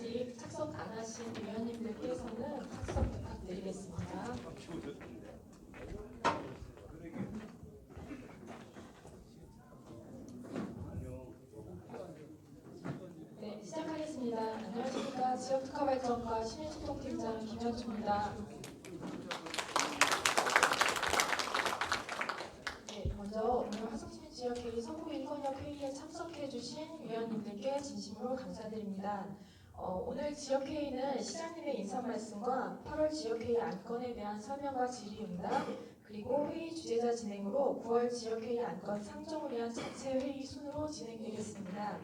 아직 착석 안 하신 위원님들께서는 착석 부탁드리겠습니다. 네, 시작하겠습니다. 안녕하십니까. 지역특화발전과 시민소통팀장 김현주입니다. 네, 먼저 오늘 화성시민지역회의 서부 인권역 회의에 참석해주신 위원님들께 진심으로 감사드립니다. 오늘 지역회의는 시장님의 인사 말씀과 8월 지역회의 안건에 대한 설명과 질의응답, 그리고 회의 주재자 진행으로 9월 지역회의 안건 상정을 위한 자체 회의 순으로 진행되겠습니다.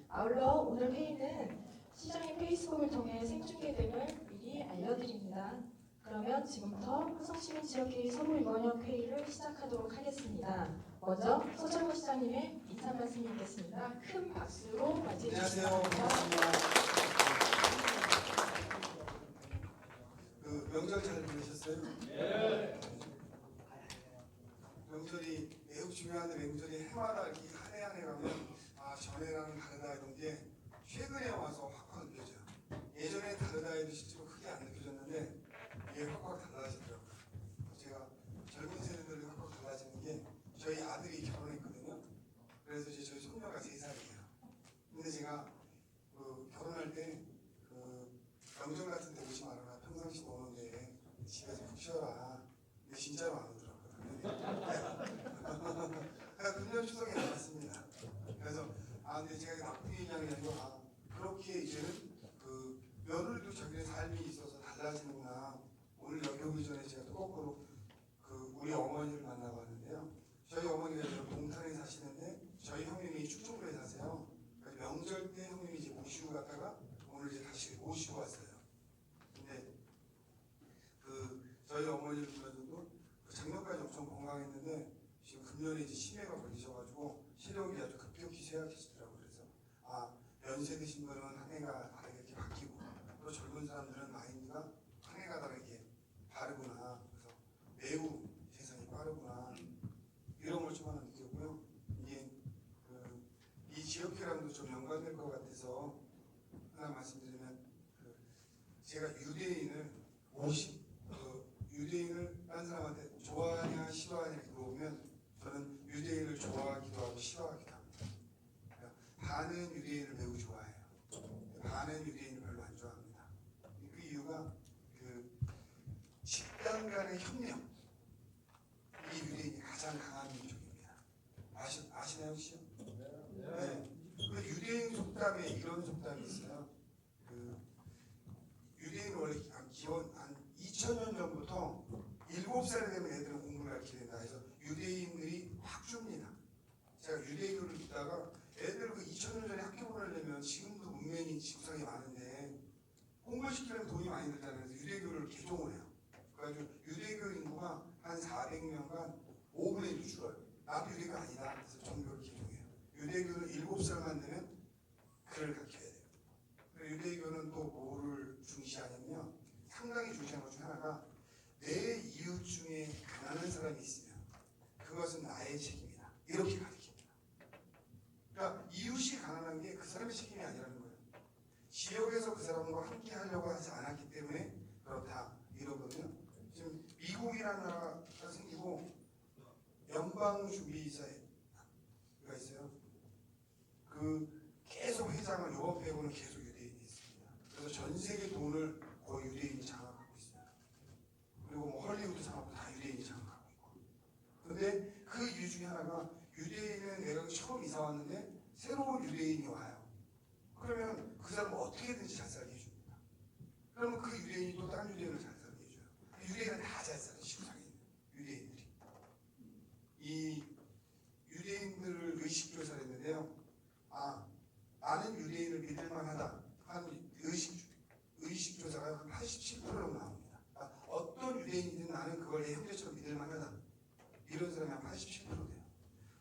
아울러 오늘 회의는 시장의 페이스북을 통해 생중계됨을 미리 알려드립니다. 그러면 지금부터 화성시민지역회의 서부인권역 회의를 시작하도록 하겠습니다. 먼저 서철구 시장님의 인사 말씀이 있겠습니다. 큰 박수로 맞이해 주시기 바랍니다. 명절 잘 보내셨어요? 네. 명절이 매우 중요한데 명절이 해마다 이 한 해 한 해 가면 전에랑은 다르다 이런 게 최근에 와서 확확 느껴져요. 예전에 다르다 해도 실제로 크게 안 느껴졌는데 이게 확확 달라지더라고요. 제가 젊은 세대들이 확확 달라지는 게 저희 아들이 결혼했거든요. 그래서 이제 저희 손녀가 3살이에요. 근데 제가 결혼할 때 명절 같은 데 오지 말아라. 평상시 오는데 집에서 푹 쉬어라. 근데 진짜로 안 오더라고요. 금년 추석에 나왔습니다. 그래서 근데 제가 나쁜 얘기하는 게 아니고 그렇게 이제는 며느리도 자기의 삶이 있어서 달라지는구나. 오늘 여기 오기 전에 제가 또 거꾸로 우리 어머니를 만나봤는데요. 저희 어머니가 지금 동탄에 사시는데 저희 형님이 충청도에 사세요. 그래서 명절 때 형님이 이제 모시고 갔다가 오늘 이제 다시 모시고 왔어요. 근데 저희 어머니를 보면서도 작년까지 엄청 건강했는데 지금 금년에 이제 치매가 걸리셔가지고 시력이 아주 급격히 쇠약해지더라고요. 그래서 연세 드신 분은 한 해가 다르게 이렇게 바뀌고 또 젊은 사람들은 마인드가 한 해가 다르게 다르구나. 그래서 매우 세상이 빠르구나. 이런 걸 좀 하나 느꼈고요. 이게 이 지역회랑도 좀 연관될 것 같아서 하나 말씀드리면 제가 유대인을 유대인을 딴 사람한테 좋아하냐 싫어하냐 물어보면 저는 유대인을 좋아하기도 하고 싫어하기도 합니다. 반은 유대인을 매우 좋아해요. 반은 유대인을 별로 안 좋아합니다. 그 이유가 집단 간의 협력, 이 유대인이 가장 강한 민족입니다. 아시나요 혹시요? 네. 그 유대인 속담에 이런 속담이 있어요. 유대인은 원래 기원 한 2000년 전부터 7살이 되면 애들은 공부를 가르치게 된다 해서 유대인들이 확 줍니다. 제가 유대교를 듣다가 애들 2000년 전에 학교 보내려면 지금도 문맹인 지구상에 많은데 공부를 시키려면 돈이 많이 들잖아요. 그래서 유대교를 개종을 해요. 그래가지고 유대교 인구가 한 400년간 5분의 1로 줄어요. 나도 유대교 아니다. 그래서 종교를 개종해요. 유대교는 7살만 되면 글을 가르쳐야 돼요. 유대교는 또 뭐를 중시하냐면요. 상당히 중시하는 것 중 하나가 내 이웃 중에 가난한 사람이 있으면 그것은 나의 책임이다. 이렇게 가르칩니다. 그러니까 이웃이 가난한 게 그 사람의 책임이 아니라는 거예요. 지역에서 그 사람과 함께 하려고 하지 않았기 때문에 그렇다. 이러거든요. 지금 미국이라는 나라가 생기고 연방주의자가 있어요. 계속 회장을 요번 빼고는 계속 유대인이 있습니다. 그래서 전 세계 돈을 거의 유대인이 장악하고 있어요. 그리고 헐리우드 산업도 다 유대인이 장악하고 있고. 근데 그 이유 중에 하나가 유대인은 내가 처음 이사 왔는데 새로운 유대인이 와요. 그러면 그 사람은 어떻게든지 잘 살게 해줍니다. 그러면 그 유대인이 또 다른 유대인을 잘 살게 해줘요. 유대인은 다 잘 살아요. 지구상에 있는 유대인들이. 이 유대인들을 의식조사를 했는데요. 나는 유대인을 믿을만하다 하는 의식조사가 한 87%로 나옵니다. 어떤 유대인이든 나는 그걸 내 형제처럼 믿을만하다. 이런 사람이 한 87% 돼요.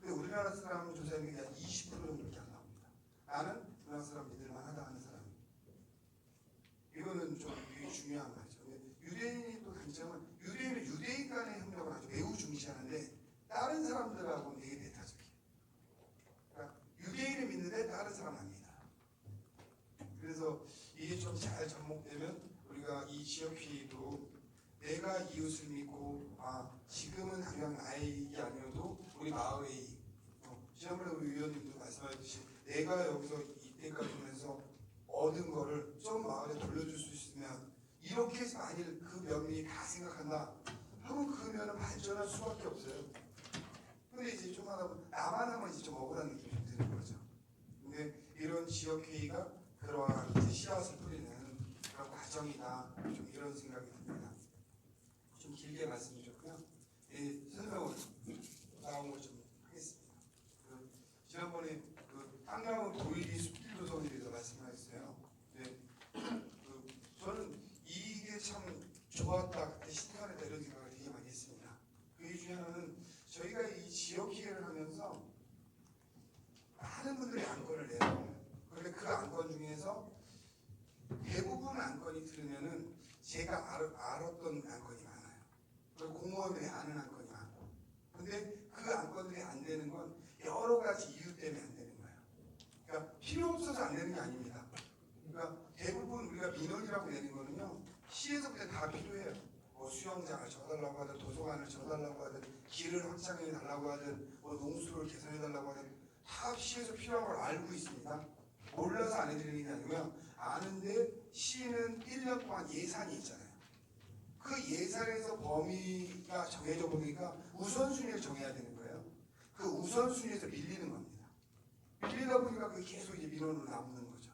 근데 우리나라 사람 조사하는 게 한 20% 정도밖에 안 나옵니다. 나는 우리나라 사람 믿을만하다 하는 사람. 이거는 좀 되게 중요한 말이죠. 유대인이 또 단점은 유대인은 유대인 간의 협력을 아주 매우 중시하는데 다른 사람들하고는 되게 배타적이에요. 그러니까 유대인을 믿는데 다른 사람 아닙니다. 그래서 이게 좀 잘 접목되면 우리가 이 지역회의도 내가 이웃을 믿고 지금은 당장 나의 이익이 아니어도 우리 마을의 이익, 지난번에 우리 위원님도 말씀하셨듯이 내가 여기서 이때까지 하면서 얻은 거를 좀 마을에 돌려줄 수 있으면 이렇게 해서 만일 그 면민이 다 생각한다 하면 그러면 발전할 수밖에 없어요. 근데 이제 좀 하다 보면 나만 하면 이제 좀 억울한 느낌이 좀 드는 거죠. 근데 이런 지역회의가 그러한 이제 씨앗을 뿌리는 그런 과정이다, 좀 이런 생각이 듭니다. 좀 길게 말씀드렸고요. 설명을 나온 걸 좀 하겠습니다. 지난번에 한강은 도일이 숲길 조성에 대해서 말씀하셨어요. 네. 저는 이게 참 좋았다, 그때 신선했다 이런 생각을 되게 많이 했습니다. 그 중에 하나는 저희가 이 지역회의를 하면서 많은 분들이 안건을 내요. 그런데 그 안건 중에서 대부분 안건이 들으면은 제가 알았던 안건이 많아요. 그리고 공무원들이 아는 안건이 많고. 근데 그 안건들이 안 되는 건 여러 가지 이유 때문에 안 되는 거예요. 그러니까 필요 없어서 안 되는 게 아닙니다. 그러니까 대부분 우리가 민원이라고 내는 거는요, 시에서부터 다 필요해요. 뭐 수영장을 져달라고 하든, 도서관을 져달라고 하든, 길을 확장해 달라고 하든, 뭐 농수를 개선해 달라고 하든, 다 시에서 필요한 걸 알고 있습니다. 몰라서 안 해드리는 게 아니고요. 아는데 시는 1년 동안 예산이 있잖아요. 그 예산에서 범위가 정해져 보니까 우선순위를 정해야 되는 거예요. 그 우선순위에서 밀리는 겁니다. 밀리다 보니까 그게 계속 이제 민원으로 남는 거죠.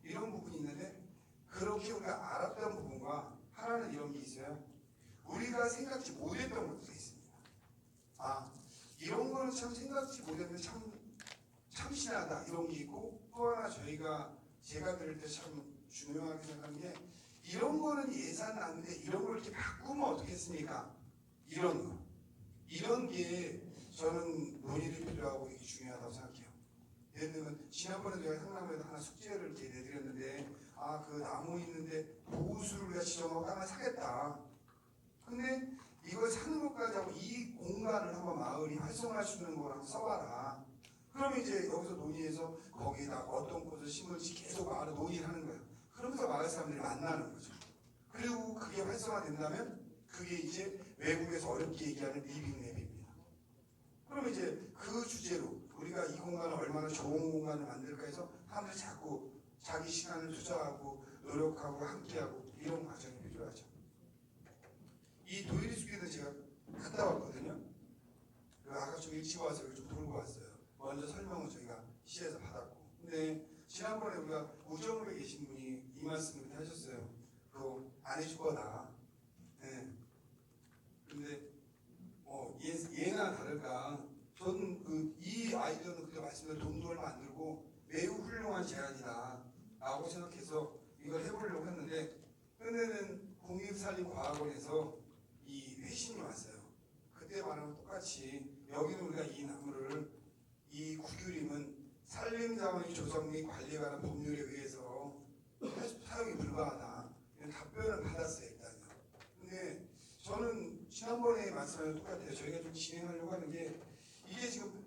이런 부분이 있는데 그렇게 우리가 알았던 부분과 하나는 이런 게 있어요. 우리가 생각지 못했던 것도 있습니다. 이런 거는 참 생각지 못했는데 참 참신하다 이런 게 있고, 또 하나 제가 들을 때 참 중요하게 생각하는 게 이런 거는 예산 나는데 이런 걸 이렇게 바꾸면 어떻겠습니까? 이런 게 저는 논의를 필요하고 이게 중요하다고 생각해요. 예를 들면 지난번에 제가 상남에서 하나 숙제를 이렇게 내드렸는데 그 나무 있는데 보호수를 우리가 지정하고 하나 사겠다. 근데 이걸 사는 것까지 하고 이 공간을 한번 마을이 활성화할 수 있는 거랑 써봐라. 그러면 이제 여기서 논의해서 거기에다 어떤 꽃을 심을지 계속 마을에 논의를 하는 거예요. 그러면서 마을 사람들이 만나는 거죠. 그리고 그게 활성화된다면 그게 이제 외국에서 어렵게 얘기하는 리빙랩입니다. 그러면 이제 그 주제로 우리가 이 공간을 얼마나 좋은 공간을 만들까 해서 사람들이 자꾸 자기 시간을 투자하고 노력하고 함께하고 이런 과정이 필요하죠. 이 도일이 숲길은 제가 갔다 왔거든요. 아까 좀 일찍 와서 좀 돌고 왔어요. 먼저 설명을 저희가 시에서 받았고. 근데 지난번에 우리가 우정읍에 계신 분이 이 말씀을 하셨어요. 그거 안 해줄 거다. 네. 근데 얘나 다를까. 저는 이 아이디어는 그때 말씀드린 돈도 얼마 안 들고 매우 훌륭한 제안이다 라고 생각해서 이걸 해보려고 했는데, 끝내는 국립산림과학원에서 이 회신이 왔어요. 그때 말하면 똑같이 여기는 우리가 이 나무를 이 구규림은 산림자원이 조성 및 관리에 관한 법률에 의해서 사용이 불가하다. 이런 답변을 받았어요, 일단요. 근데 저는 지난번에 말씀하신 똑같아요. 저희가 좀 진행하려고 하는 게 이게 지금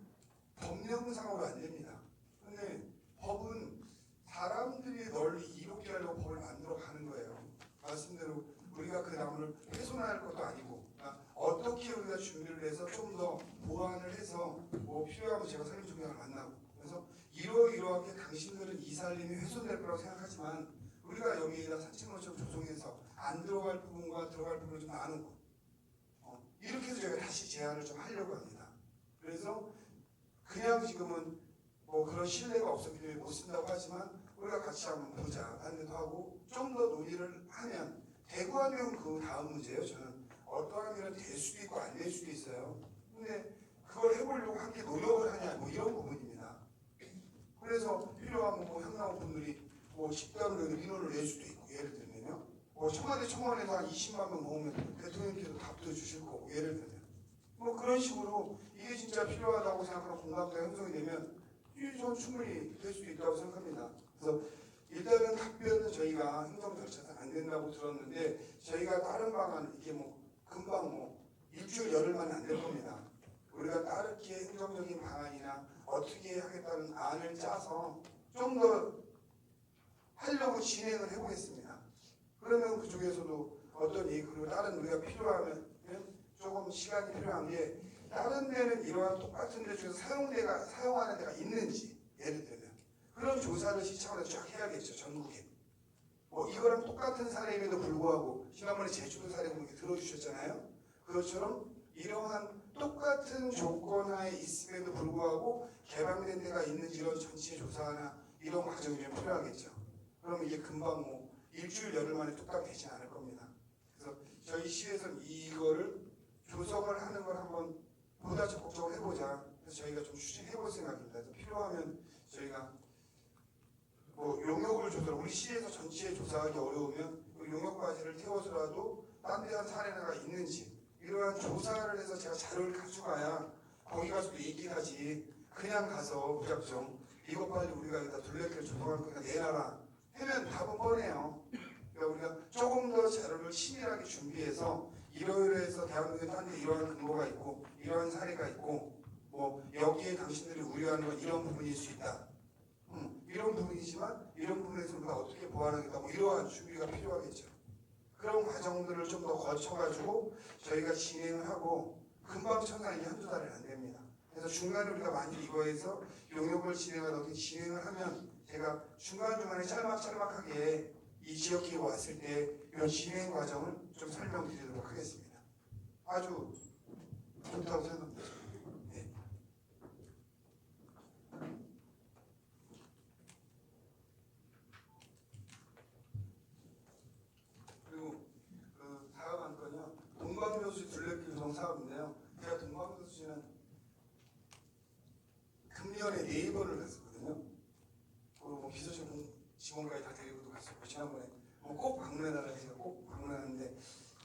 법령상으로 안 됩니다. 근데 법은 사람들이 널리 이롭게 하려고 법을 만들어 가는 거예요. 말씀대로 우리가 그 나무를 훼손할 것도 아니고, 어떻게 우리가 준비를 해서 좀 더 보완을 해서 뭐 필요하면 제가 산림총장을 만나고, 그래서 이러이러하게 당신들은 이 산림이 훼손될 거라고 생각하지만 우리가 여기에다 산책로처럼 조성해서 안 들어갈 부분과 들어갈 부분을 좀 나누고, 이렇게 해서 저희가 다시 제안을 좀 하려고 합니다. 그래서 그냥 지금은 뭐 그런 신뢰가 없었기 때문에 못 쓴다고 하지만 우리가 같이 한번 보자 하는 데도 하고, 좀 더 논의를 하면 되고 하면 그 다음 문제예요. 저는 어떠한 일은 될 수도 있고 안 될 수도 있어요. 근데 그걸 해보려고 함께 노력을 하냐 뭐 이런 부분입니다. 그래서 필요하면 뭐 향나무 분들이 뭐 식당으로 민원을 낼 수도 있고, 예를 들면요. 뭐 청와대에서 한 20만 명 모으면 대통령께도 답도 주실 거고, 예를 들면 뭐 그런 식으로 이게 진짜 필요하다고 생각하는 공감대가 형성이 되면 저는 충분히 될 수도 있다고 생각합니다. 그래서 일단은 답변은 저희가 행정 절차상 안 된다고 들었는데, 저희가 다른 방안 이게 뭐 금방 뭐 일주일 열흘만 안 될 겁니다. 우리가 다르게 행정적인 방안이나 어떻게 하겠다는 안을 짜서 좀 더 하려고 진행을 해보겠습니다. 그러면 그쪽에서도 어떤 얘기, 그리고 다른 우리가 필요하면 조금 시간이 필요한 게 다른 데는 이러한 똑같은 데 중에서 사용하는 데가 있는지, 예를 들면 그런 조사를 시청에서 쫙 해야겠죠. 전국에 뭐 이거랑 똑같은 사례임에도 불구하고 지난번에 제주도 사례 이렇게 들어주셨잖아요. 그것처럼 이러한 똑같은 조건 하에 있음에도 불구하고 개방된 데가 있는지 이런 전체 조사나 이런 과정이 좀 필요하겠죠. 그러면 이게 금방 뭐 일주일 열흘 만에 뚝딱 되지 않을 겁니다. 그래서 저희 시에서는 이거를 조성을 하는 걸 한번 보다 적극적으로 해보자. 그래서 저희가 좀 추진해볼 생각입니다. 그래서 필요하면 저희가 뭐 용역을 조사를 우리 시에서 전체에 조사하기 어려우면 용역과제를 태워서라도 딴 데 한 사례가 있는지 이러한 조사를 해서 제가 자료를 가져가야 거기 가서도 얘기를 하지. 그냥 가서 무작정 이것 빨리 우리가 여기다 둘레길을 조성할 거니까 내놔라 하면 답은 뻔해요. 그러니까 우리가 조금 더 자료를 치밀하게 준비해서 이러이러해서 대한민국에 딴 데 이러한 근거가 있고 이러한 사례가 있고 뭐 여기에 당신들이 우려하는 건 이런 부분일 수 있다. 이런 부분이지만 이런 부분에서 우리가 어떻게 보완하겠다 뭐 이러한 준비가 필요하겠죠. 그런 과정들을 좀 더 거쳐가지고 저희가 진행을 하고 금방 천상 이게 한두 달은 안 됩니다. 그래서 중간에 우리가 만약 이거에서 용역을 진행하다 어떻게 진행을 하면 제가 중간중간에 짤막짤막하게 이 지역기가 왔을 때 이런 진행 과정을 좀 설명드리도록 하겠습니다. 아주 좋다고 생각합니다. 네. 그리고 그 다음 한 건요. 동방여수 둘레길 조성 사업인데요. 제가 동방여수시는 금년에 4번을 갔었거든요. 그리고 뭐 비서실 직원까지 다 데리고도 갔었고 지난번에 뭐 꼭 방문해달라고 해서 꼭 방문하는데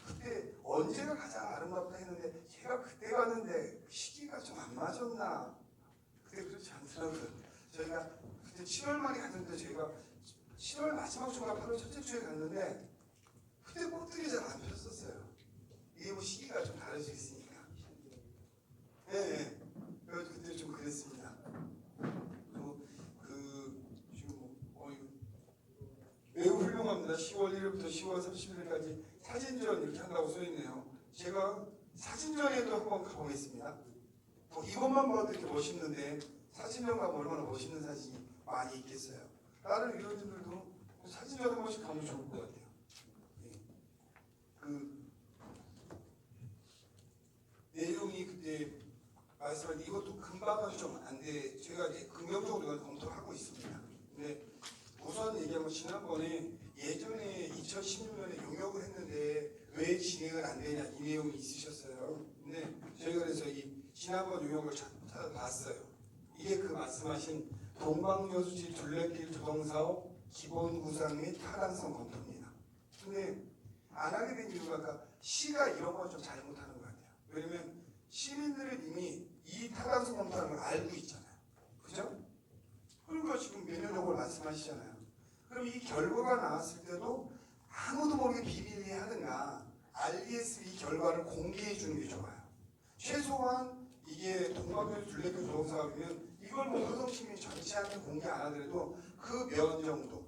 그때 언제가 가장 아름답다 했는데 제가 그때 갔는데 시기가 좀 안 맞았나 그때 그렇지 않더라고요. 저희가 그때 7월 말에 갔는데 저희가 7월 마지막 주가 8월 첫째 주에 갔는데 그때 꽃들이 잘 안 폈었어요. 이게 뭐 시기가 좀 다를 수 있으니까. 예, 네, 그래서 그때 좀 그랬습니다. 그리고 지금 매우 훌륭합니다. 10월 1일부터 10월 31일까지 사진전 이렇게 한다고 써있네요. 제가 사진전에도 한번 가보겠습니다. 이것만 봐도 이렇게 멋있는데 사진전 가면 얼마나 멋있는 사진이 많이 있겠어요. 다른 위원님들도 사진전 한 번씩 가면 좋을 것 같아요. 네. 그 내용이 그때 말씀한 이것도 금방은 좀 안 돼. 제가 이제 긍정적으로 이걸 검토를 하고 있습니다. 근데 우선 얘기하면 지난번에 예전에 2016년에 용역을 했는데 왜 진행을 안 되냐 이 내용이 있으셨어요. 근데 저희가 그래서 이 지난번 용역을 찾아봤어요. 이게 그 말씀하신 동방여수지 둘레길 조성사업 기본 구상 및 타당성 검토입니다. 근데 안 하게 된 이유가 아까 시가 이런 건 좀 잘못하는 것 같아요. 왜냐면 시민들은 이미 이 타당성 검토하는 걸 알고 있잖아요. 그죠? 그러니까 지금 몇 년 정도 말씀하시잖아요. 그럼 이 결과가 나왔을 때도 아무도 모르게 비밀리에 하든가 RDS 이 결과를 공개해 주는 게 좋아요. 최소한 이게 동방여수 둘레길 조성 사업이면 이걸 뭐 효성시민이 전체한테 공개 안 하더라도 그 면 정도.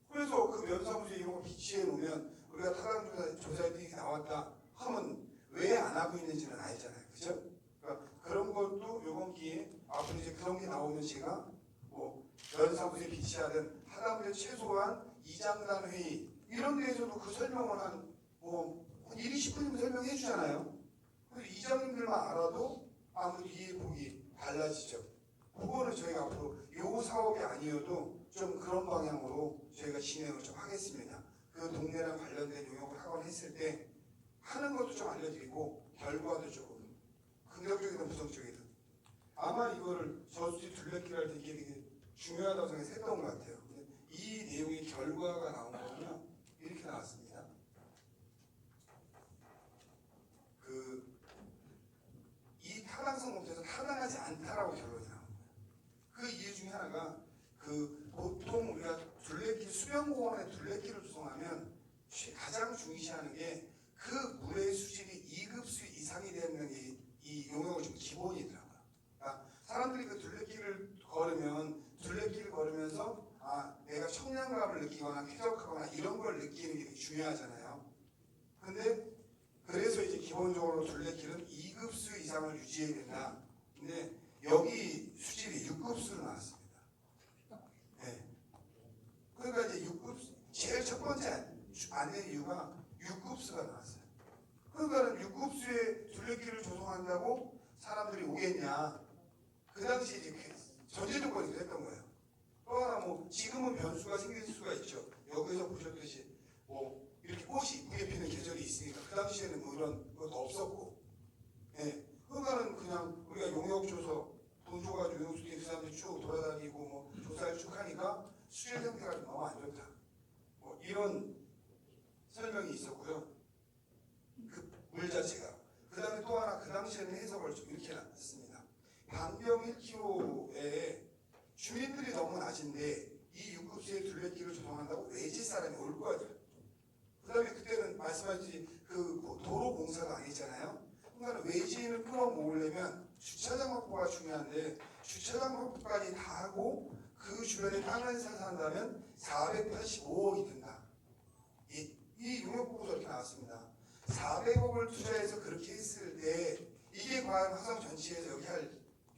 그래서 그 면사무소에 이런 거 비치해 놓으면 우리가 타당 조사에 나왔다 하면 왜 안 하고 있는지는 알잖아요. 그죠? 그러니까 그런 것도 이번 기회에 앞으로 이제 그런 게 나오면 제가 뭐 면사무소에 비치하든 하다못해 최소한 이장단 회의 이런 데에서도 그 설명을 한 1, 20분이면 설명해 주잖아요. 그래서 이장님들만 알아도 아무리 이해폭이 달라지죠. 그거는 저희가 앞으로 요 사업이 아니어도 좀 그런 방향으로 저희가 진행을 좀 하겠습니다. 그 동네랑 관련된 용역을 하거나 했을 때 하는 것도 좀 알려드리고 결과도 조금 긍정적이든 부정적이든 아마 이거를 저수지 둘레길 할 때 이게 되게 중요하다고 생각했던 것 같아요. 이 내용의 결과가 나온 거는요 이렇게 나왔습니다. 이 타당성 검토에서 타당하지 않다라고 결론이 나온 거예요. 그 이유 중에 하나가 보통 우리가 둘레길 수변공원에 둘레길을 조성하면 가장 중시하는 게 그 물의 수질이 2급수 이상이 되는 게 이 용역의 좀 기본이더라고요. 그러니까 사람들이 그 둘레길을 걸으면서 내가 청량 친근감을 느끼거나 쾌적하거나 이런 걸 느끼는 게 되게 중요하잖아요. 근데 그래서 이제 기본적으로 둘레길은 2급수 이상을 유지해야 된다. 근데 여기 수질이 6급수로 나왔습니다. 네. 그러니까 이제 6급수 제일 첫 번째 안 된 이유가 6급수가 나왔어요. 그러니까 6급수의 둘레길을 조성한다고 사람들이 오겠냐. 그 당시 이제 전제 조건이 그랬던 거예요. 또 하나 뭐 지금은 변수가 생길 수가 있죠. 여기서 보셨듯이 뭐 이렇게 꽃이 이쁘게 피는 계절이 있으니까 그 당시에는 뭐 이런 것도 없었고, 예. 그러니까는 그냥 우리가 용역 줘서 돈 줘가지고 용역수에 그 사람들이 쭉 돌아다니고 뭐 조사를 쭉 하니까 수질 상태가 좀 너무 안 좋다. 뭐 이런 설명이 있었고요. 그 물 자체가. 그 다음에 또 하나 그 당시에는 해석을 좀 이렇게 했습니다. 반경 1km에 주민들이 너무 낮은데 이 6급수의 둘레길을 조성한다고 외지 사람이 올 거냐. 그 다음에 그때는 말씀하셨듯이 그 도로 공사가 아니잖아요. 그러니까 외지인을 끌어모으려면 주차장 확보가 중요한데 주차장 확보까지 다 하고 그 주변에 땅을 사서 한다면 485억이 든다. 이 용역보고서 이렇게 나왔습니다. 400억을 투자해서 그렇게 했을 때 이게 과연 화성 전체에서 여기 할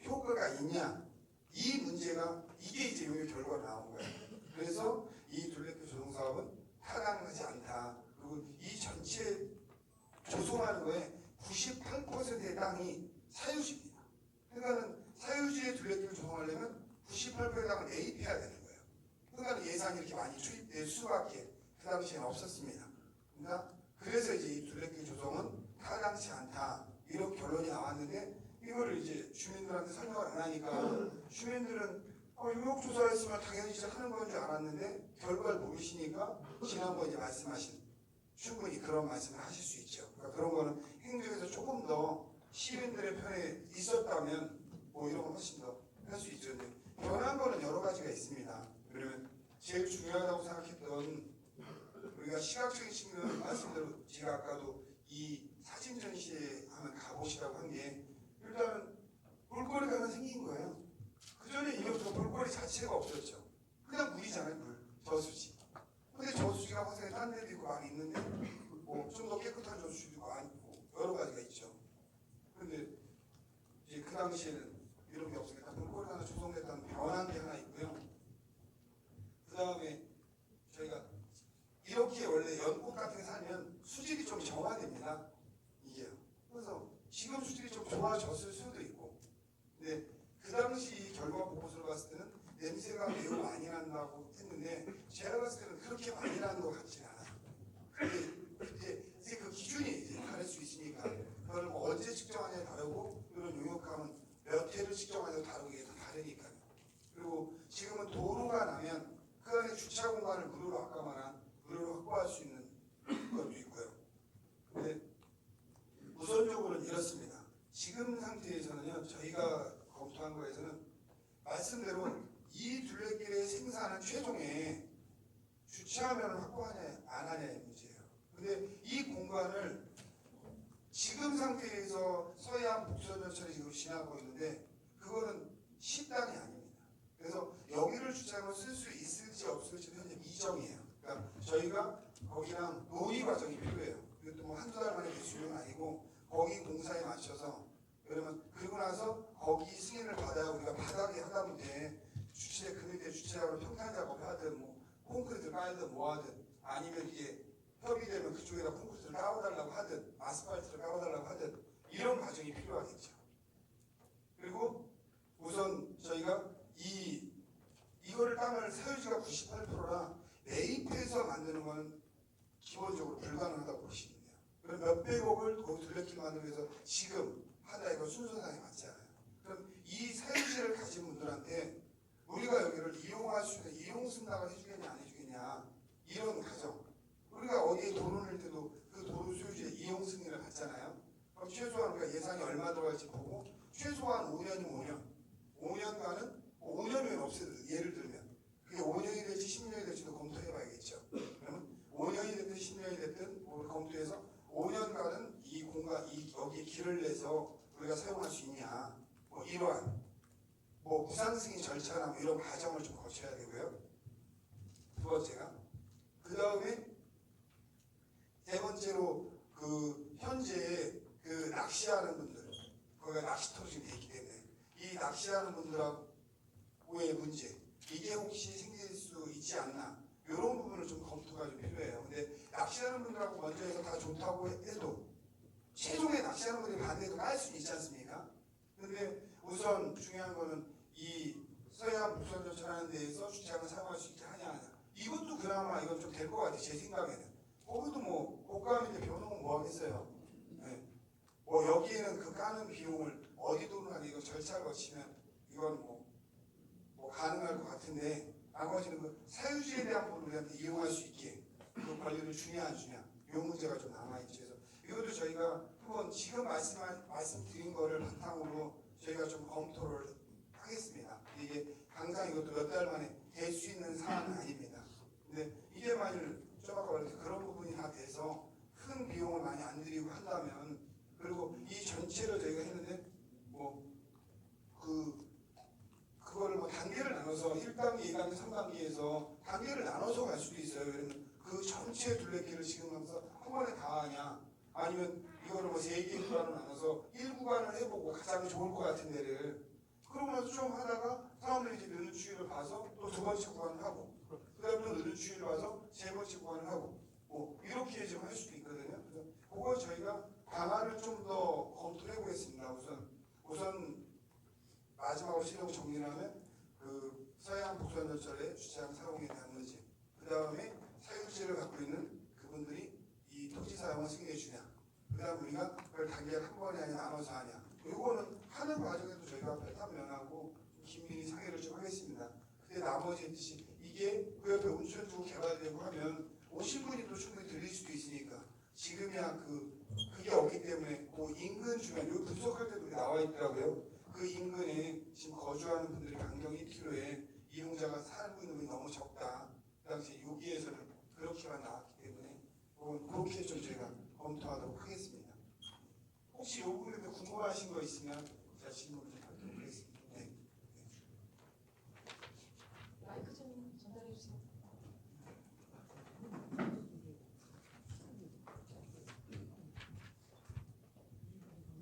효과가 있냐? 이 문제가 이게 이제 용역 결과로 나온 거예요. 그래서 이 둘레길 조성 사업은 타당하지 않다. 그리고 이 전체 조성하는 거에 98%의 땅이 사유지입니다. 그러니까는 사유지의 둘레길을 조성하려면 98%의 땅을 매입해야 되는 거예요. 그러니까 예산이 이렇게 많이 투입될 수밖에 그 당시에는 없었습니다. 그러니까 그래서 이제 이 둘레길 조성은 타당치 않다 이런 결론이 나왔는데 이거를 이제 주민들한테 설명을 안 하니까 주민들은 용역조사했으면 당연히 진짜 하는 건 줄 알았는데 결과를 모르시니까 지난번 이제 말씀하신 충분히 그런 말씀을 하실 수 있죠. 그러니까 그런 거는 행정에서 조금 더 시민들의 편에 있었다면 뭐 이런 건 훨씬 더 할 수 있죠. 근데 변한 거는 여러 가지가 있습니다. 그러면 제일 중요하다고 생각했던 우리가 시각적인 측면 말씀대로 제가 아까도 이 사진 전시회 하면 가보시라고 한 게 일단은 볼거리가 하나 생긴 거예요. 그 전에 이제부터 볼거리 자체가 없었죠. 그냥 물이잖아요, 물. 저수지. 근데 저수지가 화성에 딴 데도 있고 많이 있는데 뭐 좀 더 깨끗한 저수지도 있고 여러 가지가 있죠. 근데 이제 그 당시에는 이런 게 없으니까 볼거리 하나 조성됐다는 변한 게 하나 있고요. 그 다음에 저희가 이렇게 원래 연꽃 같은 게 살면 수질이 좀 정화됩니다. 이게요. 그래서 지금 수질이 좀 좋아졌을 수도 있고, 근데 그 당시 결과 보고서를 봤을 때는 냄새가 매우 많이 난다고 했는데 제가 봤을 때는 그렇게 많이 나는 것 같지는 않아요. 근데 이제 그 기준이 이제 다를 수 있으니까 그걸 뭐 언제 측정하냐에 다르고 이런 용역하면 몇 회를 측정하냐에 다르게 다르니까요. 그리고 지금은 도로가 나면 그 안에 주차 공간을 무료로 아까 말한 무료로 확보할 수 있는 것도 있고요. 근데 우선적으로는 이렇습니다. 지금 상태에서는요, 저희가 검토한 거에서는 말씀대로 이 둘레길의 생산은 최종에 주차면을 확보하냐 안 하냐의 문제예요. 근데 이 공간을 지금 상태에서 서해안 북서전철이 지금 지나고 있는데 그거는 식당이 아닙니다. 그래서 여기를 주차장으로 쓸 수 있을지 없을지는 현재 미정이에요. 그러니까 저희가 거기랑 논의 과정이 필요해요. 이것도 뭐 한두 달 만에 될 수 있는 건 아니고 거기 공사에 맞춰서 그러면 그리고 나서 거기 승인을 받아야 우리가 바닥에 하다못해 주차장 그 밑에 주차장으로 평탄 작업을 하든 뭐 콘크리트를 깔든 뭐 하든 아니면 이게 협의되면 그쪽에다 콘크리트를 깔아달라고 하든 아스팔트를 깔아달라고 하든 이런 과정이 필요하겠죠. 그리고 우선 저희가 이거를 땅을 사유지가 98%라 매입해서 만드는 건 기본적으로 불가능하다고 보시면 돼요. 그럼 몇백억을 거기 둘레길 만들기 위해서 지금 하다 이거 순서상에 맞지 않아요. 그럼 이 사유지를 가진 분들한테 우리가 여기를 이용할 수 있는 이용 승낙을 해주겠냐 안 해주겠냐 이런 과정. 우리가 어디에 돈을 낼 때도 그 도로 소유지의 이용 승인을 받잖아요. 그럼 최소한 우리가 예산이 얼마 들어갈지 보고 최소한 5년이면 5년간은 5년 후에 없애도 예를 들면 그게 5년이 될지 10년이 될지도 검토해봐야겠죠. 그러면 5년이 됐든 10년이 됐든 우리 검토해서 5년간은 이 공간 여기 길을 내서 우리가 사용할 수 있냐 뭐 이러한 뭐 무상 승인 절차나 뭐 이런 과정을 좀 거쳐야 되고요. 두 번째가. 그 다음에 세 번째로 그 현재 그 낚시하는 분들, 거기가 낚시터로 지금 돼 있기 때문에 이 낚시하는 분들하고의 문제, 이게 혹시 생길 수 있지 않나, 이런 부분을 좀 검토가 좀 필요해요. 근데 낚시하는 분들하고 먼저 해서 다 좋다고 해도 최종에 낚시하는 분들이 반대해도 깔 수 있지 않습니까? 근데 우선 중요한 거는 이 서해안 북선전철하는 데에서 주차장을 사용할 수 있게 하냐. 이것도 그나마 이건 좀 될 것 같아요. 제 생각에는. 거기도 뭐 고가인데 배워놓으면 뭐 하겠어요. 네. 뭐 여기에는 그 까는 비용을 어디 돈을 하게 이거 절차를 거치면 이건 뭐 가능할 것 같은데, 나머지는 그 사유지에 대한 부분을 우리한테 이용할 수 있게 그 권리를 주냐 안 주냐, 이 문제가 좀 남아있죠. 그래서 이것도 저희가 한번 지금 말씀드린 거를 바탕으로 저희가 좀 검토를 하겠습니다. 이게 당장 이것도 몇 달 만에 될 수 있는 사안은 아닙니다. 근데 이게 만일 좀 아까 말했듯이 그런 부분이 다 돼서 큰 비용을 많이 안 들이고 한다면, 그리고 이 전체를 저희가 했는데 그거를 뭐 단계를 나눠서 1단계, 2단계, 3단계에서 단계를 나눠서 갈 수도 있어요. 그러면 그 전체 둘레길을 지금 하면서 한 번에 다 하냐, 아니면 이거를 뭐 3개 구간으로 나눠서 1구간을 해보고 가장 좋을 것 같은 데를, 그러고 나서 좀 하다가 사람들이 이제 느는 추이를 봐서 또 2번째 구간을 하고, 그 다음에 또 느는 추이를 봐서 3번째 구간을 하고, 뭐 이렇게 좀 할 수도 있거든요. 그래서 그거 저희가 방안을 좀 더 검토해 보겠습니다. 우선 마지막으로 실용 정리를 하면 그 서해안 북선전철의 주차장 사용에 대한 문제, 그 다음에 사유지를 갖고 있는 그분들이 이 토지 사용을 승인해 주냐, 그 다음 우리가 그걸 단계를 한 번에 하냐 나눠서 하냐, 이거는 하는 과정에도 저희가 별탄 면하고 긴밀히 상의를 좀 하겠습니다. 근데 나머지 했듯이 이게 그 옆에 온천 주고 개발되고 하면 오신 분이 또 충분히 들릴 수도 있으니까, 지금이야 그게 없기 때문에 그 인근 주변, 여기 분석할 때도 나와 있더라고요. 그 인근에 지금 거주하는 분들이 반경 1km에 이용자가 살고 있는 분이 너무 적다. 그 당시 여기에서는 그렇게만 나왔기 때문에 그렇게 좀 저희가 검토하도록 하겠습니다. 혹시 이 부분에 대해 궁금하신 거 있으면 제가 질문을 좀 받도록 하겠습니다. 네. 마이크 좀 전달해 주세요.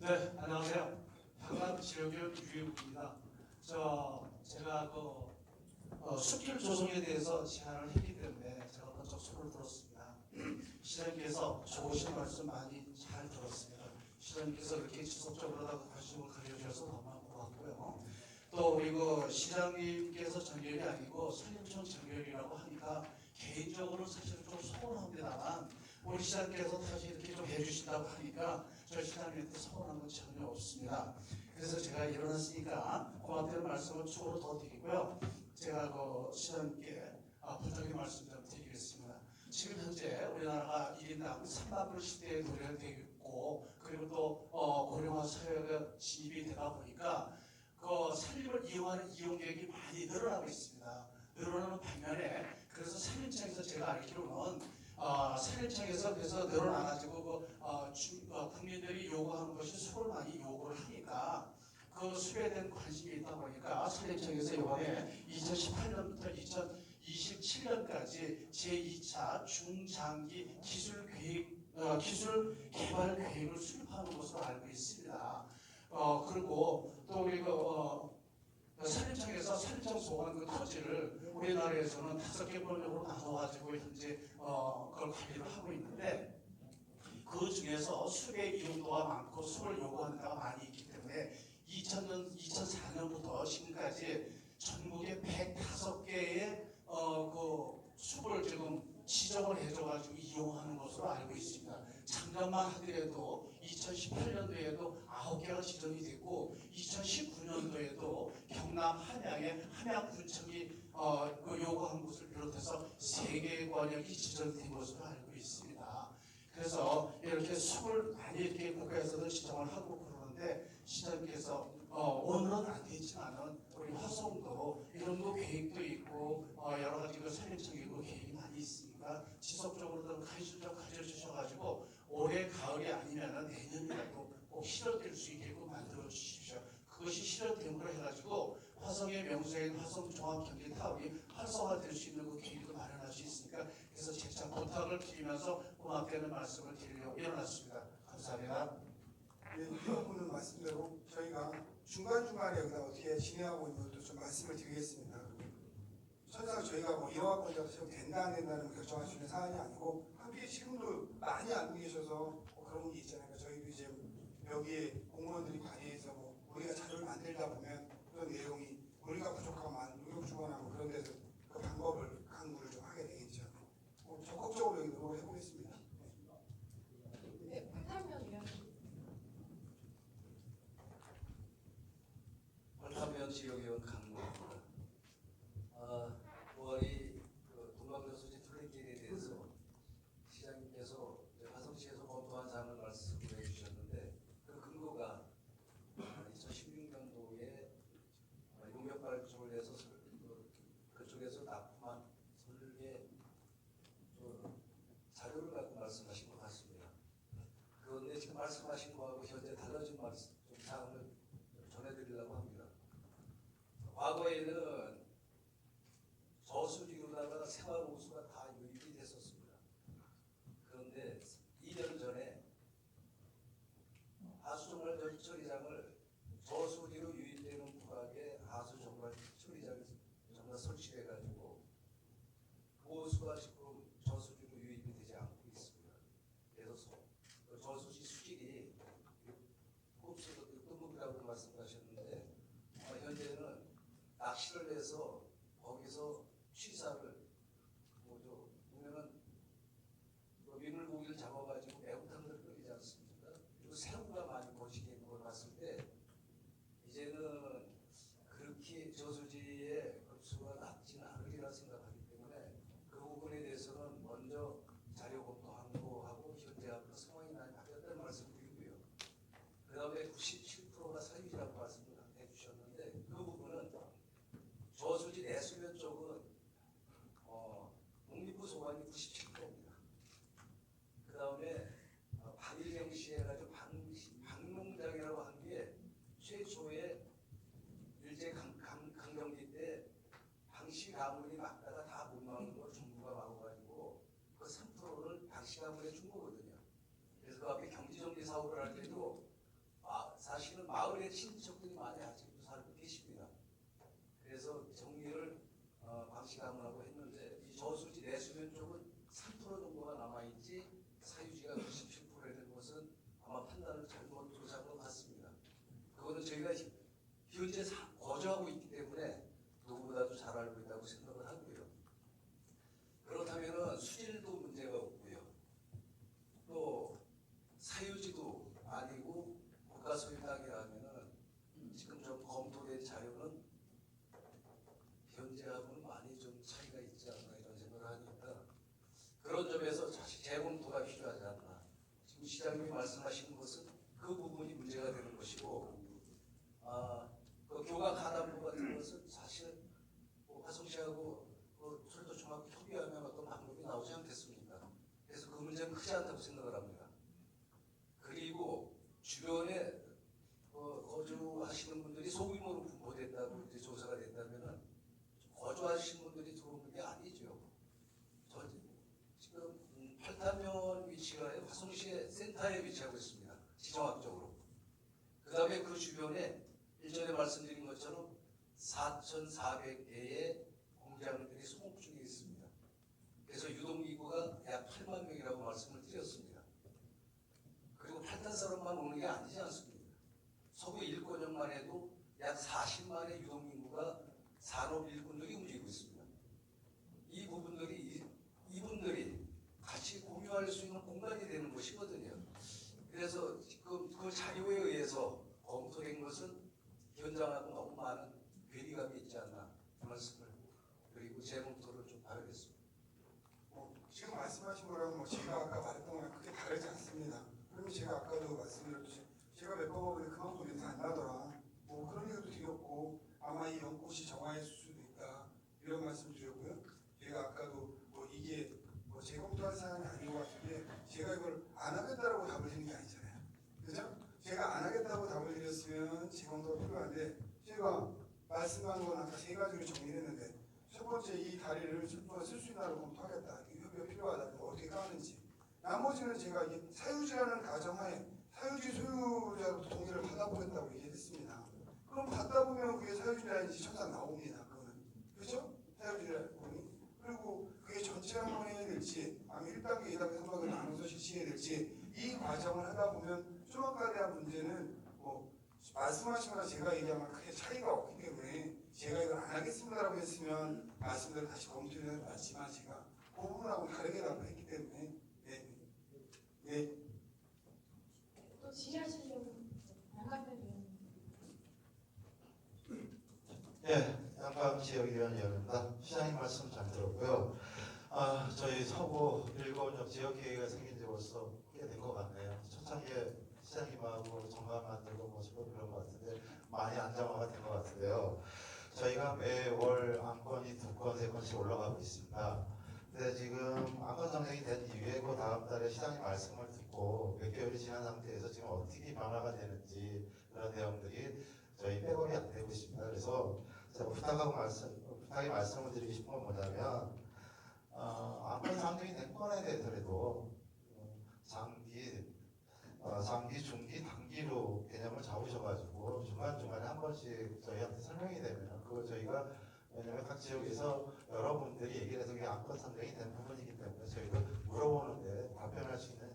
네, 안녕하세요. 강남 지역의 유해국입니다. 제가 숲길 조성에 대해서 제안을 했기 때문에 제가 먼저 손을 들었습니다. 시장님께서 좋으신 말씀 많이 잘 들었습니다. 시장님께서 이렇게 지속적으로 관심을 가져주셔서 너무 고맙고요. 또 우리 시장님께서 전결이 아니고 산림청 전결이라고 하니까 개인적으로 사실 좀 서운합니다만, 우리 시장님께서 다시 이렇게 좀 해주신다고 하니까 저 시장님한테 서운한 건 전혀 없습니다. 그래서 제가 일어났으니까 고맙다는 말씀을 추가로 더 드리고요. 제가 시장님께 부탁의 말씀 좀 드리겠습니다. 지금 현재 우리나라가 1인당 3만 불 시대에 노래되고 있고, 그리고 또 고령화 사회가 진입이 되다 보니까 산림을 이용하는 이용객이 많이 늘어나고 있습니다. 늘어나는 반면에, 그래서 산림청에서 제가 알기로는 산림청에서 그래서 늘어나가지고 국민들이 요구하는 것이 숲을 많이 요구를 하니까 그 숲에 대한 관심이 있다 보니까 산림청에서 이번에 2018년부터 2027년까지 제2차 중장기 기술 개발 계획을 수립하는 것으로 알고 있습니다. 그리고 또 우리 산림청에서 산림청 소관 토지를 우리나라에서는 5개 번역으로 나눠가지고 현재 그걸 관리를 하고 있는데, 그 중에서 숲의 이용도가 많고 숲을 요구하는 데가 많이 있기 때문에 2004년부터 지금까지 전국에 105개의 숲을 지금 지정을 해줘가지고 이용하는 것으로 알고 있습니다. 작년만 하더라도 2018년도에도 9개가 지정이 됐고, 2019년도에도 경남 한양의 한양군청이 요구한 것을 비롯해서 3개의 권역이 지정된 것으로 알고 있습니다. 그래서 이렇게 숲을 많이 이렇게 국가에서도 지정을 하고 그러는데, 시장님께서 오늘은 안 되지만은 우리 화성도 이런 거 계획도 있고 여러 가지 산림청이고 계획이 많이 있으니까 지속적으로 관심 좀 가져주셔가지고 올해 가을이 아니면은 내년이라도 꼭 실현될 수 있게끔 만들어 주십시오. 그것이 실현됨으로 해가지고 화성의 명소인 화성 종합경제 타운이 활성화될 수 있는 그 계기도 마련할 수 있습니다. 걸 드리면서 고맙다는 말씀을 드리려고 일어났습니다. 감사합니다. 네, 이분은 말씀대로 저희가 중간중간에 여기다 어떻게 진행하고 있는 것도 좀 말씀을 드리겠습니다. 천상 저희가 뭐 일어나건자도 지금 된다 안 된다는 걸 결정할 수 있는 사안이 아니고 함께 지금도 많이 알고 계셔서 뭐 그런 게 있잖아요. 그러니까 저희도 이제 여기에 공무원들이 관여해서 뭐 우리가 자료를 만들다 보면 그런 내용이 우리가 부족하면 노력주거나 뭐 그런 데서 그 방법을 강구를 좀 하게 되겠죠. 적극적으로 여기 노력을 해보겠습니다. 네, 박탄면 위원. 박탄면 지역위원 강모입니다. 부활이 동방저수지 둘레길에 대해서 시장님께서 화성시에서 검토한 사항을 말씀을 해주셨는데 그 근거가 2016년도에 용역발족을 해서 그쪽에서 납품한 설계 자료를 갖고 말씀하신 것 같습니다. 그런데 지금 말씀하신 거하고 현재 달라진 좀 사항을 전해드리려고 합니다. 과거에는 저수지로다가 생활호수가 다 유입이 됐었습니다. 그런데 2년 전에 하수종말 처리장을 저수지로 유입되는 구간에 하수종말 처리장을 정말 설치해가지고 그 호수가 지금 저수지로 유입이 되지 않고 있습니다. 그래서 그 저수지 수질이 흡수도 뜸묵이라고 말씀하셨는데 현재는 낚시를 해서 거기서 취사를 보면은 민물고기를 잡아가지고 매운탕을 끓이지 않습니까? 그리고 새우가 많이 거시기에 있는 걸 봤을 때 이제는 그렇게 저수지의 급수가 낮지는 않으리라 생각하기 때문에 그 부분에 대해서는 먼저 자료 검토하고 현재하고 상황이 많이 바뀌었다는 말씀드리고요. 그 다음에 97%가 사유지라고 말씀을 해주셨는데 그 부분은 저수지 내수면 쪽은 농림부 소관이 97%입니다. 그 다음에 방일경시에 해가지고 방농장이라고 한 게 최초의 일제 강점기 때 방시 가문이 막다가 다 못 막는 걸 정부가 막아가지고 그 3%를 방시 가문에 준 거거든요. 그래서 그 앞에 경지정비 사업을 할 때도 사실은 마을에 친척들이 많이 아직도 살고 계십니다. 그래서 정리를 방시 가문하고 했는데 이 저수지 내수면 쪽은 3% 정도가 남아있지 사유지가 97%에 된 것은 아마 판단을 잘못 조사한 것 같습니다. 그거는 저희가 현재 거주하고 있기 때문에 누구보다도 잘 알고 있다고 생각을 하고요. 그렇다면 수질도 문제가 없고요. 또 사유지도 아니고 국가 소유 땅이라면은 지금 좀 검토된 자료는 현재하고는 많이 좀 차이가 있지 않나 이런 생각을 하니까 그런 점에서 사실 재검토가 필요하지 않나. 지금 시장님이 말씀하시는 것은 그 부분이 문제가 되는 것이고 그 교각 하단부 같은 것은 사실 화성시하고 철도청하고 협의하면 어떤 방법이 나오지 않겠습니까? 그래서 그 문제는 크지 않다고 생각을 합니다. 그리고 주변에 거주하시는 분들이 소규모로 분포됐다고 이제 조사가 됐다면은 거주하시는 분들이 들어오는 게 아니죠. 지금 팔타면 위치가 화성시의 센터에 위치하고 있습니다. 지정학적으로. 그 다음에 그 주변에 일전에 말씀드린 것처럼 4,400개의 공장들이 소목 중에 있습니다. 그래서 유동인구가 약 8만 명이라고 말씀을 드렸습니다. 그리고 팔탄 사람만 오는 게 아니지 않습니까? 서구 일권역만 해도 약 40만의 유동인구가 산업 일꾼들이 움직이고 있습니다. 이 부분들이 이분들이 같이 공유할 수 있는 공간이 되는 것이거든요. 그래서 지금 그 자료에 의해서 검토된 것은 현장하고 너무 많은 괴리감이 있지 않나 그 말씀을 그리고 재검토를 좀 바라겠습니다. 지금 말씀하신 거랑 제가 아까 말했던 거랑 크게 다르지 않습니다. 그러면 제가 아까도 말씀드렸듯이 제가 몇 번 보면 그만큼 냄새 안 나더라. 그런 얘기도 드렸고 아마 이 연꽃이 정화했을 수도 있다. 이런 말씀 드렸고요. 제가 아까도 이게 재검토할 사안이 아닌 것 같은데 제가 이걸 안 하겠다라고 답을 드리는 게 아니잖아요. 그죠? 제가 안 하겠다고 답을 드렸으면 재검토가 필요한데 제가 말씀한 건 아까 세 가지로 정리를 했는데 첫 번째 이 다리를 쓸 수 있나를 검토하겠다. 협의가 필요하다. 어떻게 까느냐. 나머지는 제가 이게 사유지라는 가정하에 사유지 소유자로부터 동의를 받아보겠다고 얘기했습니다. 그럼 받다 보면 그게 사유지라는 지청산 나옵니다. 그거는 그렇죠? 사유지라는 부분이. 그리고 그게 전체를 한번 해야 될지 아니면 1단계, 2단계, 3단계 나눠서 실시해야 될지 이 과정을 하다 보면 조망가에 대한 문제는 뭐 말씀하신 거나 제가 얘기한 거랑 크게 차이가 없기 때문에 제가 이걸 안 하겠습니다라고 했으면 말씀대로 다시 검토를 해봤지만 제가 그 부분하고 다르게 답했기 때문에 네. 또 질의하시려고 양강변 위원님. 예, 양방 지역위원회입니다. 시장님 말씀 잘 들었고요. 저희 서구 일본역 지역회의가 생긴 지 벌써 꽤 된 것 같네요. 초창기에 시장님하고 정관 만들고 모습을 그런 것 같은데 많이 안정화가 된 것 같은데요. 저희가 매월 안건이 2건, 3건씩 올라가고 있습니다. 근데 지금 안건 상정이 된 이후에 그 다음 달에 시장님 말씀을 듣고 몇 개월이 지난 상태에서 지금 어떻게 변화가 되는지 그런 내용들이 저희 백업이 안 되고 있습니다. 그래서 제가 부탁하게 말씀을 드리고 싶은 건 뭐냐면 안건 상정이 된 건에 대해서라도 장기, 중기, 단기로 개념을 잡으셔가지고 중간중간에 한 번씩 저희한테 설명이 되면 그걸 저희가 왜냐면 각 지역에서 여러분들이 얘기를 해서 그게 안건 선정이 된 부분이기 때문에 저희도 물어보는데 답변할 수 있는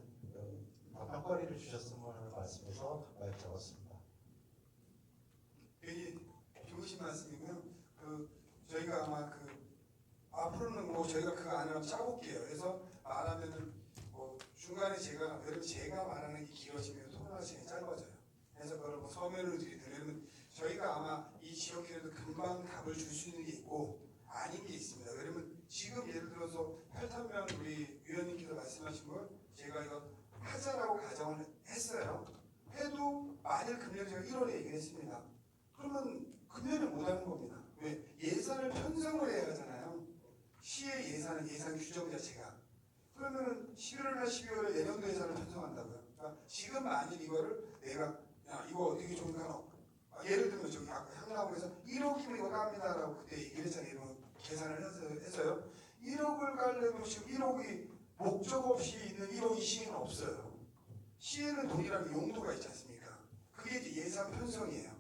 답변거리를 주셨으면 하는 말씀에서 많이 적었습니다. 되게 좋으신 말씀이고요. 저희가 아마 앞으로는 뭐 저희가 그 안을 짜볼게요. 그래서 말하면은 뭐 중간에 제가 말하는 게 길어지면 토론할 시간이 짧아져요. 그래서 그걸 뭐 서면으로 드리면 저희가 아마 이 지역회의도 금방 답을 줄 수 있는 게 있고 아닌 게 있습니다. 왜냐면 지금 예를 들어서 탈탄면 우리 위원님께서 말씀하신 걸 제가 이거 하자라고 가정을 했어요. 해도 만일 금년에 제가 1월에 얘기를 했습니다. 그러면 금년에 못하는 겁니다. 왜? 예산을 편성을 해야 하잖아요. 시의 예산 규정 자체가. 그러면은 11월이나 12월에 내년도 예산을 편성한다고요. 그러니까 지금 만일 이거를 내가 이거 되게 좋으니까 예를 들면 저기 아까 향나무에서 1억이면 이거 깝니다라고 그때 얘기를 했잖아요. 이런 계산을 해서요. 1억을 깔려도 지금 1억이 목적 없이 있는 1억이 시에는 없어요. 시에는 돈이라는 용도가 있지 않습니까? 그게 이제 예산 편성이에요.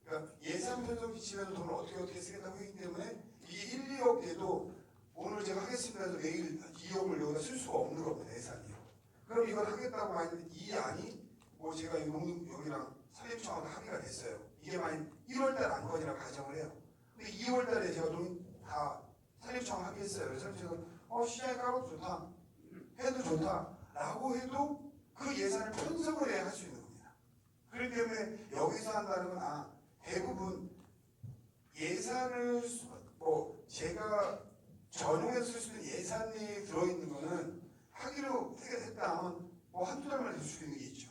그러니까 예산 편성 기치에서 돈을 어떻게 쓰겠다고 했기 때문에 이게 1, 2억 돼도 오늘 제가 하겠습니다 해서 내일 2억을 여기다 쓸 수가 없는 겁니다. 예산이요. 그럼 이걸 하겠다고 만약 이 안이 뭐 제가 여기랑 산림청하고 합의가 됐어요. 이게 만약 1월달 안건이라고 가정을 해요. 근데 2월달에 제가 돈 다 산림청 합의했어요. 그래서 제가 시장에 깔아도 좋다, 해도 좋다라고 해도 그 예산을 편성을 해야 할 수 있는 겁니다. 그렇기 때문에 여기서 한다는 건 대부분 예산을 뭐 제가 전용해서 쓸 수 있는 예산이 들어있는 거는 하기로 했다 하면 뭐 한두 달만 될 수 있는 게 있죠.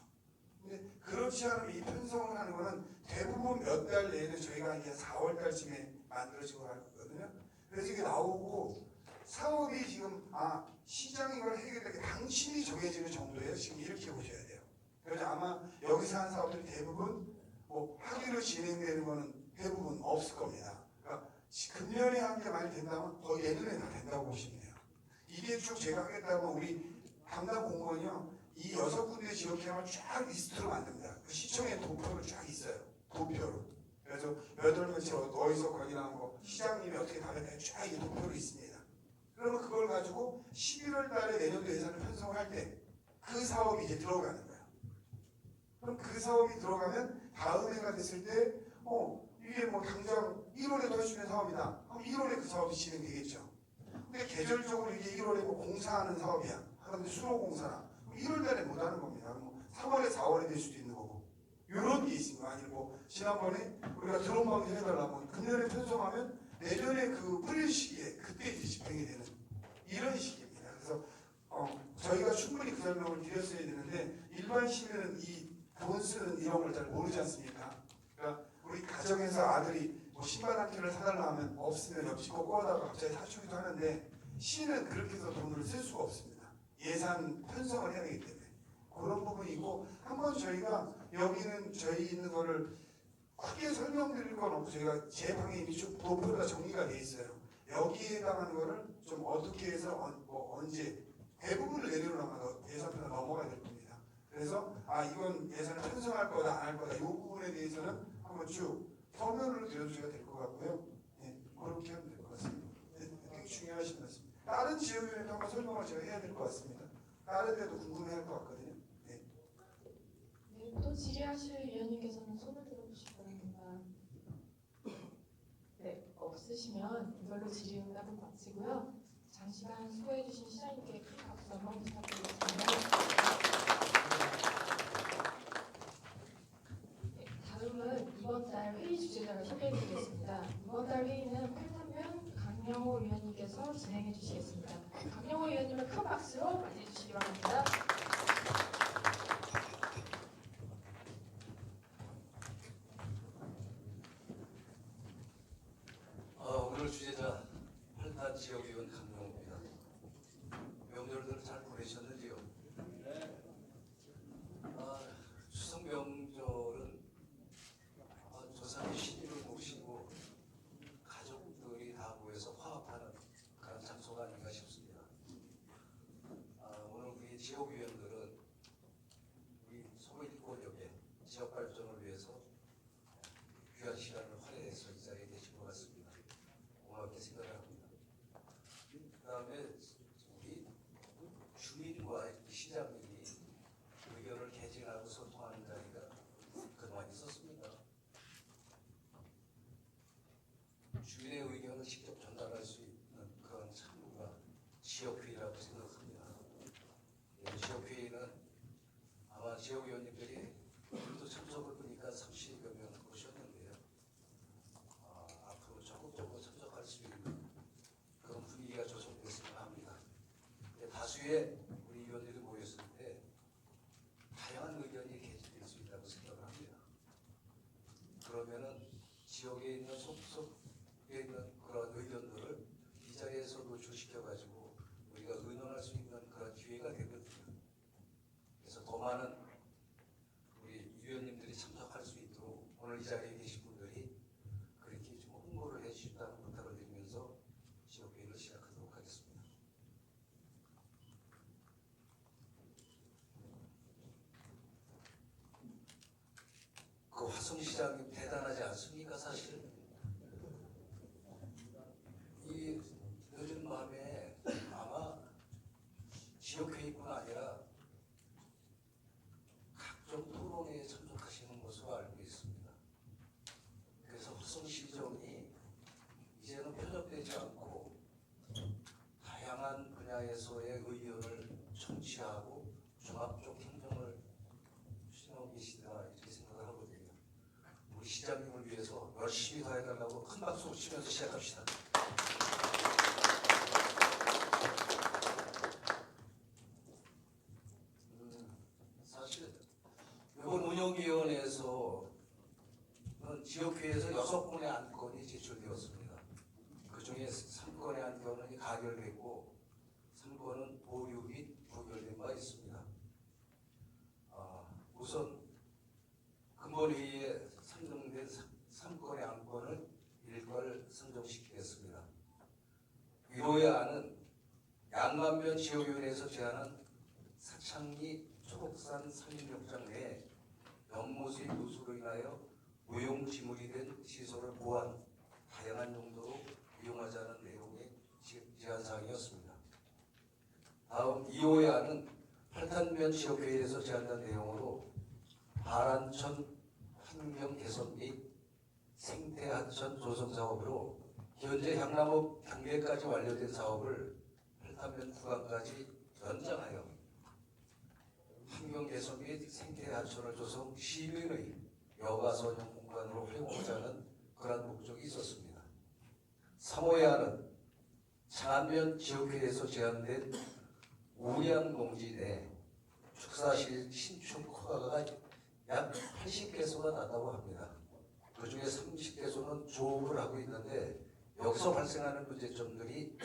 근데 그렇지 않으면 이 편성을 하는 거는 대부분 몇 달 내에는 저희가 이제 4월 달쯤에 만들어지고 하거든요. 그래서 이게 나오고 사업이 지금 시장이 이걸 해결하게 방침이 정해지는 정도예요. 지금 이렇게 보셔야 돼요. 그래서 아마 여기서 한 사업들이 대부분 뭐 하기로 진행되는 거는 대부분 없을 겁니다. 그러니까 금년에 한 게 많이 된다면 거의 내년에 다 된다고 보시면 돼요. 이게 쭉 제가 하겠다면 우리 담당 공무원이요. 이 6군데 지역회의를 쫙 리스트로 만듭니다. 그 시청에 도표로 쫙 있어요. 도표로. 그래서 몇 월 며칠 어디서 거기나온 거 시장님이 어떻게 다녔냐 쫙 이게 도표로 있습니다. 그러면 그걸 가지고 11월 달에 내년도 예산을 편성을 할 때 그 사업이 이제 들어가는 거예요. 그럼 그 사업이 들어가면 다음 해가 됐을 때 이게 뭐 당장 1월에도 할 수 있는 사업이다. 그럼 1월에 그 사업이 진행되겠죠. 근데 계절적으로 이게 1월에 뭐 공사하는 사업이야. 하는데 수로공사나 1월 달에 못 하는 겁니다. 뭐 3월에 4월에 될 수도 있는 거고. 이런 게 있습니다. 아니 뭐 지난번에 우리가 드론 방지 해달라고 금년에 편성하면 내년에 그 뿌릴 시기에 그때 이제 집행이 되는 이런 식입니다. 그래서 저희가 충분히 그 설명을 드렸어야 되는데 일반 시민은 이 돈 쓰는 이런 걸 잘 모르지 않습니까? 그러니까 우리 가정에서 아들이 뭐 신발 한 켤을 사달라 하면 없으면 옆집 거 꺼다가 갑자기 사주기도 하는데 시는 그렇게 해서 돈을 쓸 수가 없습니다. 예산 편성을 해야 되기 때문에 그런 부분이고 한번 저희가 여기는 저희 있는 거를 크게 설명드릴 건 없고 저희가 제 방에 이미 좀 도표가 정리가 돼 있어요. 여기에 해당하는 거를 좀 어떻게 해서 언제 대부분을 내려놓으면 예산표가 넘어가야 될 겁니다. 그래서 이건 예산을 편성할 거다 안 할 거다 이 부분에 대해서는 한번 쭉 서면으로 드려주셔야 될 것 같고요. 예, 그렇게 하면 될 것 같습니다. 되게 중요하신 말씀. 다른 지역위원회도 한번 설명을 제가 해야 될 것 같습니다. 다른 데도 궁금해할 것 같거든요. 네. 네, 또 질의하실 위원님께서는 손을 들어주시기 바랍니다. 네, 없으시면 이걸로 질의응답은 마치고요. 장시간 수고해주신 시장님께 큰 박수 한번 부탁드리겠습니다. 네, 다음은 이번 달 회의 주제자를 소개해드리겠습니다. 이번 달 회의는 팔탄면 강영호 위원님께서 진행해 주시겠습니다. 강영호 위원님을 큰 박수로 맞이해주시기 바랍니다. 오늘 주제자 팔탄 지역위원 강명호입니다. 명절들 잘 보내셨는지요? 추석 명절은 조상의 신일을 모시고 가족들이 다 모여서 화합하는 그런 장소가 아닌가 싶습니다. 오늘 우리 지역위원들은 우리 소일권역의 지역 발전을 위해서 귀한 시간을 할애해서 이 자리에 계신 것 같습니다. 고맙게 생각을 합니다. 그 다음에 우리 주민과 시장님이 의견을 개진하고 소통하는 자리가 그동안 있었습니다. 주민의 의견을 직접 전달할 수 있는 그런 창구가 지역회의라고 생각합니다. 지역회의는 아마 지역위원님들이 오늘도 참석을 보니까 30여 명 오셨는데요. 앞으로 적극적으로 참석할 수 있는 그런 분위기가 조성됐으면 합니다. 다수의 우리 위원들이 모였을 때 다양한 의견이 개진될 수 있다고 생각을 합니다. 그러면은 지역에 있는 속속에 있는 그런 의견들을 이 자리에서 노출시켜가지고 우리가 의논할 수 있는 그런 기회가 되거든요. 그래서 더 많은 우리 위원님들이 참석할 수 있도록 오늘 이 자리에 계신 분들이 그렇게 좀 홍보를 해주신다는 부탁을 드리면서 지역회의를 시작하도록 하겠습니다. 그 화성시장님 대단하지 않습니까? 사실 이 늦은 밤에 아마 지역회의뿐 아니라 각종 토론회에 참석하시는 것으로 알고 있습니다. 그래서 화성시정이 이제는 편협되지 않고 다양한 분야에서의 의견을 청취하고 종합적 행정을 추진하고 계시다 이렇게 생각을 하거든요. 우리 시장님을 위해서 열심히 다해달라고 큰 박수 치면서 시작합시다. 사실 이번 운영위원회에서 지역회에서 6건의 안건이 제출되었습니다. 그 중에 3건의 안건은 가결됐고 3건은 보류 및 부결된 바 있습니다. 우선 근본회의에 선정된 3건의 안건을 일괄 선정시키겠습니다. 위로의 안은 양만면 지역위원회에서 제안한 사창리 초록산 산림욕장 내에 연못의 누수로 인하여 무용지물이 된 시설을 보완, 다양한 용도로 이용하자는 내용의 제안사항이었습니다. 다음 2호의 안은 팔탄면 지역회의에서 제안한 내용으로 바란천 환경 개선 및 생태하천 조성 사업으로 현재 향남읍 경계까지 완료된 사업을 팔탄면 구간까지 연장하여 환경 개선 및 생태하천을 조성 시민의 여가선용 공간으로 활용하자는 그런 목적이 있었습니다. 3호의 안은 창안면 지역회에서 제안된 우량농지 내 축사실 신축 허가가 약 80개소가 났다고 합니다. 그 중에 30개소는 조업을 하고 있는데 여기서 발생하는 문제점들이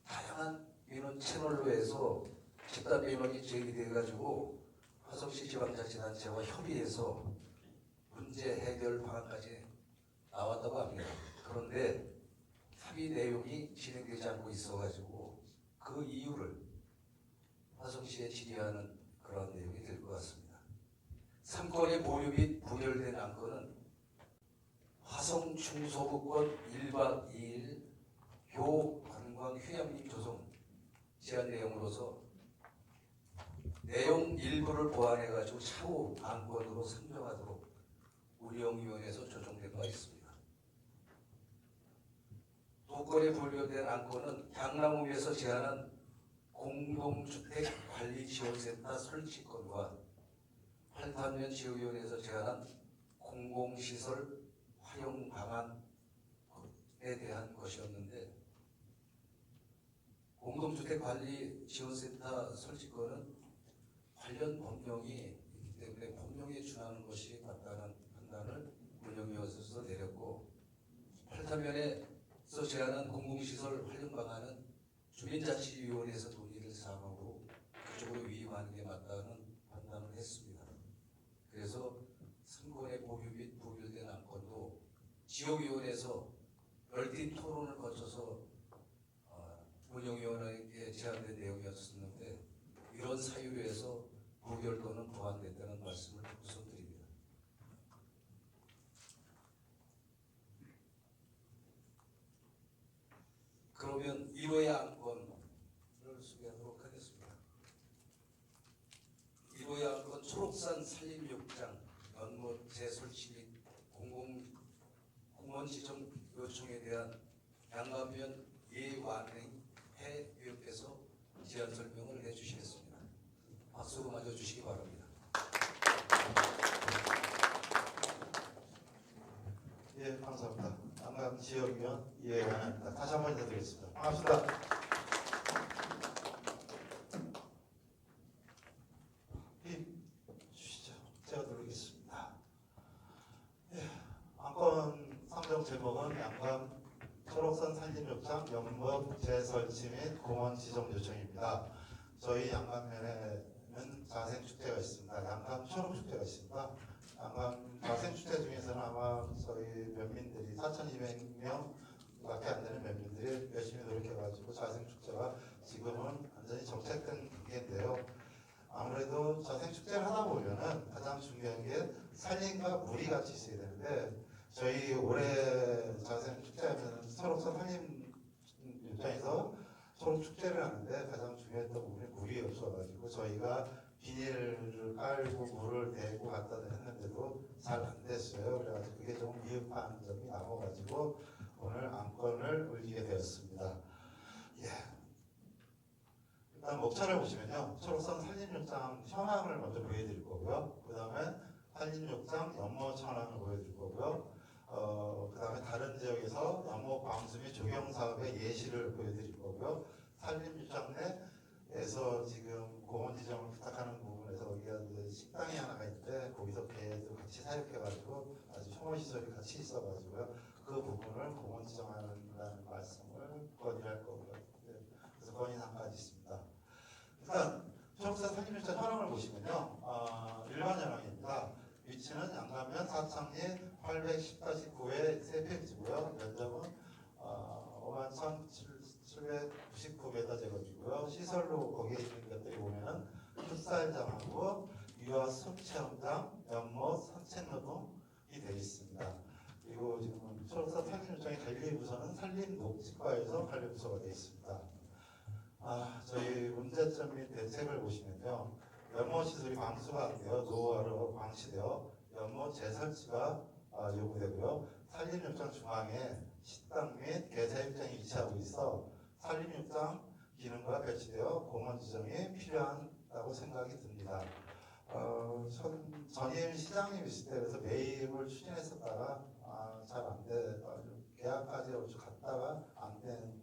다양한 민원 채널로 해서 집단 민원이 제기돼가지고 화성시 지방자치단체와 협의해서 문제 해결 방안까지 나왔다고 합니다. 그런데 합의 내용이 진행되지 않고 있어가지고 그 이유를 화성시에 질의하는 그런 내용이 될 것 같습니다. 3건의 보류 및 부결된 안건은 화성 중소부권 1박 2일 교 관광 휴양림 조성 제한 내용으로서 내용 일부를 보완해가지고 차후 안건으로 상정하도록 운영위원회에서 조정된 바 있습니다. 두 건의 분류된 안건은 강남읍에서 제안한 공동주택관리지원센터 설치건과 팔탄면 지역위원회에서 제안한 공공시설 활용 방안에 대한 것이었는데, 공동주택관리지원센터 설치건은 관련 법령이 있기 때문에 법령에 준하는 것이 맞다는 판단을 운영위원회에서 내렸고, 팔탄면에서 제안한 공공시설 활용 방안은 주민자치위원회에서 논의를 사항으로 그쪽으로 위임하는 게 맞다는 판단을 했습니다. 그래서 3건의 보류 및 부결된 안건도 지역위원회에서 열띤 토론을 거쳐서 운영위원회에 제안된 내용이었었는데, 이런 사유로 해서 부결권은 보완됐다는 말씀을 우선 드립니다. 그러면 1호의 안건을 소개하도록 하겠습니다. 1호의 안건 초록산 산림욕장 연못 재설치 및 공원 지정 요청에 대한 양감위원 예완행회의원께서 제안 설명을 해주시겠습니다. 박수 맞아주시기 바랍니다. 예, 감사합니다. 양감 지역위원 이해관입니다. 다시 한번 인사드리겠습니다. 반갑습니다. 주시죠. 제가 누르겠습니다. 예, 안건 상정 제목은 양감 초록산 산림욕장 연못 재설치 및 공원 지정 요청입니다. 저희 양감면에는 자생축제가 있습니다. 양감 초록축제가 있습니다. 양감 자생축제 중에서는 아마 저희 면민들이 4,200명밖에 안 되는 면민들이 열심히 노력해가지고 자생축제가 지금은 완전히 정책된 단계인데요. 아무래도 자생축제를 하다 보면은 가장 중요한 게 산림과 물이 같이 있어야 되는데, 저희 올해 자생축제하면 초록산 산림 입장에서 초록축제를 하는데 가장 중요했던 부분이 물이 없어가지고 저희가 비닐을 깔고 물을 대고 갖다 했는데도 잘 안 됐어요. 그래가지고 그게 좀 미흡한 점이 남아가지고 오늘 안건을 올리게 되었습니다. 예. 일단 목차를 보시면요, 초록산 산림욕장 현황을 먼저 보여드릴 거고요. 그 다음에 산림욕장 연못 현황을 보여드릴 거고요. 그 다음에 다른 지역에서 연못 방수 및 조경 사업의 예시를 보여드릴 거고요. 산림욕장 내에서 지금 공원 지정을 부탁하는 부분에서 여기가 식당이 하나가 있는데 거기서 개도 같이 사육해가지고 아주 혐오 시설이 같이 있어가지고요. 그 부분을 공원 지정하는 말씀을 건의할 거고요. 그래서 건의 사항까지 있습니다. 일단 초록산 산림욕장 현황을 보시면요, 일반 현황입니다. 위치는 양감면 사창리 810-9의 3페이지고요. 면적은 51,799m 제곱이고요. 시설로 거기에 있는 것들이 보면은 풋살장하고 유아숲 체험장, 연못, 산책로동이 되어 있습니다. 그리고 지금 초록산 산림욕장의 관리부서는 산림녹지과에서 관리부서가 되어 있습니다. 저희 문제점 및 대책을 보시면요, 연못 시설이 방수가 안 되어 노후화로 방치되어 연못 재설치가 요구되고요. 산림욕장 중앙에 식당 및 개사육장이 위치하고 있어 산림욕장 기능과 배치되어 공원 지정이 필요하다고 생각이 듭니다. 전임 시장님 있을 때 그래서 매입을 추진했었다가 잘 안 돼, 계약까지 갔다가 안 된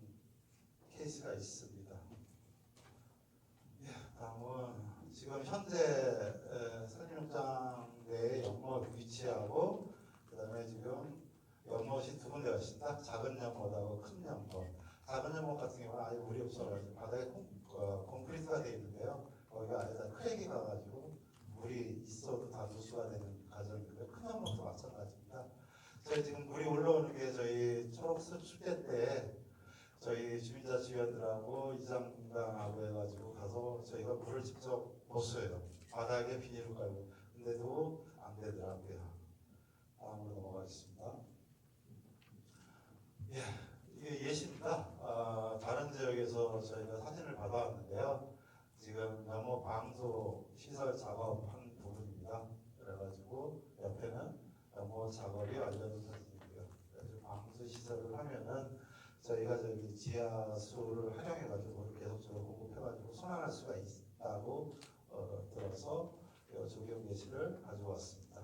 케이스가 있습니다. 예, 다음은 지금 현재 산림욕장 내에 연못 위치하고, 그 다음에 지금 연못이 두 군데가 있습니다. 작은 연못하고 큰 연못. 작은 연못 같은 경우는 아예 물이 없어가지고 바닥에 콘크리트가 되어 있는데요. 거기가 안에다 크랙이 가가지고 물이 있어도 다 누수가 되는 과정이고요. 큰 연못도 마찬가지입니다. 저희 지금 물이 올라오는 게 저희 초록숲 축제 때 저희 주민자치위원들하고 이장님하고 해가지고 가서 있고요. 저희가 물을 직접 못 써요. 바닥에 비닐을 깔고. 근데도 안 되더라고요. 다음으로 넘어가겠습니다. 예, 이게 예시입니다. 다른 지역에서 저희가 사진을 받아왔는데요. 지금 너무 방수 시설 작업한 부분입니다. 그래가지고 옆에는 너무 작업이 완료된 사진이고요. 그래서 방수 시설을 하면은 저희가 저기 지하수를 활용해가지고 물을 계속적으로 공급해가지고 순환할 수가 있다고 들어서 적용 예시를 가져왔습니다.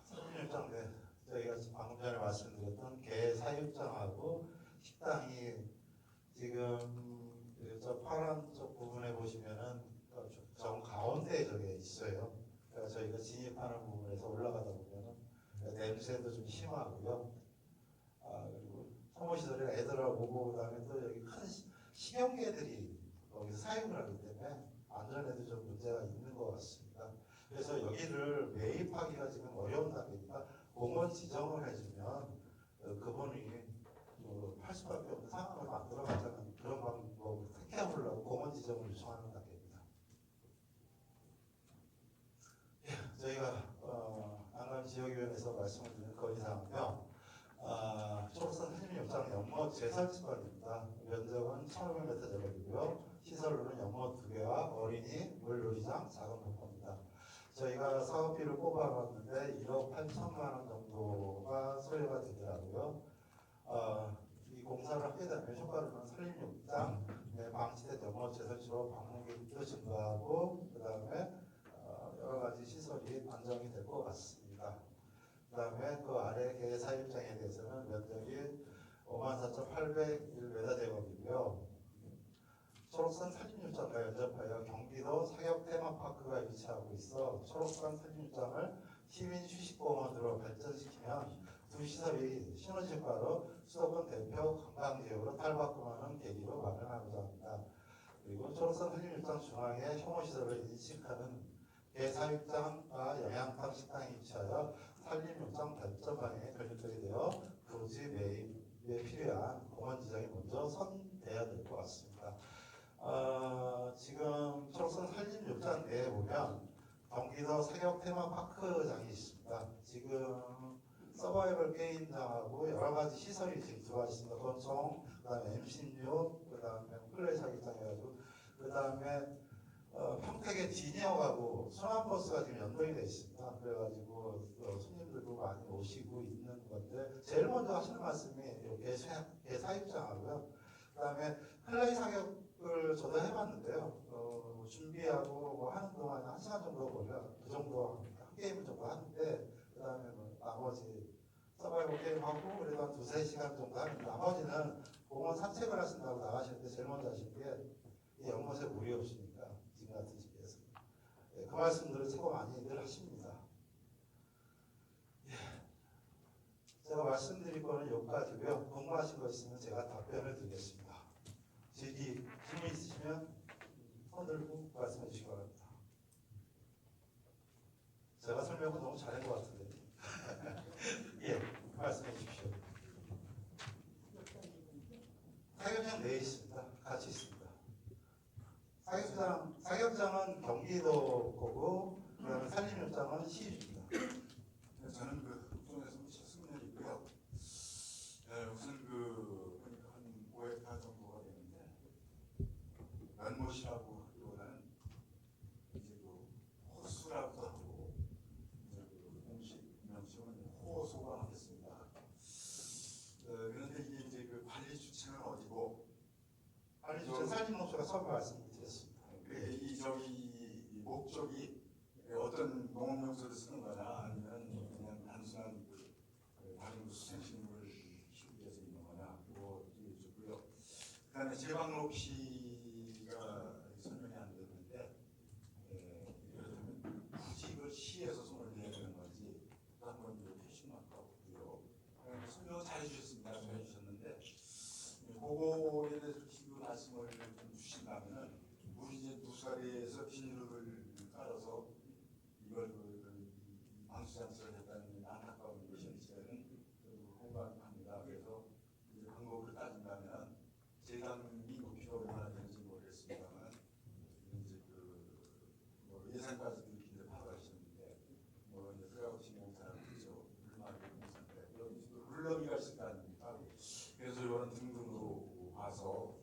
사진일장 저희가 방금 전에 말씀드렸던 개 사육장하고 식당이 지금 저 파란 쪽 부분에 보시면은 정 가운데에 저게 있어요. 그러니까 저희가 진입하는 부분에서 올라가다 보면은 냄새도 좀 심하고요. 그리고 소모시설에 애들하고 오고 그다음에 또 여기 큰 식용개들이 거기서 사육을 하기 때문에 안전에도 좀 문제가 있는 것 같습니다. 그래서 여기를 매입하기가 지금 어려운 단계니까 공원 지정을 해주면 그분이 할 수밖에 없는 상황을 만들어가자는 그런 방법을 택해보려고 공원 지정을 요청하는 단계입니다. 예, 저희가 난감지역위원회에서 말씀을 드린 건의사항은요. 초록선 한림역장 연못 재설치관입니다. 면적은 1,500m 제곱이고요. 시설로는 연못 2개와 어린이 물놀이장 작은 폭포입니다. 저희가 사업비를 뽑아봤는데 1억 8천만 원 정도가 소요가 되더라고요. 이 공사를 하게 되면 효과로는 산림욕장, 방치된 연못 재설치로 방문객도 증가하고 그 다음에 여러 가지 시설이 안정이 될 것 같습니다. 그 다음에 그 아래 개 사육장에 대해서는 면적이 54,801m 제곱이고요. 초록산 산림욕장과 연접하여 경기도 사격 테마파크가 위치하고 있어 초록산 산림욕장을 시민 휴식공원으로 발전시키면 두 시설이 시너지 효과로 수도권 대표 관광지역으로 탈바꿈하는 계기로 마련하고자 합니다. 그리고 초록산 산림욕장 중앙에 혐오시설을 인식하는 개사육장과 영양탕 식당이 위치하여 산림욕장 발전 방향에 결정이 되어 부지 매입에 필요한 공원 지정이 먼저 선돼야 될 것 같습니다. 지금 초록산 산림욕장 내에 보면 경기도 사격 테마파크장이 있습니다. 지금 서바이벌 게임장하고 여러 가지 시설이 지금 들어와 있습니다. 권총, 그다음에 M16, 그다음에 플레이 사격장 해가지고 그다음에 평택의 디니어가고 순환버스가 지금 연동이 되어 있습니다. 그래가지고 손님들도 많이 오시고 있는 건데 제일 먼저 하시는 말씀이 개 사육장하고요. 그다음에 플레이 사격을 저도 해봤는데요. 준비하고 뭐 하는 동안에 1시간 정도 걸려요. 그 정도 한 게임을 정도 하는데 그다음에 뭐 나머지 서바이벌 게임하고 그래도 한 2-3시간 정도 하는데 나머지는 공원 산책을 하신다고 나가시는데 제일 먼저 하신 게 연못에 물이 없으니까 지금 같은 시기에서 그 말씀들을 최고 많이들 하십니다. 제가 말씀드릴 거는 여기까지고요. 궁금하신 거 있으면 제가 답변을 드리겠습니다. 질문 있으시면 손 들고 말씀해 주시기 바랍니다. 제가 설명을 너무 잘한 것 같은데. 예, 말씀해 주십시오. 사격장 내에 있습니다. 같이 있습니다. 사격장은 경기도 거고, 그다음에 산림욕장은 시주입니다. 저는 그 북동에서 최승렬이고요. 우선 보니까 한 5헥타 정도가 되는데 연못이라고 하기보다는 이제 호수라고 하고 이제 공식 명칭은 호수가 하겠습니다. 그런데 이게 이제 관리 주체는 어디고 아니, 저 산림농수가 처음 말씀드렸습니다. 이 목적이 어떤 농업용소를 쓰는 거냐 아니면 그냥 단순한 다른 수생식물을 키우기 위해서 있는 거냐 그거 여쭤보고요. 그다음에 제방 높이가 설명이 안 되는데 그렇다면 굳이 이걸 시에서 손을 내야 되는 건지 한번 해주시면 아까고요. 설명 잘 해주셨습니다. 잘 해주셨는데 그거에 대해서 지금 말씀을 좀 주신다면은 우리 이제 누수가리에서 비닐을 깔아서 이걸 방수장치를 했다는 안타까운 것이 저는 공감합니다. 그래서 이제 방법을 따진다면 재단 등등으로 봐서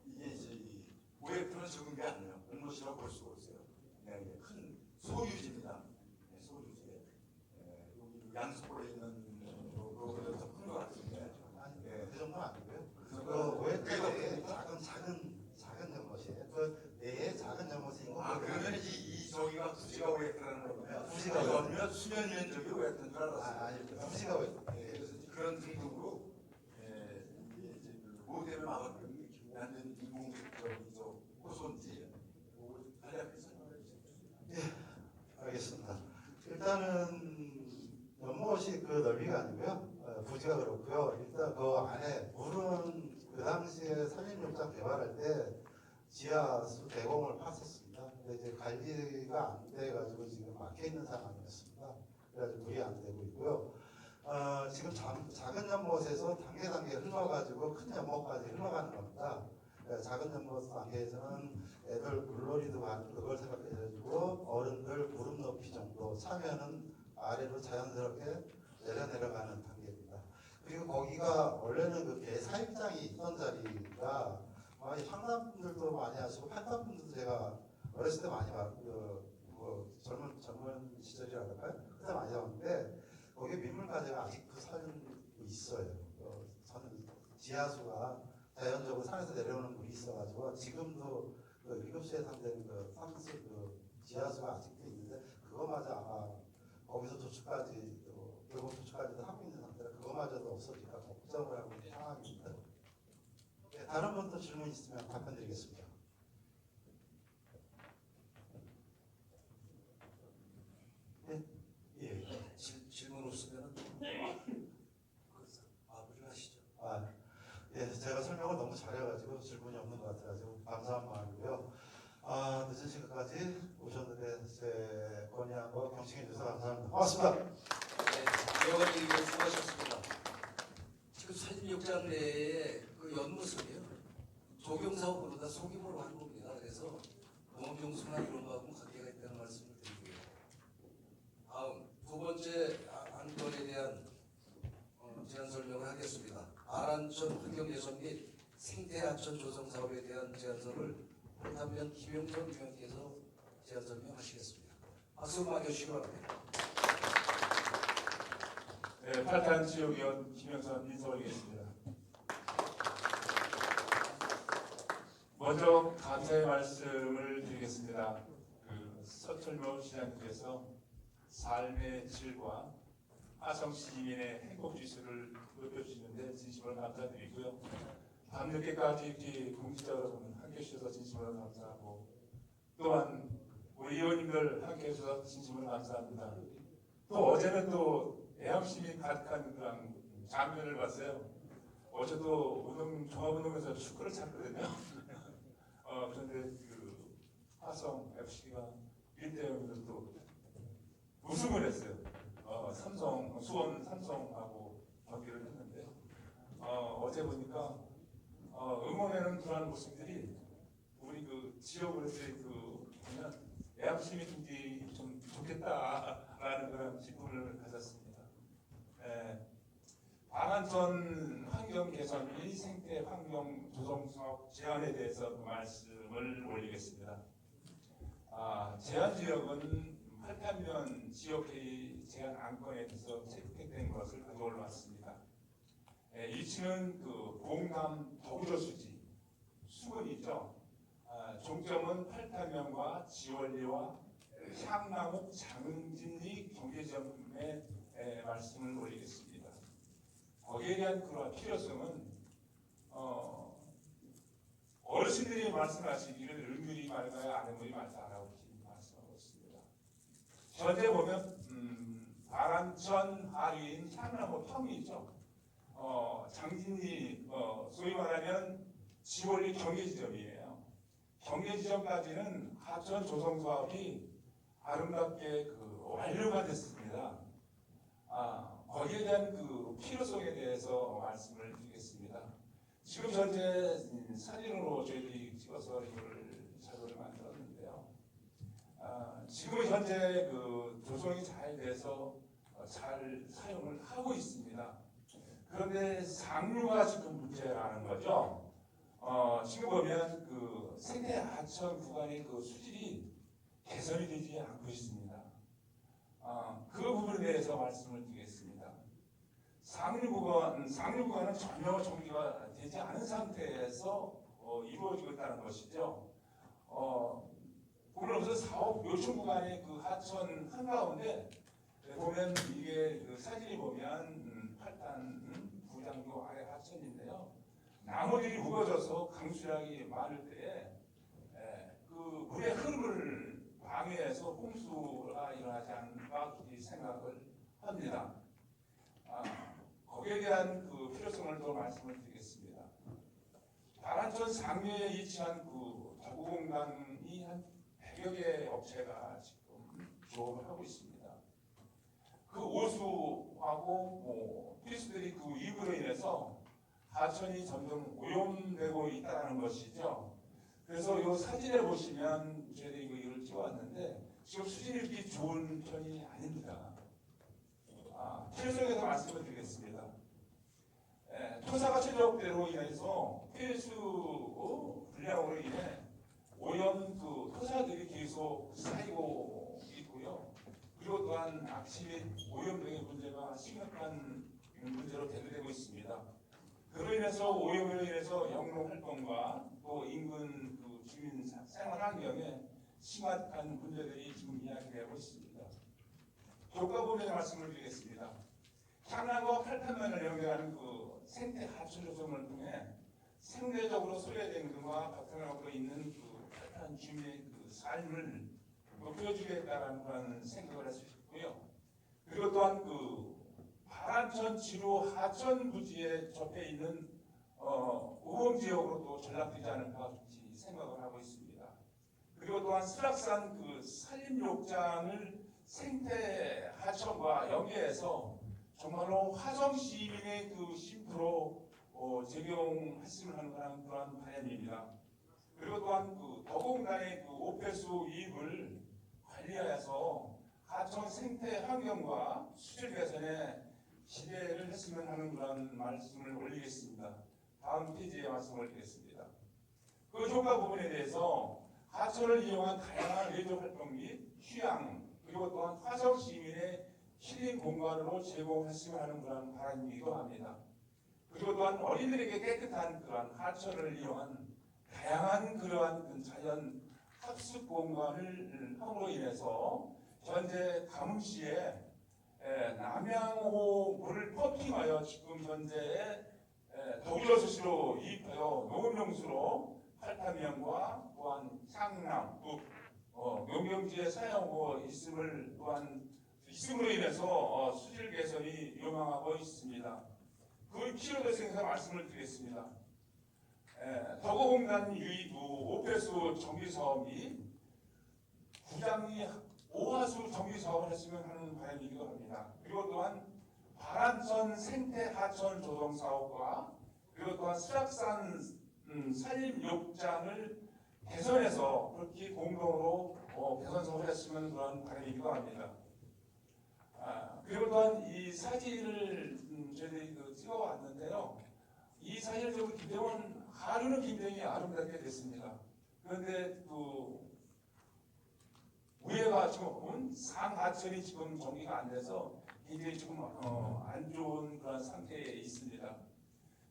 이게 이제 이 OF는 적은 게 아니에요. 공모시라고 볼 수가 없어요. 네, 이게 큰 소유지입니다. 네, 소유지. 여기 양수골에 있는 그거보다 더 큰 것 같은데. 아니 네. 그 정도는 아니고요. 그래서 그 그래도 OF의 작은 연못이에요. 그 내에 작은 연못인 거. 그러면 이 저기가 부지가 OF라는 거예요. 부지가 열면 수면 위엔 저기 OF인 줄 알았어요. 아니 부지가 OF. 그래서 이제 그런 등등으로 이게 이제 모델을 막았고 완전 인공적 저 호손지 간략하게 설명해 주세요. 알겠습니다. 일단은 연못이 그 넓이가 아니고요. 부지가 그렇고요. 일단 그 안에 물은 그 당시에 산림욕장 개발할 때 지하수 대공을 팠었습니다. 근데 이제 관리가 안 돼가지고 지금 막혀 있는 상황이었습니다. 그래가지고 물이 안 되고 있고요. 지금 작은 연못에서 단계 흘러가지고 큰 연못까지 흘러가는 겁니다. 작은 연못 단계에서는 애들 물놀이도 하는 그걸 생각해가지고 어른들 무릎 높이 정도 차면은 아래로 자연스럽게 내려가는 단계입니다. 그리고 거기가 원래는 그 개 사육장이 있던 자리가 황남분들도 많이 하시고 판단분들도 제가 어렸을 때 많이 젊은 시절이랄까요? 그때 많이 봤는데 거기 민물가재가 아직도 살고 있어요. 저는 지하수가 자연적으로 산에서 내려오는 물이 있어가지고 지금도 그 7시에 산다는 그 산수 그 지하수가 아직도 있는데 그거마저 아마 거기서 도축까지 결국 도축까지도 하고 있는 상태라 그거마저도 없어질까 걱정을 하고 있는 상황입니다. 네, 다른 분도 질문 있으면 답변드리겠습니다. 네, 예. 질문 없으면 마무리를 하시죠. 예, 제가 설명을 너무 잘해가지고 질문이 없는 것 같아가지고 감사한 마음이고요. 늦은 시간까지 오셨는데 제 건의한 거 경청해 주셔서 감사합니다. 고맙습니다. 네, 여러분들이 수고하셨습니다. 지금 산림욕장 내에 그 연못을요 조경사업으로다 소규모로 한 겁니다. 그래서 농업용수나 이런 거하고 관계가 있다는 말씀을 드리고요. 다음 두 번째 안건에 대한 제안 설명을 하겠습니다. 아란천 환경개선 및 생태하천 조성 사업에 대한 제안서를 홀타면 김영선 위원께서 제안 설명하시겠습니다. 박수 맞아주시기 바랍니다. 네, 팔탄 지역위원 김영선 인사 올리겠습니다. 먼저 감사의 말씀을 드리겠습니다. 서철모 시장님께서 삶의 질과 화성 시민의 행복 지수를 높여주시는데 진심으로 감사드리고요. 밤늦게까지 이렇게 공직자 여러분 함께 해주셔서 진심으로 감사하고 또한 우리 의원님들 함께 해주셔서 진심으로 감사합니다. 또 어제는 또 애양심이 가득한 그런 장면을 봤어요. 어제도 종합운동에서 축구를 찼거든요. 그런데 그 화성 FC가 1대0으로 또 우승을 했어요. 수원 삼성하고 경기를 했는데요. 어제 보니까 응원하는 그런 모습들이 우리 그 지역으로서의 보면 애양심이 좀 좋겠다라는 그런 기쁨을 가졌습니다. 아란천 환경 개선 및 생태 환경 조성 사업 제안에 대해서 말씀을 올리겠습니다. 제안 지역은 팔탄면 지역회의 제안 안건에 대해서 채택된 것을 가져 올라왔습니다. 1층은 그 봉담 더구저수지 수건이죠. 종점은 팔탄면과 지원리와 향남옥 장진리 경계점에 말씀을 올리겠습니다. 거기에 대한 그런 필요성은 어르신들이 말씀하시기를 을물이 맑아야 아랫물이 맑다라고 말씀하고 있습니다. 현재 보면 아란천 하류인 향남옥 평이죠. 장진리 소위 말하면 지원리 경계지점이에요. 경계지점까지는 하천 조성 사업이 아름답게 완료가 됐습니다. 거기에 대한 그 필요성에 대해서 말씀을 드리겠습니다. 지금 현재 사진으로 저희들이 찍어서 이걸 자료를 만들었는데요. 지금 현재 그 조성이 잘 돼서 잘 사용을 하고 있습니다. 그런데 상류가 지금 문제라는 거죠. 지금 보면 그 생태 하천 구간의 그 수질이 개선이 되지 않고 있습니다. 그 부분에 대해서 말씀을 드리겠습니다. 상류 구간은 전혀 정비가 되지 않은 상태에서 이루어지고 있다는 것이죠. 보면 우선 사업 요청 구간의 그 하천 한가운데 보면 이게 그 사진이 보면 8단 부장교 아래 하천인데요. 나무들이 우거져서 강수량이 많을 때에 그 물의 흐름을 방해해서 홍수가 일어나지 않을까 생각을 합니다. 거기에 대한 그 필요성을 더 말씀을 드리겠습니다. 발안천 상류에 위치한 그 도구공단이 한 100여 개 업체가 지금 조업을 하고 있습니다. 그 오수하고 필수들이 그 이유로 인해서 하천이 점점 오염되고 있다는 것이죠. 그래서 이 사진에 보시면 저희들이 이걸 찍어왔는데 지금 수질이 이렇게 좋은 편이 아닙니다. 필요성에 대해서 말씀을 드리겠습니다. 토사가 최적대로 인해서 필수 불량으로 인해 오염 그 토사들이 계속 쌓이고 있고요. 그리고 또한 악취 및 오염 등의 문제가 심각한 문제로 대두되고 있습니다. 그로 인해서 오염으로 인해서 영농 활동과 또 인근 그 주민 생활 환경에 심각한 문제들이 지금 이야기되고 있습니다. 효과 부분에 말씀을 드리겠습니다. 향락과 팔탄면을 연결하는 그 생태 하천 조성을 통해 생태적으로 소외된 그와 바탕으로 있는 그 팔탄 주민의 그 삶을 높여주겠다라는 그런 생각을 할 수 있고요. 그리고 또한 그 발안천 지루 하천 부지에 접해 있는 우범 지역으로도 전락되지 않을까 생각을 하고 있습니다. 그리고 또한 수락산 그 산림욕장을 생태 하천과 연계해서 정말로 화성 시민의 그 쉼터로 적용했으면 하는 그런 바람입니다. 그리고 또한 그 도공단의 그 오폐수 이입을 관리하여서 하천 생태 환경과 수질 개선에 기대를 했으면 하는 그런 말씀을 올리겠습니다. 다음 페이지에 말씀을 드리겠습니다. 그 효과 부분에 대해서 하천을 이용한 다양한 레저 활동 및 휴양 그리고 또한 화성 시민의 힐링 공간으로 제공했으면 하는 그런 바람이기도 합니다. 그리고 또한 어린이들에게 깨끗한 그러한 하천을 이용한 다양한 그러한 자연 학습 공간을 함으로 인해서 현재 가문시에 남양호 물을 펌핑하여 지금 현재 독일어수시로 이입하여 농업용수로 팔탄면과 또한 향남, 농경지에 사용하고 있음을 또한 있음으로 인해서 수질 개선이 요망하고 있습니다. 그 필요에 대해서 말씀을 드리겠습니다. 덕어공단 유입 후 오폐수 정비 사업이 구장리 오하수 정비 사업을 했으면 하는 바람이기도 합니다. 그리고 또한 발안천 생태 하천 조성 사업과 그리고 또한 수락산 산림욕장을 개선해서 그렇게 공동으로 개선 사업을 했으면 그런 바람이기도 합니다. 그리고 또한 이 사진을 저희들이 찍어왔는데요. 이 사진을 보면 김대원 하루는 굉장히 아름답게 됐습니다. 그런데 그 위에가 지금 상하천이 지금 정리가 안 돼서 굉장히 지금 안 좋은 그런 상태에 있습니다.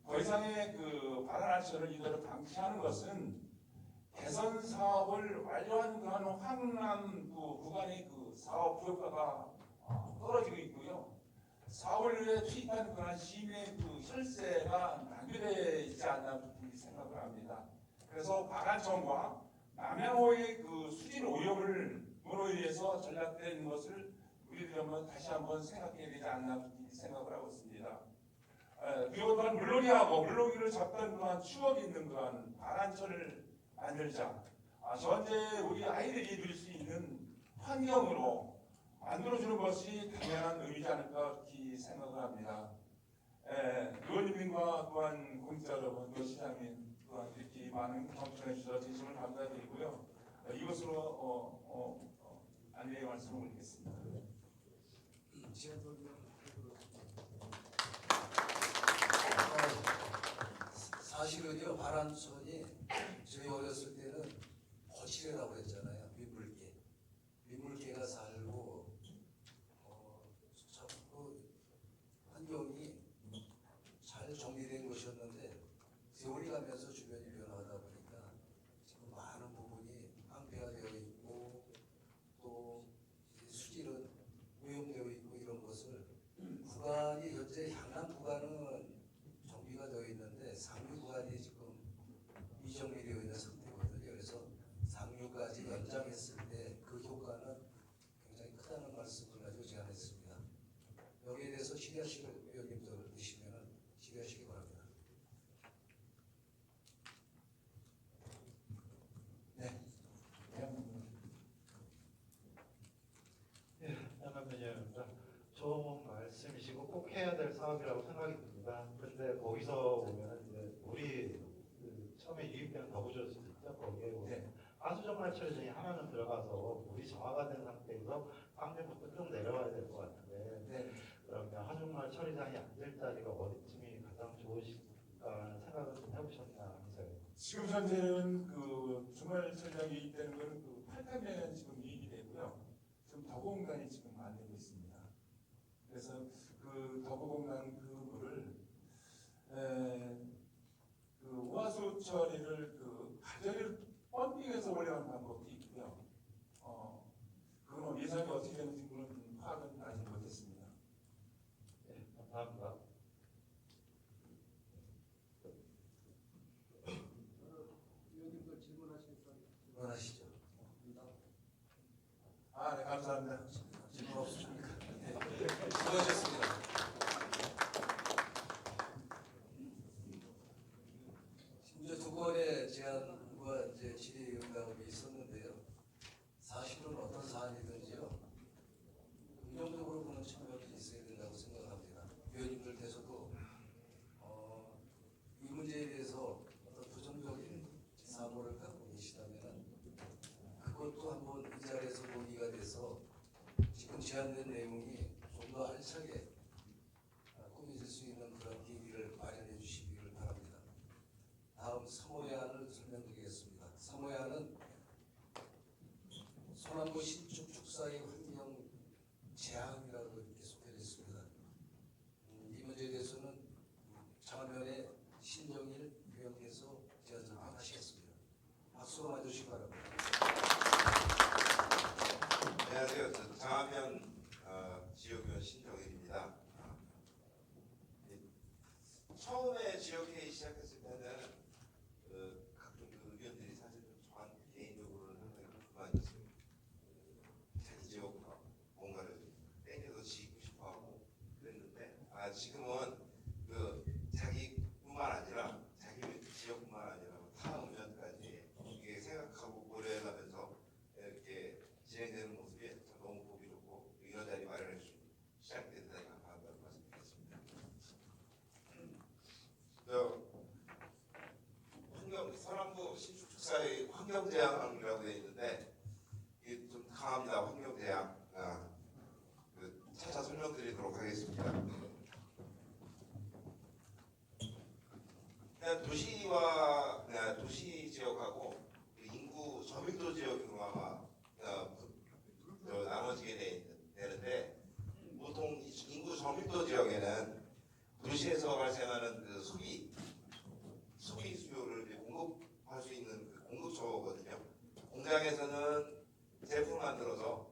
더 이상의 그 발안하천을 이대로 방치하는 것은 개선 사업을 완료한 그런 황남 그 구간의 그 사업 효과가 떨어지고 있고요. 사업을 위해 투입한 그런 시민의 그 혈세가 낭비되어 있지 않나 생각을 합니다. 그래서 발안천과 남양호의 그 수질 오염으로 인해서 전락된 것을 우리들이 다시 한번 생각해야 되지 않나 생각을 하고 있습니다. 그리고 또한 물놀이를 잡던 그러한 추억이 있는 그러한 발안천을 만들자. 현재 우리 아이들이 누릴 수 있는 환경으로 만들어주는 것이 당연한 의미지 않을까 생각을 합니다. 의원님과 또한 공직자 여러분, 시장님 또한 이렇게 많은 경청해 주셔서 진심을 감사드리고요. 이것으로 안내의 말씀을 올리겠습니다. 사실은요, 화란천이 저희 어렸을 때는 거칠이라고 했잖아요. 민물개가 살고 그 환경이 잘 정리된 곳이었는데 세월이 가면서 주변이 변화하다 보니까 지금 많은 부분이 깡패가 되어 있고 또 수질은 오염되어 있고 이런 것을 구간이 현재 향남 구간은 정비가 되어 있는데 상류 구간이 지금 미정비되어 있는 상태거든요. 그래서 상류까지 연장했을 때 그 효과는 굉장히 크다는 말씀을 가지고 제안했습니다. 여기에 대해서 질의하실 의원님들 계시면 질의하시기 바랍니다. 네. 양반면입니다. 좋은 말씀이시고 꼭 해야 될 사업이라고 생각이 듭니다. 그런데 거기서 보면 이제 우리 처음에 유입된 더부조스 있죠. 거기에 보면 하수정말 처리장이 하나는 들어가서 물이 정화가 된 상태에서 방면부터 좀 내려와야 될 것 같은데 네. 그러면 하수정말 처리장이 안 될 자리가 어디쯤이 가장 좋으실까 하는 생각을 좀 해보셨나 하면서요. 지금 현재는 그 주말 철장 유입되는 거는 그 8타면 지금 유입이 되고요. 지금 더공단이 지금 안 되고 있습니다. 그래서 그 더공단 그 물을 그 우하수 처리를 그 가전을 펌핑해서 올려가는 방법도 있고요. 그건 예산이 어떻게 되는지 물론 파악은 아직 못했습니다. 네, 감사합니다. 의원님들 질문하시죠. 아, 네, 감사합니다. 질문 없으십니까? 네. 수고하셨습니다. 이제 두 번의 제안과 이제 질의 응답이 있었는데요. 사실은 어떤 사안이든지요. 긍정적으로 보는 측면이 있어야 된다고 생각합니다. 위원님들께서도 이 문제에 대해서 어떤 부정적인 사고를 갖고 계시다면 그것도 한번 이 자리에서 논의가 돼서 지금 제안된 내용이 좀 더 알차게 꾸며질 수 있는 그런 기회를 마련해 주시기를 바랍니다. 다음 3호야안을 설명드리겠습니다. 3호야안은 소나무 신축 축사의 환경 제한이라고 이렇게 속해져 있습니다. 이 문제에 대해서는 장화면에 신정일 위원께서 제안 설명하시겠습니다. 박수로 맞으시기 바랍니다. 안녕하세요. 장하면 지역위원 신정일입니다. 처음에 지역회의 시작했을 때는 각종 의견들이 사실 저한 개인적으로는 상당히 불만이었어요. 자기 지역 뭔가를 땡겨서 지고 싶어하고 그랬는데 지금은 자기뿐만 아니라 자기 지역뿐만 아니라 타 의견까지 이게 생각하고 고려해가면서 이렇게 진행되는 모습이 너무 보기 좋고 이런 자리 마련해 주신 시장에 대단히 감사하다고 말씀드리겠습니다. 서남부 신축축사의 환경제약이라고 되어 있는데 이게 좀 강합니다. 환경제약. 차차 설명드리도록 하겠습니다. 도시와 도시 지역하고 인구 저밀도 지역으로 아마 나눠지게 되는데 보통 인구 저밀도 지역에는 도시에서 발생하는 그 소비 수요를 이제 공급할 수 있는 그 공급처거든요. 공장에서는 제품 만들어서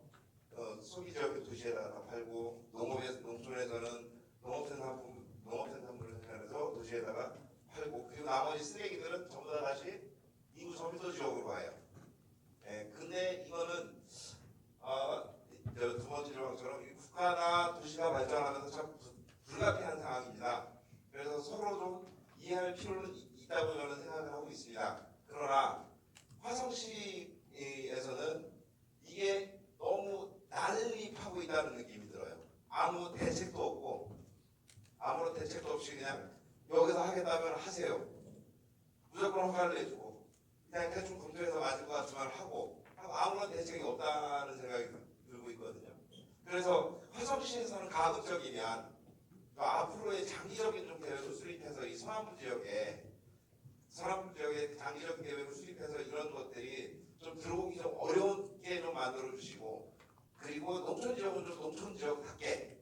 소비 지역 도시에다가 팔고 농촌에서는 농업생산물을 생산해서 도시에다가 팔고 그리고 나머지 쓰레기들은 전부 다 다시 인구 저밀도 지역으로 가요. 근데 이거는 두 번째 조항처럼 국가나 도시가 발전하면서 참 불가피한 상황입니다. 그래서 서로 좀 이해할 필요는 있다고 저는 생각을 하고 있습니다. 그러나 화성시에서는 이게 너무 난립하고 있다는 느낌이 들어요. 아무 대책도 없고 아무런 대책도 없이 그냥 여기서 하겠다면 하세요. 무조건 허가를 내주고 그냥 대충 검토해서 맞을 것 같지만 하고 아무런 대책이 없다는 생각이 들고 있거든요. 그래서 화성시에서는 가급적이면 앞으로의 장기적인 좀 계획을 수립해서 이 서남부 지역에 지역은 좀 농촌 지역답게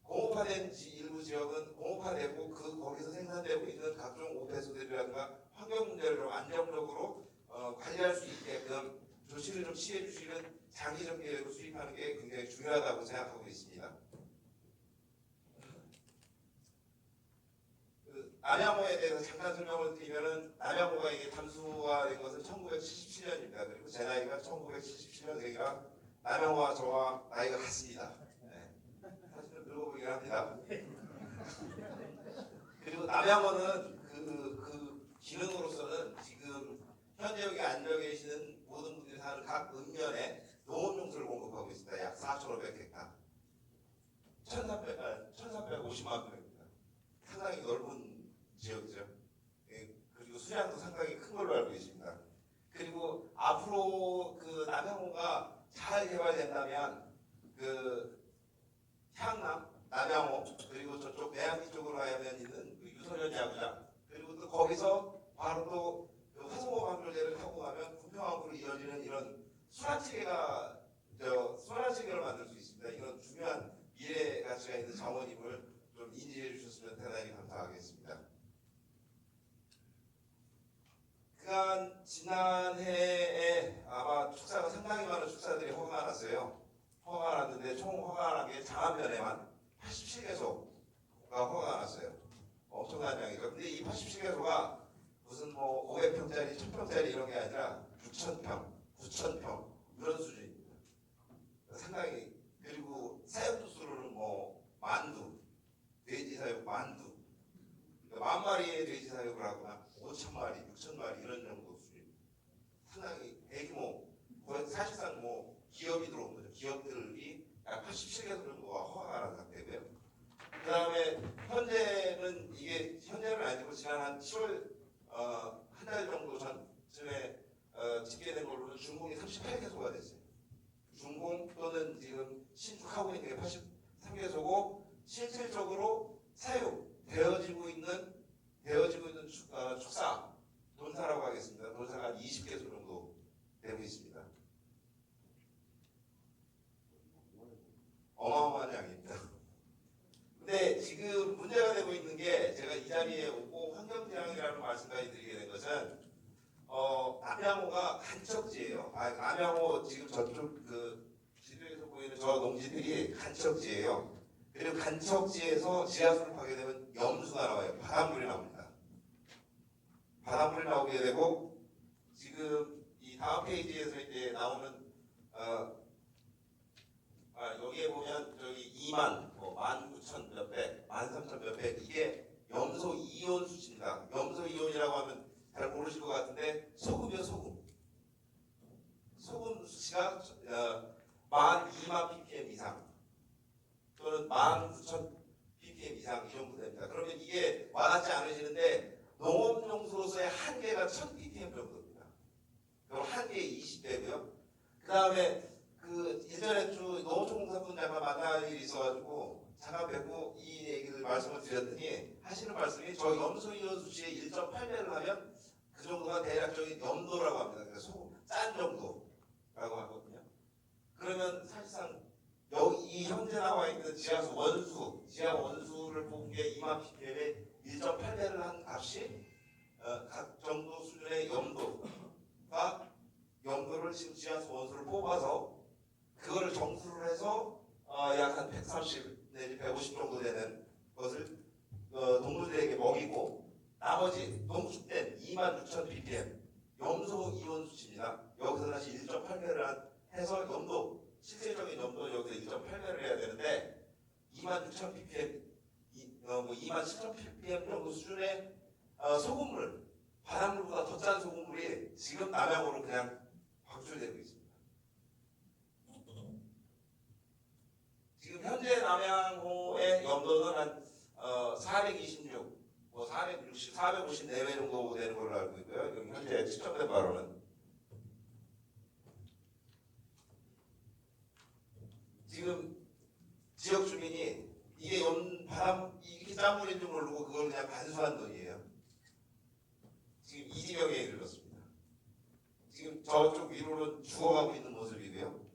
공업화된 일부 지역은 공업화되고 거기서 생산되고 있는 각종 오폐수들이라든가 환경 문제를 좀 안정적으로 관리할 수 있게끔 조치를 좀 취해 주시는 장기적 계획을 수립하는 게 굉장히 중요하다고 생각하고 있습니다. 남양호에 대해서 잠깐 설명을 드리면은 남양호가 이게 담수화된 것은 1977년입니다. 그리고 제 나이가 1977년생이라 남양호와 저와 나이가 같습니다. 네. 사실은 늙어 보이긴 합니다. 그리고 남양호는 그 기능으로서는 지금 현재 여기 앉아 계시는 모든 분들이 사는 각 읍면에 농업용수를 공급하고 있습니다. 약 4,500헥타. 1,350만 평입니다. 상당히 넓은 지역이죠. 예, 그리고 수량도 상당히 큰 걸로 알고 있습니다. 그리고 앞으로 그 남양호가 잘 개발된다면 그 향남, 남양호 그리고 저쪽 매양리 쪽으로 가야면 있는 그 유소년 야구장 그리고 또 거기서 바로 또 그 화성호 방조제를 타고 가면 군평항으로 이어지는 이런 순환체계가 순환체계를 만들 수 있습니다. 이런 중요한 미래 가치가 있는 자원임을 좀 인지해 주셨으면 대단히 감사하겠습니다. 그간 지난해에 아마 축사가 상당히 많은 축사들이 허가가 났어요. 허가가 났는데 총 허가가 난 게 장안면에만 87개소가 허가가 났어요. 엄청난 양이죠. 근데 이 87개소가 무슨 뭐 500평짜리, 1000평짜리 이런 게 아니라 6,000평, 9,000평 이런 수준입니다. 상당히 그리고 사육도 수로는 뭐 만두, 돼지 사육 만두, 10,000마리의 돼지 사육을 하거나 5,000마리, 6,000마리 이런 정도 수준. 상당히 대규모, 거의 사실상 뭐 기업이 들어온 거죠. 기업들이 약 87개소 정도가 허가가 난 상태고요. 그 다음에 현재는 아니고 지난 한 10월 한 달 정도 전쯤에 집계된 걸로는 준공이 38개소가 됐어요. 준공 또는 지금 신축하고 있는 게 83개소고 실질적으로 사육되어지고 있는 축사 돈사라고 하겠습니다. 돈사가 한 20개소 정도 되고 있습니다. 어마어마한 양입니다. 근데 지금 문제가 되고 있는 게 제가 이 자리에 오고 환경재앙이라는 말씀까지 드리게 된 것은 남양호가 간척지예요. 남양호 지금 저쪽 그 지도에서 보이는 저 농지들이 간척지예요. 그리고 간척지에서 지하수를 파게 되면 염수가 나와요. 바닷물이 나옵니다. 바닷물이 나오게 되고 지금 이 다음 페이지에서 이제 나오는 여기에 보면 저기 2만, 19,000 몇백, 13,000 몇백 이게 염소 이온 수치입니다. 염소 이온이라고 하면 잘 모르실 것 같은데 소금이요 소금. 소금 수치가 12,000 ppm 이상 또는 19,000 ppm 이상 이 정도 됩니다. 그러면 이게 와닿지 않으시는데 농업용수로서의 한계가 1,000 ppm 정도입니다. 그럼 한계에 20배고요. 그 다음에 그 예전에 농어촌공사분 잠깐 만날 일이 있어가지고 잠깐 뵙고 이 얘기를 말씀을 드렸더니 하시는 말씀이 저 염소이온 수치의 1.8배를 하면 그 정도가 대략적인 염도라고 합니다. 그러니까 소금 짠 정도라고 하거든요. 그러면 사실상 이 현재 나와 있는 지하 원수를 뽑은 게 2만 ppm에 1.8배를 한 값이 각 정도 수준의 염도를 지금 지하수 원수를 뽑아서 그거를 정수를 해서 약 한 130 내지 150 정도 되는 것을 동물들에게 먹이고 나머지 농축된 26,000 ppm 염소 이온 수치입니다. 여기서 다시 1.8배를 해서 실질적인 염도 여기서 1.8배를 해야 되는데 26,000 ppm, 27,000 ppm 정도 수준의 소금물, 바닷물보다 더 짠 소금물이 지금 남양으로 그냥 방출되고 있습니다. 지금 현재 남양호의 염도는 한 426, 460, 454배 정도 되는 걸로 알고 있고요. 여기 현재 측정된 바로는 지금 지역 주민이 이게 이렇게 짠 물인 줄 모르고 그걸 그냥 반수한 돈이에요. 지금 이지경에 이르렀습니다. 지금 저쪽 위로는 죽어가고 있는 모습이고요.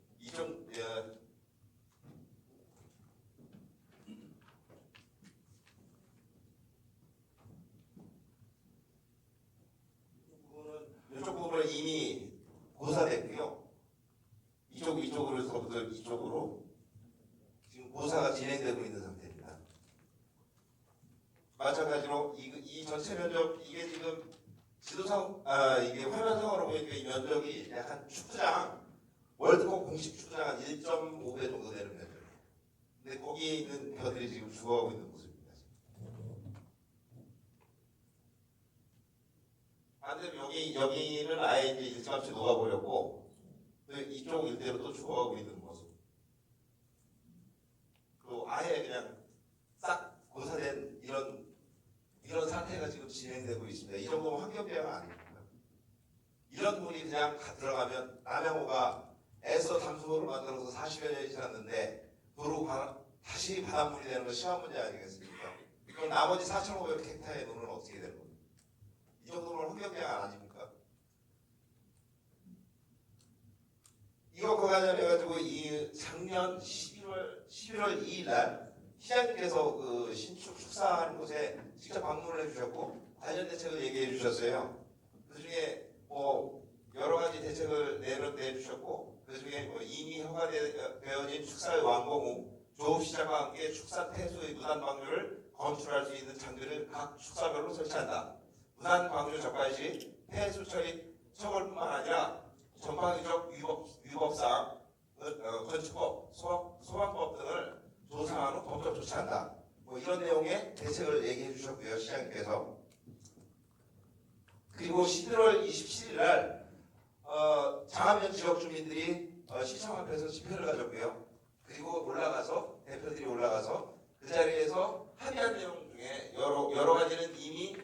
부분은 이미 고사됐고요. 이쪽으로서부터 이쪽으로 지금 고사가 진행되고 있는 상태입니다. 마찬가지로 이 전체 면적 이게 지금 지도상 이게 화면상으로 보니까 이 면적이 약간 축구장 월드컵 공식 축구장 한 1.5배 정도 되는 면적이에요. 근데 거기 있는 벼들이 지금 죽어가고 있는 모습입니다. 반대로 여기는 아예 이제 일찌감치 녹아버렸고 또 이쪽 일대로 또 죽어가고 있는 모습. 그리고 아예 그냥 싹 고사된 이런 상태가 지금 진행되고 있습니다. 이 정도면 환경재해가 아닙니다. 이런 물이 그냥 다 들어가면 남양호가 애써 담수호를 만들어서 40여 년이 지났는데 도로 다시 바닷물이 되는 건 심한 문제 아니겠습니까? 그럼 나머지 4,500헥타르의 물은 어떻게 되는 겁니까? 이 정도면 환경재해가 아닙니까? 이것과 관련해가지고 이 작년 11월 2일 날 시장님께서 그 신축 축사하는 곳에 직접 방문을 해주셨고 관련 대책을 얘기해 주셨어요. 그 중에 뭐 여러 가지 대책을 내주셨고 그 중에 뭐 이미 허가되어진 축사의 완공 후 조업 시작과 함께 축사 폐수의 무단 방류를 검출할 수 있는 장비를 각 축사별로 설치한다. 무단 방류 적발 시 폐수 처리 처벌뿐만 아니라 전방위적 위법상 건축법, 소방법 등을 조사한 후 법적 조치한다. 뭐 이런 내용의 대책을 얘기해 주셨고요, 시장님께서. 그리고 11월 27일 날 장안면 지역 주민들이 시청 앞에서 집회를 가졌고요. 그리고 대표들이 올라가서 그 자리에서 합의한 내용 중에 여러 가지는 이미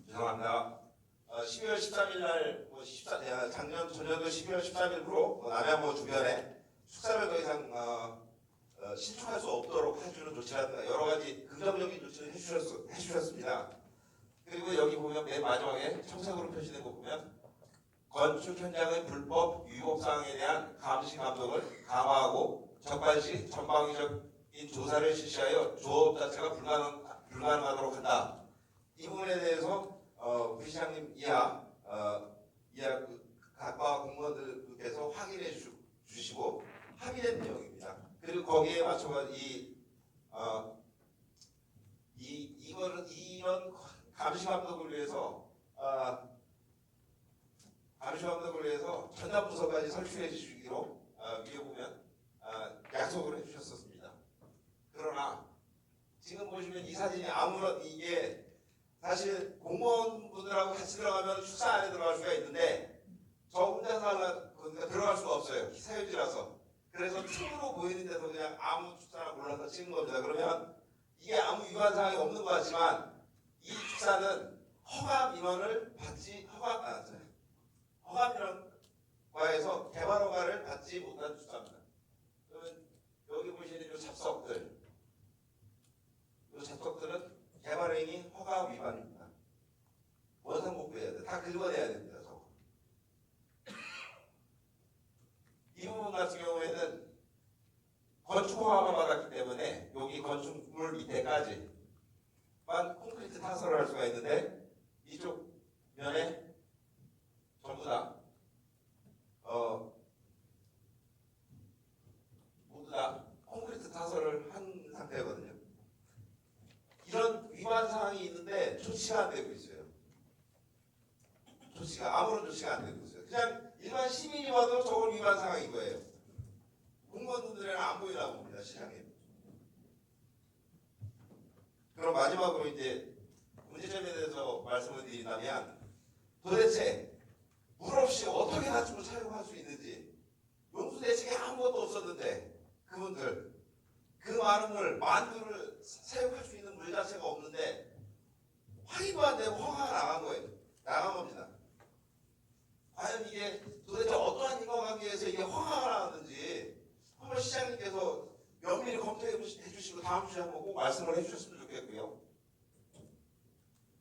죄송합니다. 12월 13일 날 전년도 12월 13일부로 남양호 주변에 축사를 더 이상 신축할 수 없도록 해주는 조치라든가 여러 가지 긍정적인 조치를 해주셨습니다. 그리고 여기 보면 맨 마지막에 청색으로 표시된 거 보면 건축 현장의 불법 위법 사항에 대한 감시 감독을 강화하고 적발 시 전방위적인 조사를 실시하여 조업 자체가 불가능하도록 한다. 이 부분에 대해서 부 시장님 이하 각과 공무원들께서 확인해 주시고 합의된 내용입니다. 그리고 거기에 맞춰서 이런 감시 감독을 위해서 전담 부서까지 설치해 주시기로 위에 보면 약속을 해주셨었습니다. 그러나 지금 보시면 이 사진이 이게 사실 공무원분들하고 같이 들어가면 축사 안에 들어갈 수가 있는데 저 혼자서 그러니까 들어갈 수가 없어요. 사유지라서. 그래서 틈으로 보이는 데서 그냥 아무 축사나 골라서 찍은 겁니다. 그러면 이게 아무 위반 사항이 없는 것 같지만 이 축사는 허가 민원을 받지 허가 민원과에서 개발 허가를 받지 못한 축사입니다. 그러면 여기 보시는 이 잡석들은 개발행위 허가 위반입니다. 원상복구해야 돼. 다 긁어내야 됩니다. 저거. 이 부분 같은 경우에는 건축 허가만 받았기 때문에 여기 건축물 밑에까지만 콘크리트 타설을 할 수가 있는데 이쪽 면에 전부 다 모두 다 콘크리트 타설을 한 상태거든요. 이런 위반 사항이 있는데 조치가 안 되고 있어요. 아무런 조치가 안 되고 있어요. 그냥 일반 시민이 와도 저건 위반 사항인 거예요. 공무원분들에는 안 보이나 봅니다, 시장님. 그럼 마지막으로 이제 문제점에 대해서 말씀을 드린다면 도대체 물 없이 어떻게 가축을 사용할 수 있는지 용수 대책이 아무것도 없었는데 그분들 그 많은 물, 만두를 사용할 수 있는 물 자체가 없는데 확인도 안 되고 허가가 나간 거예요. 나간 겁니다. 과연 이게 도대체 어떠한 인과관계에서 이게 허가가 나왔는지 한번 시장님께서 면밀히 검토해 주시고 다음 주에 한번 꼭 말씀을 해주셨으면 좋겠고요.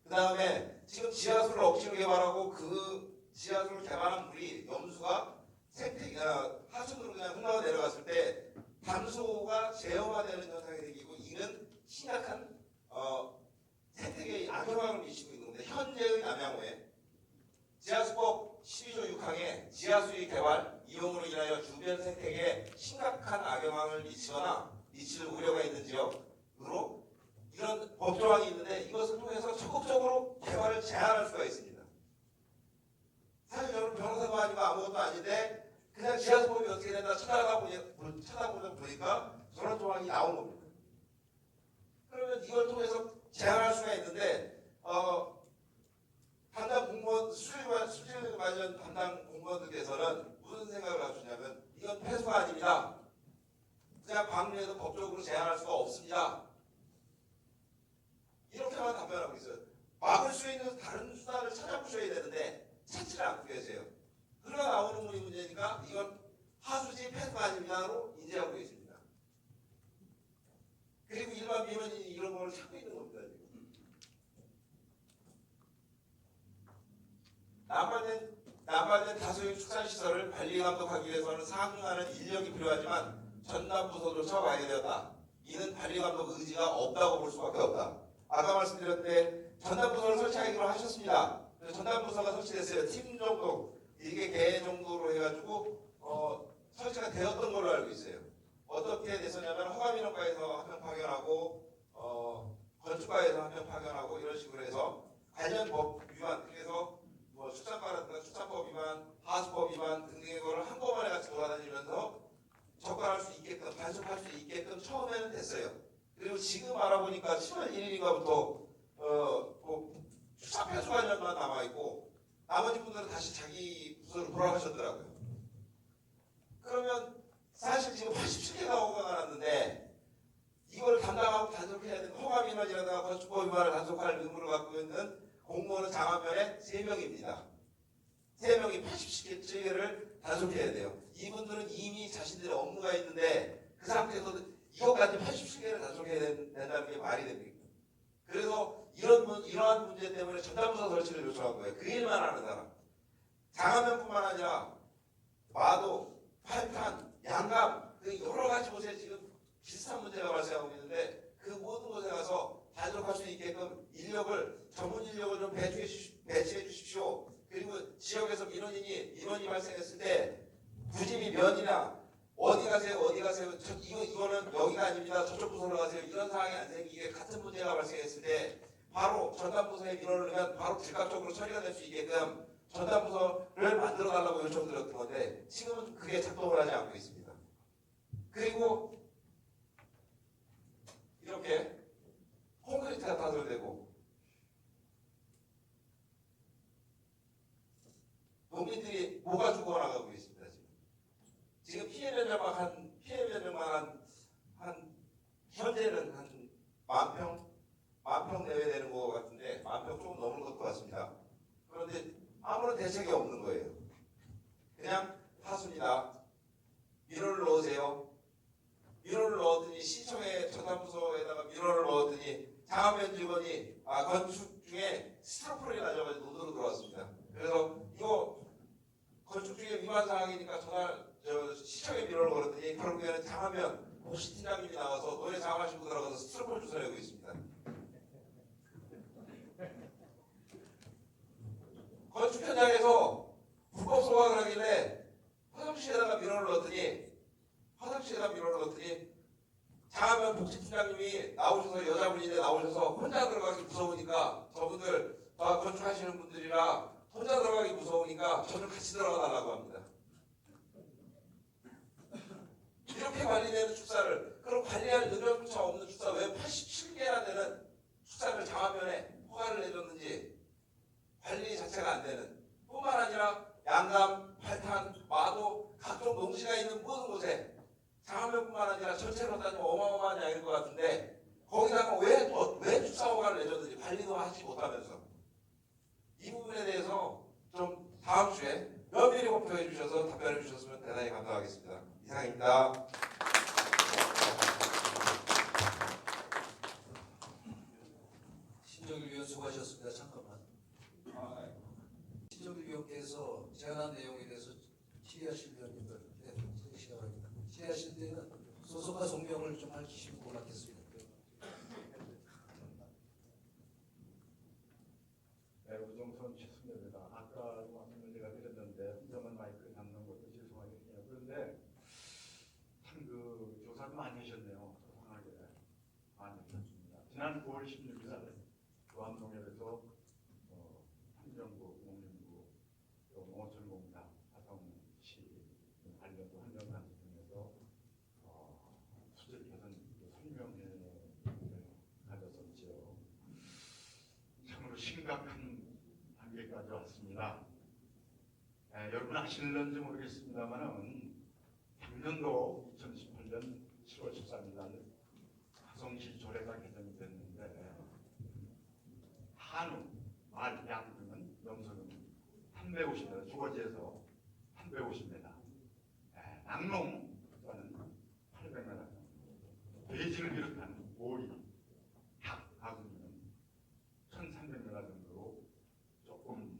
그 다음에 지금 지하수를 억지로 개발하고 그 지하수를 개발한 물이 염수가 하천으로 그냥 흘러 내려갔을 때 담수가 제어화되는 현상이 생기고 이는 심각한 생태계에 악영향을 미치고 있는 겁니다. 현재의 남양호에 지하수법 12조 6항에 지하수의 개발, 이용으로 인하여 주변 생태계에 심각한 악영향을 미칠 우려가 있는 지역으로 이런 법조항이 있는데 이것을 통해서 적극적으로 개발을 제한할 수가 있습니다. 사실 저는 변호사도 아니고 아무것도 아닌데 그냥 지하수법이 어떻게 된다 찾아보다 보니까 저런 조항이 나온 겁니다. 그러면 이걸 통해서 제한할 수가 있는데 담당 공무원 수질 관련 담당 공무원들께서는 무슨 생각을 하시냐면 이건 폐수가 아닙니다. 그냥 방류해도 법적으로 제한할 수가 없습니다. 이렇게만 답변하고 있어요. 막을 수 있는 다른 수단을 찾아보셔야 되는데 찾지를 않고 계세요. 그러나 나오는 분이 문제니까 이건 하수지 폐수가 아닙니다로 인지하고 있습니다. 그리고 일반 민원인이 이런 걸 찾고 있는 겁니다. 지금. 남발된 다수의 축산시설을 관리 감독하기 위해서는 상응하는 인력이 필요하지만 전담부서조차 완료되었다. 이는 관리 감독 의지가 없다고 볼 수밖에 없다. 아까 말씀드렸는데 전담부서를 설치하기로 하셨습니다. 그래서 전담부서가 설치됐어요. 팀 정도, 이게 개 정도로 해가지고 설치가 되었던 걸로 알고 있어요. 어떻게 됐었냐면 허가민원과에서 한 명 파견하고 건축과에서 한 명 파견하고 이런 식으로 해서 관련 법 위반, 그래서 뭐 축산과라든가 축산법 위반, 하수법 위반 등등의 거를 한꺼번에 같이 돌아다니면서 접근할 수 있게끔, 단속할 수 있게끔 처음에는 됐어요. 그리고 지금 알아보니까 7월 1일인가부터 축산 폐수 관련만 남아있고 나머지 분들은 다시 자기 부서로 돌아가셨더라고요. 그러면 사실 지금 87개가 허가가 났는데 이걸 담당하고 단속해야 되는 허가민원이라든가 건축법 위반을 단속할 의무를 갖고 있는 공무원은 장화면에 3명입니다. 3명이 87개를 단속해야 돼요. 이분들은 이미 자신들의 업무가 있는데 그 상태에서 이것까지 87개를 단속해야 된다는 게 말이 됩니까? 그래서 이러한 문제 때문에 전담부서 설치를 요청한 거예요. 그 일만 하는 사람. 장화면뿐만 아니라 마도, 팔탄, 양감 그 여러 가지 곳에 지금 비슷한 문제가 발생하고 있는데 그 모든 곳에 가서 단속할 수 있게끔 전문 인력을 좀 배치해 주십시오. 그리고 지역에서 민원이 발생했을 때 부집이 면이나 어디 가세요? 이거는 여기가 아닙니다. 저쪽 부서로 가세요. 이런 상황이 안 생기게 같은 문제가 발생했을 때 바로 전담부서에 민원을 하면 바로 즉각적으로 처리가 될 수 있게끔 전담부서를 만들어 달라고 요청드렸던 건데 지금은 그게 작동을 하지 않고 있습니다. 그리고 이렇게 콘크리트가 타설되고 농민들이 뭐가 죽어나가고 있습니다. 지금 피해 면적만 한 현재는 한 10,000평 내외 되는 것 같은데 10,000평 조금 넘는 것도 같습니다. 그런데 아무런 대책이 없는 거예요. 그냥 하수입니다. 민원을 넣으세요. 민원을 넣었더니 시청에 전담부서에다가 민원을 넣었더니 장화면 직원이 건축 중에 스티로폼이 낮아가지고 논으로 들어왔습니다. 그래서 이거 건축 중에 위반 사항이니까 시청에 민원을 걸었더니 결국에는 장화면 혹시 팀장님이 나와서 너네 장화 신고 들어가서 스티로폼 주워 내고 있습니다. 건축 현장에서 불법 소각을 하길래 화장실에다가 민원을 넣었더니 장하면 복지팀장님이 나오셔서 여자분인데 나오셔서 혼자 들어가기 무서우니까 저분들 다 건축하시는 분들이라 혼자 들어가기 무서우니까 저를 같이 들어가 달라고 합니다. 이렇게 관리되는 축사를 그럼 관리할 능력조차 없는 축사 왜 87개나 되는 축사를 장화면에 허가를 내줬는지 관리 자체가 안 되는 뿐만 아니라 양감, 팔탄, 마도 각종 농지가 있는 모든 곳에 장화면뿐만 아니라 전체로 따지면 어마어마한 양일 것 같은데 거기다가 왜 축사 허가를 내줬는지 관리도 하지 못하면서 이 부분에 대해서 좀 다음 주에 면밀히 검토해 주셔서 답변해 주셨으면 대단히 감사하겠습니다. 이상입니다. 신정일 위원 수고하셨습니다. 잠깐만. 신정일 위원께서 제안한 내용에 대해서 질의하실 위원님들 시작합니다. 질의하실 때는 소속과 성명을 좀 밝히시면 고맙겠습니다. 네, 조정선 최순열이다. 아까 말씀을 제가 드렸는데 혼자만 마이크를 잡는 것도 죄송하겠네요. 그런데 참 그 조사도 많이 하셨네요. 소상하게 많이 하셨습니다. 지난 9월 16일 날 도암농협에서 환경부, 농림부, 또 농어촌공사, 화성시 관련도 환경단체 등에서 수질 개선 설명회를 가졌었죠. 참으로 심각한 단계까지 왔습니다. 여러분 아실는지 모르겠습니다만은 작년도 2018년 7월 13일 날 화성시 조례가 개정이 됐는데 한우, 말, 양 등은 염소는 350m, 주거지에서 350m, 낙농 또는 800m, 돼지를 비롯한 오리, 닭, 가구는 1,300m 정도로 조금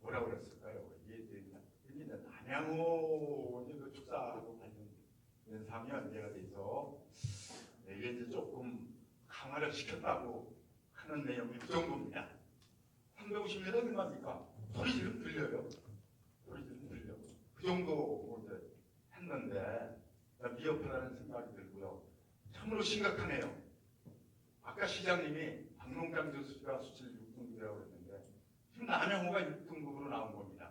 뭐라 그랬을까요? 이게 남양호 그 축사하고 관련된 사항이 연계가 돼서 이게 이제 조금 강화를 시켰다고 하는 내용이 그 정도입니다. 350m 얼마입니까? 소리 지금 들려요. 소리 지금 들려. 그 정도 이제 했는데 미흡하다는 생각이 들고요. 참으로 심각하네요. 아까 시장님이 박농장 저수지가 수질 6등급이라고 했는데 지금 남양호가 6등급으로 나온 겁니다.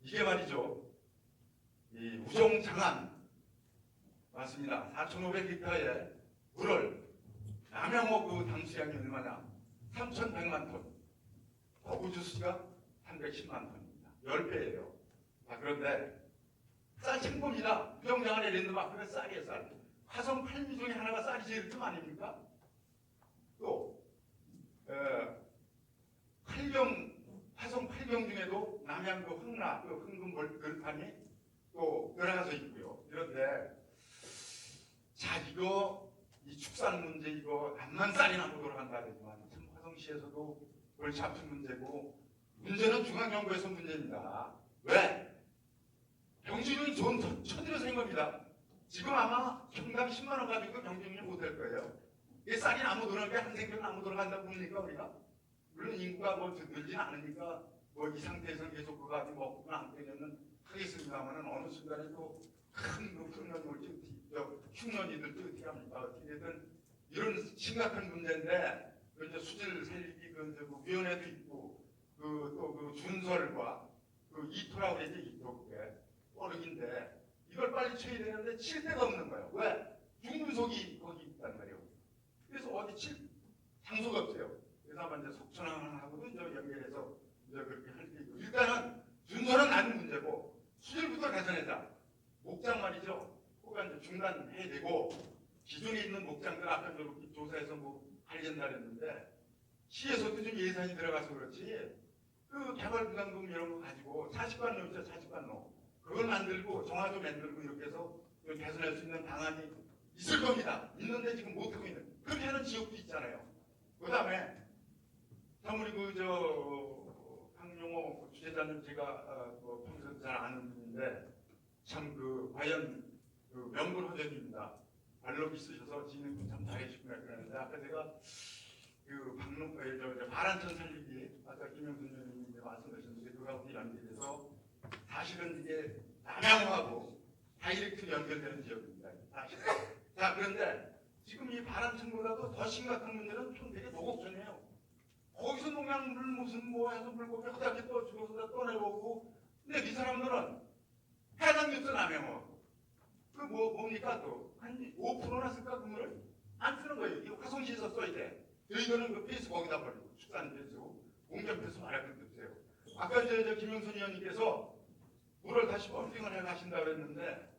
이게 말이죠. 이 우정장안 맞습니다. 4,500리터의 물을 남양호 그 담수량이 얼마나? 3,100만 톤. 거구주수가 310만 톤입니다. 10배예요. 그런데 쌀 챙겁니다. 우정장안에 랜드마크는 쌀이에요, 쌀. 화성 8미 중에 하나가 쌀이 제일 큰 아닙니까? 또 화성 8경 중에도 남양 그 황라, 그 흥금 벌판이 또 들어가서 있고요. 그런데 자 이거 이 축산 문제 이거 암만 쌀이 나고 돌아간다 그러지만 참 화성시에서도 골치 아픈 문제고 문제는 중앙정부에서 문제입니다. 왜? 경주는 돈 쳐들여서 한 겁니다. 지금 아마 평당 10만 원 가지고 경주는 못할 거예요. 이 쌀이 나무 돌아가는 게 한 생명 나무 돌아간다고 봅니까 우리가? 물론 인구가 뭐 늘진 않으니까 뭐 이 상태에서 계속 그거 가지고 먹고 안 되면은 하겠습니다만은 어느 순간에 또 큰 흉년이 올지 흉년이들도 어떻게 합니까? 어떻게든 이런 심각한 문제인데 그 이제 수질 살리기 그 위원회도 있고 그 준설과 그 이토라고 그러지 이토 그게 어르기인데 이걸 빨리 쳐야 되는데 칠 데가 없는 거예요. 왜? 중금속이 거기 있단 말이에요. 그래서 어디 칠 장소가 없어요. 그래서 아마 이제 석천항하고도 이제 연결해서 이제 그렇게 할 수 있고 일단은 준설은 나는 문제고 수질부터 개선하자. 목장 말이죠. 그거 이제 중단해야 되고 기존에 있는 목장들 아까 조사해서 뭐 하려다 그랬는데 시에서도 좀 예산이 들어가서 그렇지 그 개발부담금 이런 거 가지고 40관로 있죠. 40관로 그걸 만들고 정화조 만들고 이렇게 해서 개선할 수 있는 방안이 있을 겁니다. 있는데 지금 못하고 있는 그렇게 하는 지역도 있잖아요. 그 다음에 참 우리 강용호 주재자님 제가 뭐 평소 잘 아는 분인데 참 과연 명불허전입니다. 발로 있으셔서 진행 참 잘해주시구나 그러는데 아까 제가 바란천 살리기 아까 김영순 의원님이 말씀하셨는데 그거하고 연결해서 사실은 이게 남양호하고 다이렉트 연결되는 지역입니다. 사실. 자 그런데 지금 이 바란천보다도 더 심각한 문제는 좀 되게 노곡전이에요. 거기서 농약물 무슨 뭐 해서 물고기 허다게 또 죽어서 떠내보고 근데 이 사람들은 해당뉴스 남양호 그 뭡니까 또 한 5%나 쓸까 그물을 안 쓰는 거예요. 이 화성시에서 써야 돼. 저희들은 그 페이스 거기다 버리고 축산 페이스 공정 페이스 말할 것도 없어요. 아까 저 김영순 의원님께서 물을 다시 펌핑을 해가신다 그랬는데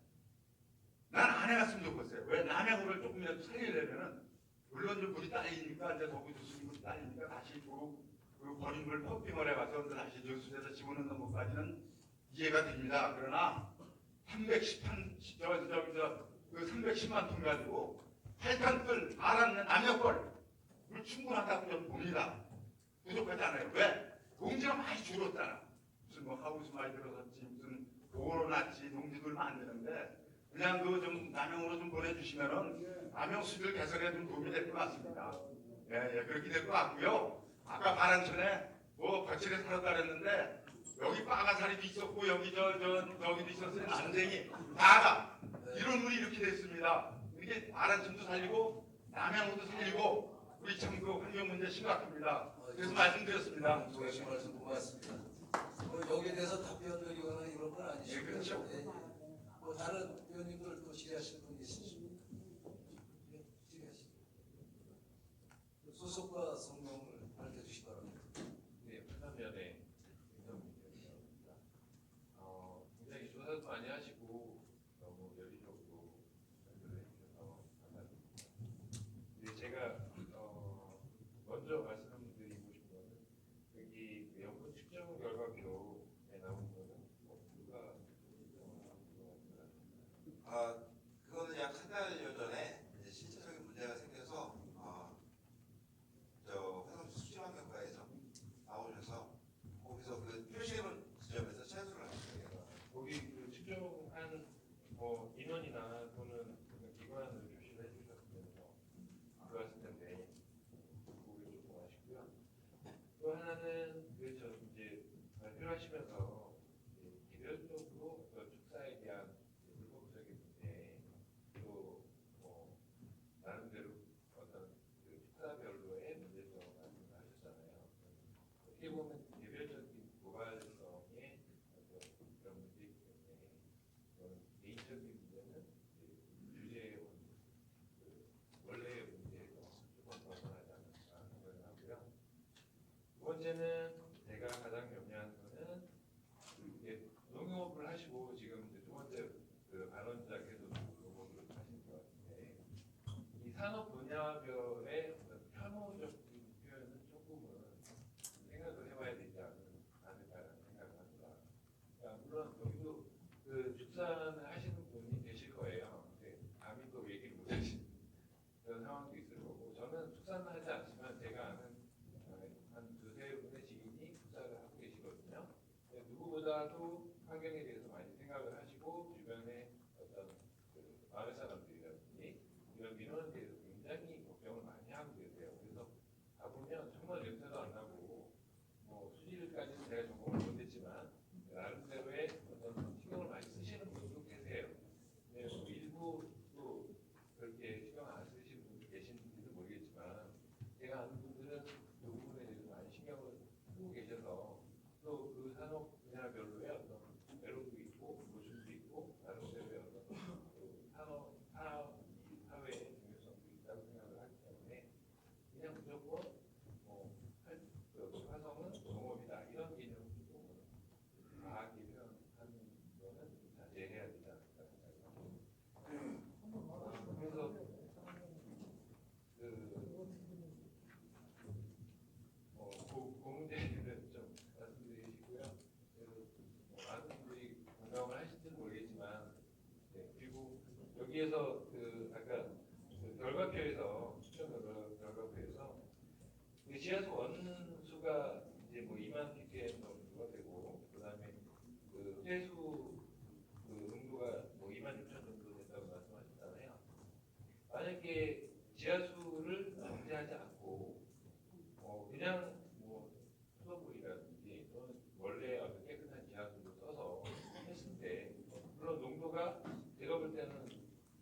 난 안 해갔으면 좋겠어요. 왜 남양호를 조금이라도 살리려면은 물론 이제 물이 딸리니까 이제 더구 주스는 물이 딸리니까 다시 그 버린 물 펌핑을 해가서 다시 저수지에서 집어넣는 것까지는 이해가 됩니다. 그러나 310만 톤 가지고 8탄들 알았는 남양골 물 충분하다고 저는 봅니다. 부족하지 않아요. 왜? 농지가 많이 줄었잖아. 무슨 뭐 하우스 많이 들어섰지 무슨 도로 났지 농지들 만드는데 그냥 좀 남양으로 좀 보내주시면은 남양 수질 개선에 좀 도움이 될 것 같습니다. 예, 그렇게 될 것 같고요. 아까 바란천에 뭐 거칠에 살았다 그랬는데 여기 빠가사리도 있었고 여기 저기도 있었어요. 난쟁이 다가 이런 물이 이렇게 됐습니다. 이게 아란쯤도 살리고 남양호도 살리고 우리 참 그 환경 문제 심각합니다. 그래서 말씀드렸습니다. 조혜씨 말씀 고맙습니다. 뭐 여기에 대해서 답변 드리거나 이런 건 아니시고요. 예, 그렇죠. 예, 예. 뭐 다른 의원님들 또 질의하실 분 있으십니까? 예, 질의하시죠. 소속과 성명을 밝혀주시기 바랍니다. 네, 판단면에 인정입니다. 굉장히 조사도 많이 하시고 너무 열의적으로 발표를 해주셔서 감사드립니다. 네, 제가 먼저 말씀드리고 싶은 거는 여기 그 연분 측정 결과표에 나온 거는 누가 그거는 약 한 달여 전에 이제 실체적인 문제가 생겨서 저 화성 수질환경과에서 나오셔서 거기서 그 표시해놓은 지점에서 채수를 하셨어요. 거기 그 측정한 인원이나 또는 그 기관을 표시를 해주셨으면 좋았을 텐데 그게 조금 아쉽고요. 또 하나는 그저 이제 발표를 하시면서 개별적으로 축사에 대한 물법적인 문제 또 나름대로 어떤 그 축사별로의 문제점을 말씀하셨잖아요. 어떻게 보면 개별적인 고발성의 어떤 그런 문제이기 때문에 개인적인 문제는 주제의 원래의 문제에서 조금 벗어나지 않을까 생각을 하고요. 두 번째는 제가 가장 염려하는 거는 이게 농협을 하시고 지금 이제 두 번째 그 발언자께서도 농협을 하신 것 같은데 이 산업 분야별의 어떤 편호적인 표현은 조금은 생각을 해봐야 되지 않을까라는 생각을 합니다. 그러니까 물론 여기도 그 축산을 하시는 분이 계실 거예요. 근데 감히 또 얘기를 못 하시는 그런 상황도 있을 거고 저는 축산을 하지 않지만 제가 아는 한 두세 분의 지인이 축사를 하고 계시거든요. 누구보다도 환경에 대해서 많이 생각을 하시고 주변에 어떤 그 마을 사람들이라든지 이런 민원에 대해서 굉장히 걱정을 많이 하고 계세요. 그래서 가보면 정말 냄새도 안 나고 뭐 수질까지는 제가 전공을 못했지만 나름대로의 어떤 신경을 많이 쓰시는 분도 계세요. 근데 뭐 일부 또 그렇게 신경 안 쓰시는 분도 계신지도 모르겠지만 제가 아는 분들은 그 부분에 대해서 많이 신경을 쓰고 계셔서 또 그 산업 분야별로의 어떤 매력도 있고 모순도 있고 나름대로의 어떤 그 사회의 중요성도 있다고 생각을 하기 때문에 그냥 무조건 그 화성은 농업이다 이런 개념을 조금은 과하게 표현하는 거는 좀 자제해야 되지 않을까 생각합니다. 그래서 그 문제는 좀 말씀드리시고요. 많은 분들이 공감을 하실지는 모르겠지만, 네, 그리고 여기에서 그 아까 그 결과표에서 추천 결과표에서 그 지하수 원수가 이제 뭐 2만 ppm 정도가 되고 그다음에 그 회수 그 농도가 뭐 2만 6천 정도 된다고 말씀하셨잖아요. 만약에 지하수를 정제하지 않고 그냥 뭐 수돗물이라든지 또는 원래 아주 깨끗한 지하수를 써서 했을 때 물론 농도가 제가 볼 때는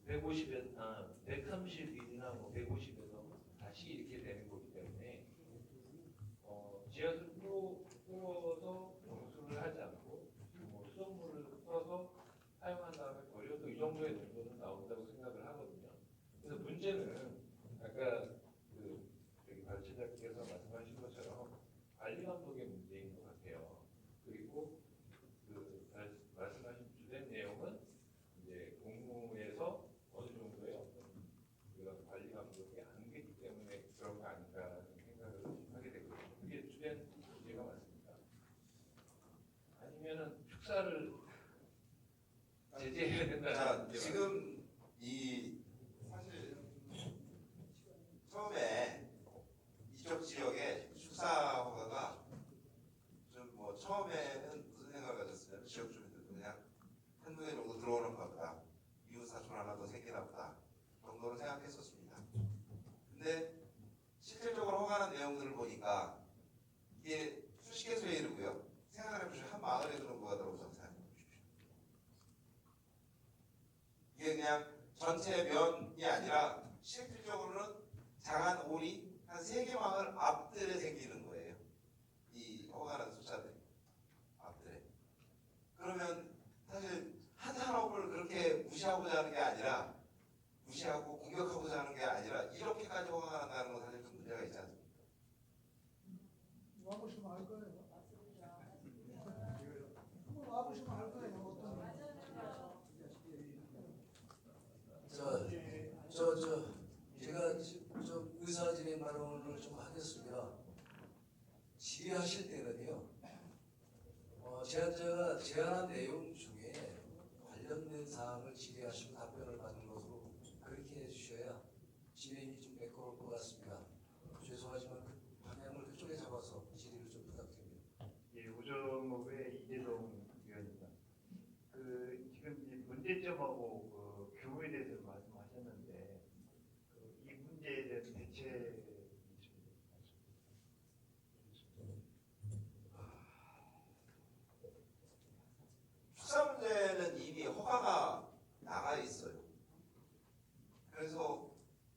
130이나 뭐 150에서 다시 이렇게 되는 거기 때문에 지하수를 뿌어서 정수를 하지 않고 뭐 수돗물을 전체 면이 아니라 실질적으로는 장안 오리 한 3개 마을 앞들에 생기는 거예요. 이 허가라는 숫자들 앞들에. 그러면 사실 한 산업을 그렇게 무시하고자 하는 게 아니라 무시하고 공격하고자 하는 게 아니라 이렇게까지 허가가 난다는 건 사실 좀 문제가 있지 않습니까? 와보시면 알 거예요. 한번 와보시면 알 거예요. 제가 좀 의사진행 발언을 좀 하겠습니다. 질의하실 때는요, 제가 제안한 내용 중에 관련된 사항을 질의하시고 답변을 받는 것으로 그렇게 해주셔야 진행이 좀 매끄러울 것 같습니다. 죄송하지만 그 방향을 그쪽에 잡아서 질의를 좀 부탁드립니다. 예, 우정업의 이재동 위원입니다. 지금 이 문제점하고 규모에 대해서 말씀하셨는데 이 문제에 대한 대책 축사 문제는 이미 허가가 나가 있어요. 그래서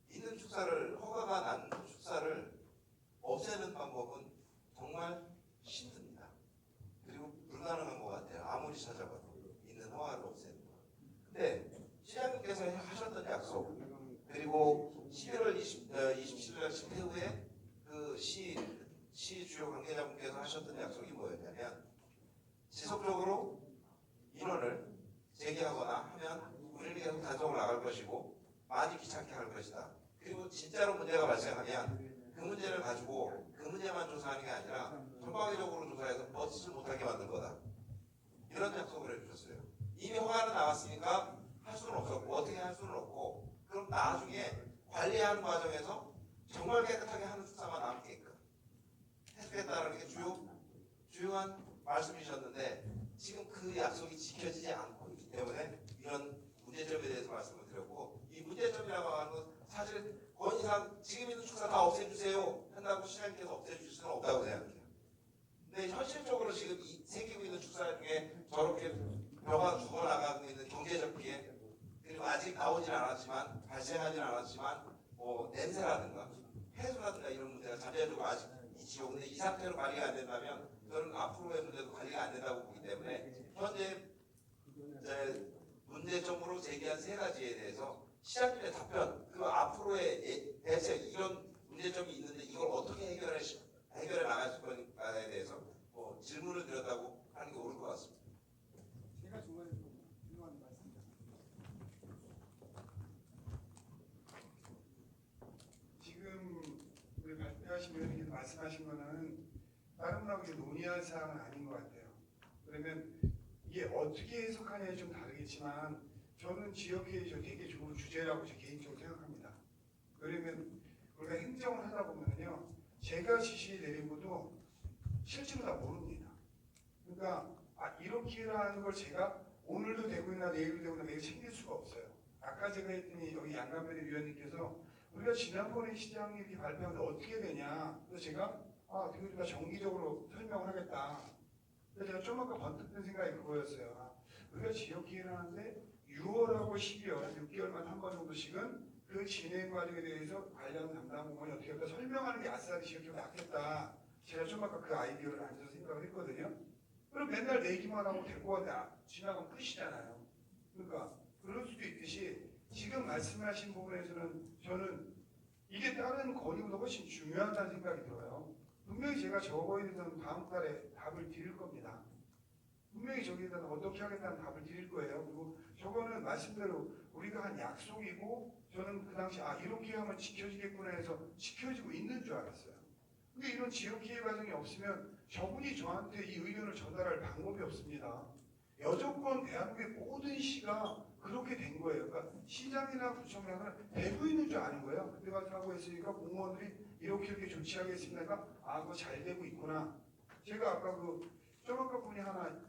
있는 축사를 허가가 난 축사를 없애는 방법은 정말 힘듭니다. 그리고 불가능한 것 같아요. 아무리 찾아봐도 있는 허가를 없애는 거. 근데 시장님께서 하셨던 약속 그리고 11월 27일 날 집회 후에 그 시 주요 관계자분께서 하셨던 약속이 뭐였냐면 지속적으로 인원을 제기하거나 하면 우리는 계속 단속을 나갈 것이고 많이 귀찮게 할 것이다. 그리고 진짜로 문제가 발생하면 그 문제를 가지고 그 문제만 조사하는 게 아니라 전방위적으로 조사해서 버티지 못하게 만든 거다. 이런 약속을 해주셨어요. 이미 허가는 나왔으니까 할 수는 없었고 어떻게 할 수는 없고 그럼 나중에 관리하는 과정에서 정말 깨끗하게 하는 축사만 남게끔 해주겠다는 게 주요한 말씀이셨는데 지금 그 약속이 지켜지지 않고 있기 때문에 이런 문제점에 대해서 말씀을 드렸고 이 문제점이라고 하는 건 사실 권위상 지금 있는 축사 다 없애주세요 한다고 시장님께서 없애주실 수는 없다고 생각해요. 근데 현실적으로 지금 생기고 있는 축사 중에 저렇게 벼가 죽어나가고 있는 경제적 피해 그리고 아직 나오진 않았지만 발생하진 않았지만 뭐 냄새라든가 폐수라든가 이런 문제가 잠재적으로 아직 있지요. 근데 이 상태로 관리가 안 된다면 저는 앞으로의 문제도 관리가 안 된다고 보기 때문에 현재 문제점으로 제기한 3가지에 대해서 시장님의 답변 그리고 앞으로의 대책 이런 문제점이 있는데 이걸 어떻게 해결해 나가실 건가에 대해서 질문을 드렸다고 하는 게 옳을 것 같습니다. 제가 중간에 중요한 말씀입니다. 지금 우리 발표하신 의원님께서 말씀하신 거는 다른 분하고 논의할 사항은 아닌 것 같아요. 그러면 이게 어떻게 해석하냐에 좀 다르겠지만 저는 지역회의 되게 좋은 주제라고 제 개인적으로 생각합니다. 그러면 우리가 행정을 하다 보면요, 제가 지시 내린 것도 실제로 다 모릅니다. 그러니까 이렇게 하는 걸 제가 오늘도 되고 있나 내일도 되고 있나 매일 챙길 수가 없어요. 아까 제가 했더니 여기 양감변의 위원님께서 우리가 지난번에 시장이 이렇게 발표하는데 어떻게 되냐. 그래서 제가 되게 우리가 정기적으로 설명을 하겠다. 그래서 제가 좀 아까 번뜩 든 생각이 그거였어요. 우리가 지역기회를 하는데 6월하고 12월 6개월만 한 번 정도씩은 그 진행 과정에 대해서 관련 담당 부문이 어떻게 할까 설명하는 게 아싸리 지역기회 낫겠다. 제가 좀 아까 그 아이디어를 앉아서 생각을 했거든요. 그럼 맨날 내기만 하고 데리고 가다 지나가면 끝이잖아요. 그러니까 그럴 수도 있듯이 지금 말씀하신 부분에서는 저는 이게 다른 건의보다 훨씬 중요하다는 생각이 들어요. 분명히 제가 저거에 대해서는 다음 달에 답을 드릴 겁니다. 분명히 저기에 대해서 어떻게 하겠다는 답을 드릴 거예요. 그리고 저거는 말씀대로 우리가 한 약속이고 저는 그 당시 이렇게 하면 지켜지겠구나 해서 지켜지고 있는 줄 알았어요. 근데 이런 지역기회 과정이 없으면 저분이 저한테 이 의견을 전달할 방법이 없습니다. 여조건 대한민국의 모든 시가 그렇게 된 거예요. 그러니까 시장이나 구청장은 되고 있는 줄 아는 거예요. 그때 가서 하고 있으니까 공무원들이 이렇게 조치하겠습니다. 그거 잘 되고 있구나. 제가 아까 좀 아까 분이 하나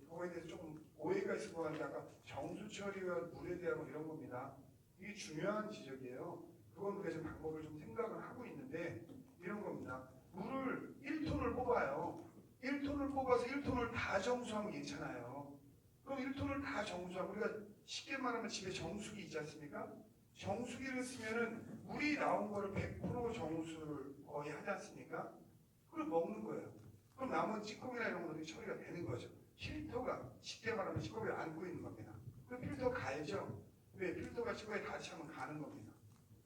그거에 대해서 조금 오해가 있을 것 같은데 아까 정수 처리와 물에 대한 이런 겁니다. 이게 중요한 지적이에요. 그건 우리가 지금 방법을 좀 생각을 하고 있는데 이런 겁니다. 물을 1톤을 뽑아요. 1톤을 뽑아서 1톤을 다 정수하면 괜찮아요. 그럼 1톤을 다 정수하고, 우리가 쉽게 말하면 집에 정수기 있지 않습니까? 정수기를 쓰면은 물이 나온 거를 100% 정수를 거의 하지 않습니까? 그걸 먹는 거예요. 그럼 나머지 찌꺼기나 이런 것들이 처리가 되는 거죠. 필터가 쉽게 말하면 찌꺼기를 안고 있는 겁니다. 그 필터 갈죠? 왜? 필터가 찌꺼기 다 차면 가는 겁니다.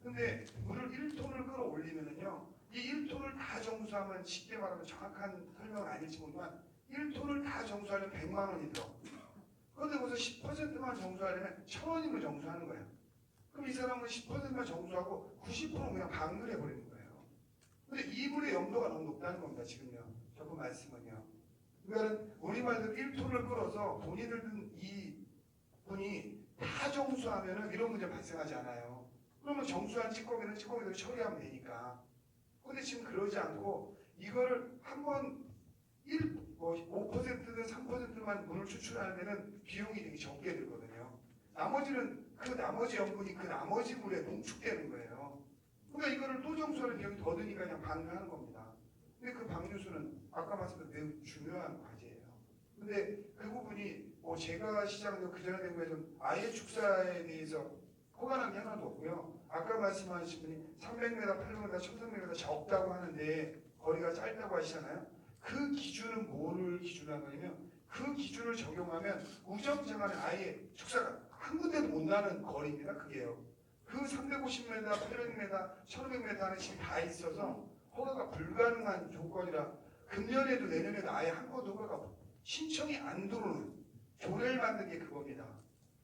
근데 물을 1톤을 끌어올리면은요, 이 1톤을 다 정수하면 쉽게 말하면 정확한 설명은 아니지만 1톤을 다 정수하려면 100만 원이 들어. 그런데 거기서 10%만 정수하려면 1,000원이면 정수하는 거야. 그럼 이 사람은 10%만 정수하고 90%는 그냥 방류해 버리는 거예요. 근데 이물의 염도가 너무 높다는 겁니다. 지금요. 저그 말씀은요. 그러니까 우리 말대로 1톤을 끌어서 돈이 들든 이 분이 다 정수하면은 이런 문제 발생하지 않아요. 그러면 정수한 찌꺼기는 찌꺼기대로 처리하면 되니까. 근데 지금 그러지 않고 이거를 한번 5%든 3%만 물을 추출하는 데는 비용이 되게 적게 들거든요. 나머지는 그 나머지 염분이 그 나머지 물에 농축되는 거예요. 그러니까 이거를 또 정수하는 비용이 더 드니까 그냥 방류하는 겁니다. 근데 그 방류수는 아까 말씀드린 매우 중요한 과제예요. 근데 그 부분이 제가 시장에서 그전에 된 거에 좀 아예 축사에 대해서 허가난 게 하나도 없고요. 아까 말씀하신 분이 300m, 800m, 1300m 적다고 하는데 거리가 짧다고 하시잖아요. 그 기준은 뭐를 기준으로 한 거냐면 그 기준을 적용하면 우정장안에 아예 축사가 한 군데도 못 나는 거리입니다. 그게요. 그 350m, 800m, 1500m 하는 집이 다 있어서 허가가 불가능한 조건이라 금년에도 내년에도 아예 한 번도 허가가 신청이 안 들어오는 조례를 만든 게 그겁니다.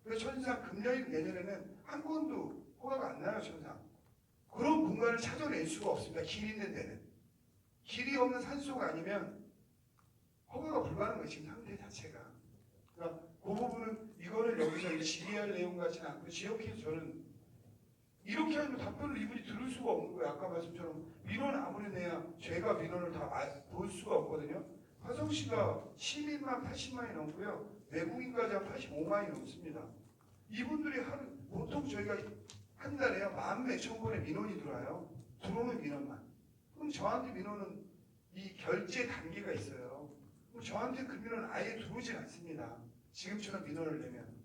그래서 천상 금년이도 내년에는 한 건도 허가가 안 나요. 천상. 그런 공간을 찾아낼 수가 없습니다. 길 있는 데는. 길이 없는 산소가 아니면 허가가 불가능한 거예요. 지금 상태 자체가. 그러니까 그 부분은 이거를 여기서 질의할 내용 같지는 않고 지역에서 저는 이렇게 하면 답변을 이분이 들을 수가 없는 거예요. 아까 말씀처럼 민원 아무리 내야 제가 민원을 다 볼 수가 없거든요. 화성시가 시민만 80만이 넘고요. 외국인까지 한 85만이 넘습니다. 이분들이 보통 저희가 한 달에요. 10,000몇천 건의 민원이 들어와요. 들어오는 민원만. 그럼 저한테 민원은 이 결제 단계가 있어요. 그럼 저한테 그 민원은 아예 들어오진 않습니다. 지금처럼 민원을 내면.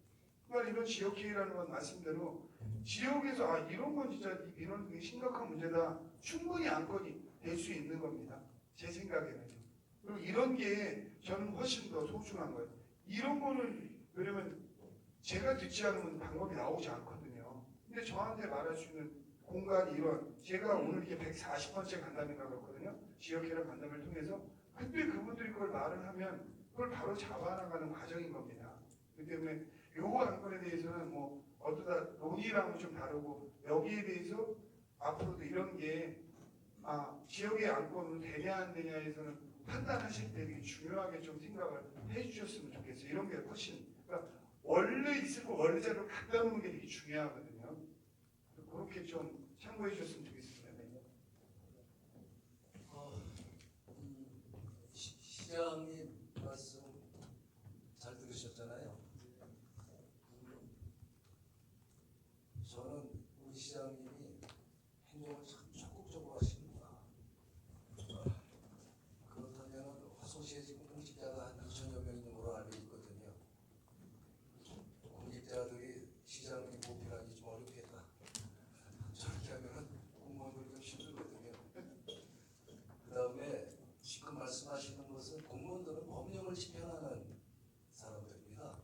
그러니까 이런 지역회의라는 건 말씀대로 지역에서 이런 건 진짜 이 민원 되게 심각한 문제다. 충분히 안건이 될 수 있는 겁니다. 제 생각에는요. 그리고 이런 게 저는 훨씬 더 소중한 거예요. 이런 거는 왜냐면 제가 듣지 않으면 방법이 나오지 않거든요. 근데 저한테 말할 수 있는 공간이 이런 제가 오늘 이게 140번째 간담회가 그렇거든요. 지역회의 간담회를 통해서 그때 그분들이 그걸 말을 하면 그걸 바로 잡아나가는 과정인 겁니다. 그렇기 때문에 요거 안건에 대해서는 뭐 어떠다 논의랑은 좀 다르고 여기에 대해서 앞으로도 이런 게 지역의 안건으로 되냐 안 되냐에서는 판단하실 때 되게 중요하게 좀 생각을 해주셨으면 좋겠어요. 이런 게 훨씬 그러니까 원래 있을 거 원래 자료를 갖다 놓는 게 되게 중요하거든요. 그렇게 좀 참고해 주셨으면 좋겠습니다. 네. 시장님 말씀 잘 들으셨잖아요. 저는 우리 시장님이 행정을 참 적극적으로 하시는구나. 그렇다면 화성시에 지금 공직자가 한 2,000여 명 있는 걸로 알고 있거든요. 공직자들이 시장님 보필하기 좀 어렵겠다. 저렇게 하면은 공무원들이 좀 힘들거든요. 그 다음에 지금 말씀하시는 것은 공무원들은 법령을 집행하는 사람들입니다.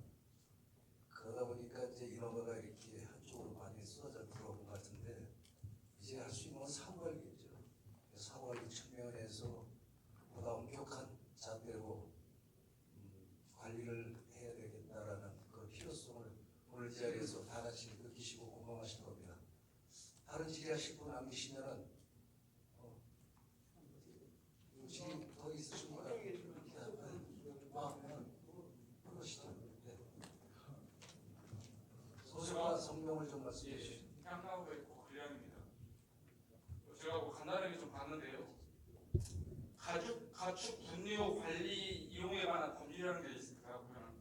그러다 보니까 이제 인허가가 이렇게 한쪽으로 많이 쏟아져 들어온 것 같은데 이제 할 수 있는 건 사후관리죠. 사후관리 측면에서 보다 엄격한 잣대로 관리를 해야 되겠다라는 그 필요성을 오늘 이 자리에서 다 같이 느끼시고 공감하실 겁니다. 다른 질의하실 분 안 계시면은 질의 더 있으신 분은 그러시죠. 네. 소수와 성명을 좀 말씀해 주시죠. 향나무가 있고 관련입니다. 제가 간단하게 좀 봤는데요. 가축 분뇨 관리 이용에 관한 법률이라는 게 있습니다. 보면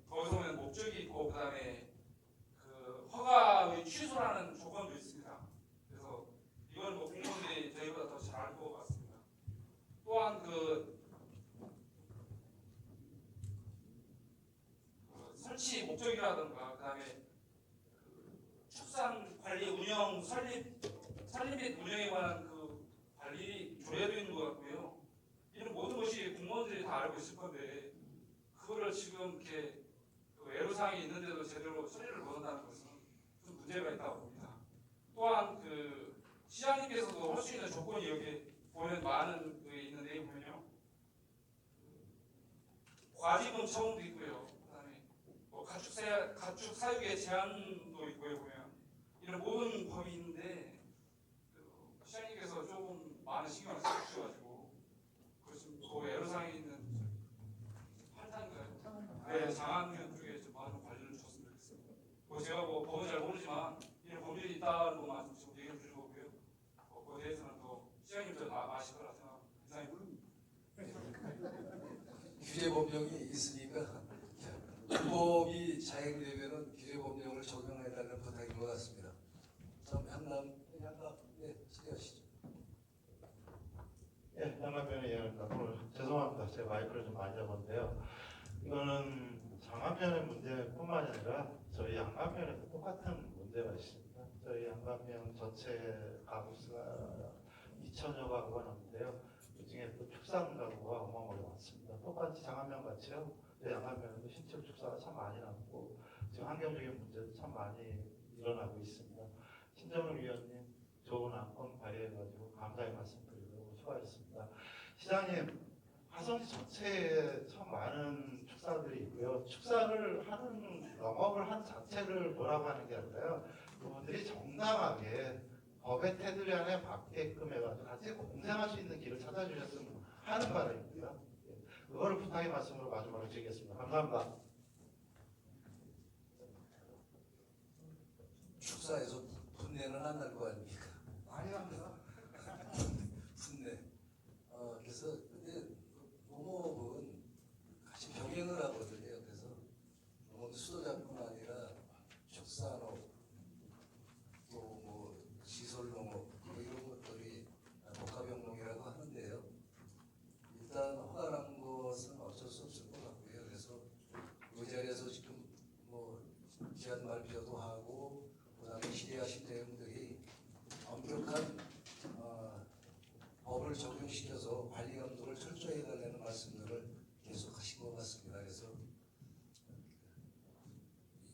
거기서 목적이 있고 그다음에 그 허가의 취소라는 조건도 있습니다. 그래서 이건 뭐 공무원들이 저희보다 더 잘 알 것 같습니다. 또한 설치 설치 목적이라든가 그다음에 축산 관리 운영 설립 및 운영에 관한 그 관리 조례도 있는 것 같고요. 이런 모든 것이 공무원들이 다 알고 있을 건데 그거를 지금 이렇게 그 애로사항이 있는데도 제대로 처리를 못한다는 것은 좀 문제가 있다고 봅니다. 또한 그 시장님께서도 할 수 있는 조건이 여기 보면 많은 게 있는데 보면요. 과지분 처분도 있고요. 그다음에 뭐 가축 사육의 제한도 있고요. 보면 이런 모든 법이 있는데 그 시장님께서 조금 많은 신경을 써주셔가지고 그좀 그 애로사항이 있는 한탄가요? 네, 장안면 쪽에 좀 많은 관리를 주셨으면 좋겠습니다. 뭐 제가 뭐 법은 잘 모르지만 이런 법률이 있다는 것만 좀 얘기해 주는 거고요. 그거에 대해서는 더 시장님도 아실 거라 생각합니다. 규제 법령이 있으니까 불법이 자행되면은 규제 법령을 적용해달라는 부탁인 것 같습니다. 참 양남 네, 질의하시죠. 예, 양남면의 이야기입니다. 오늘 죄송합니다. 제가 마이크를 좀 많이 잡았는데요. 이거는 장안면의 문제뿐만 아니라 저희 양안면에도 똑같은 문제가 있습니다. 저희 양안면 전체 가구수가 2천여 가구가 넘는데요. 그중에 또 축산 가구가 어마어마하게 많습니다. 똑같이 장안면 같이요. 양안면에도 신축 축사가 참 많이 남고 지금 환경적인 문제도 참 많이 일어나고 있습니다. 신정을 위원님 좋은 안건 발의해가지고 감사의 말씀드리고 수고하셨습니다. 시장님, 화성시 전체에 참 많은 축사들이 있고요. 축사를 하는 영업을 하는 자체를 뭐라고 하는 게 아니라요. 그분들이 정당하게 법의 테두리 안에 맞게끔 해가지고 같이 공생할 수 있는 길을 찾아주셨으면 하는 바람입니다. 그거를 부탁의 말씀으로 마지막으로 드리겠습니다. 감사합니다. 축사에서 분내는 안 날 거 아닙니까? 많이 납니다. 분내. 그래서 근데 농업은 같이 병행을 하거든요. 그래서 농업 수도자뿐 아니라 축산업 또 뭐 시설농업 뭐 이런 것들이 복합영농이라고 하는데요. 일단 허가난 것은 어쩔 수 없을 것 같고요. 그래서 이 자리에서 지금 뭐 제안 발표도 하고 그다음에 질의하신 내용들이 엄격한 법을 적용시켜서 관리 감독을 철저히 해달라는 말씀들을 계속 하신 것 같습니다. 그래서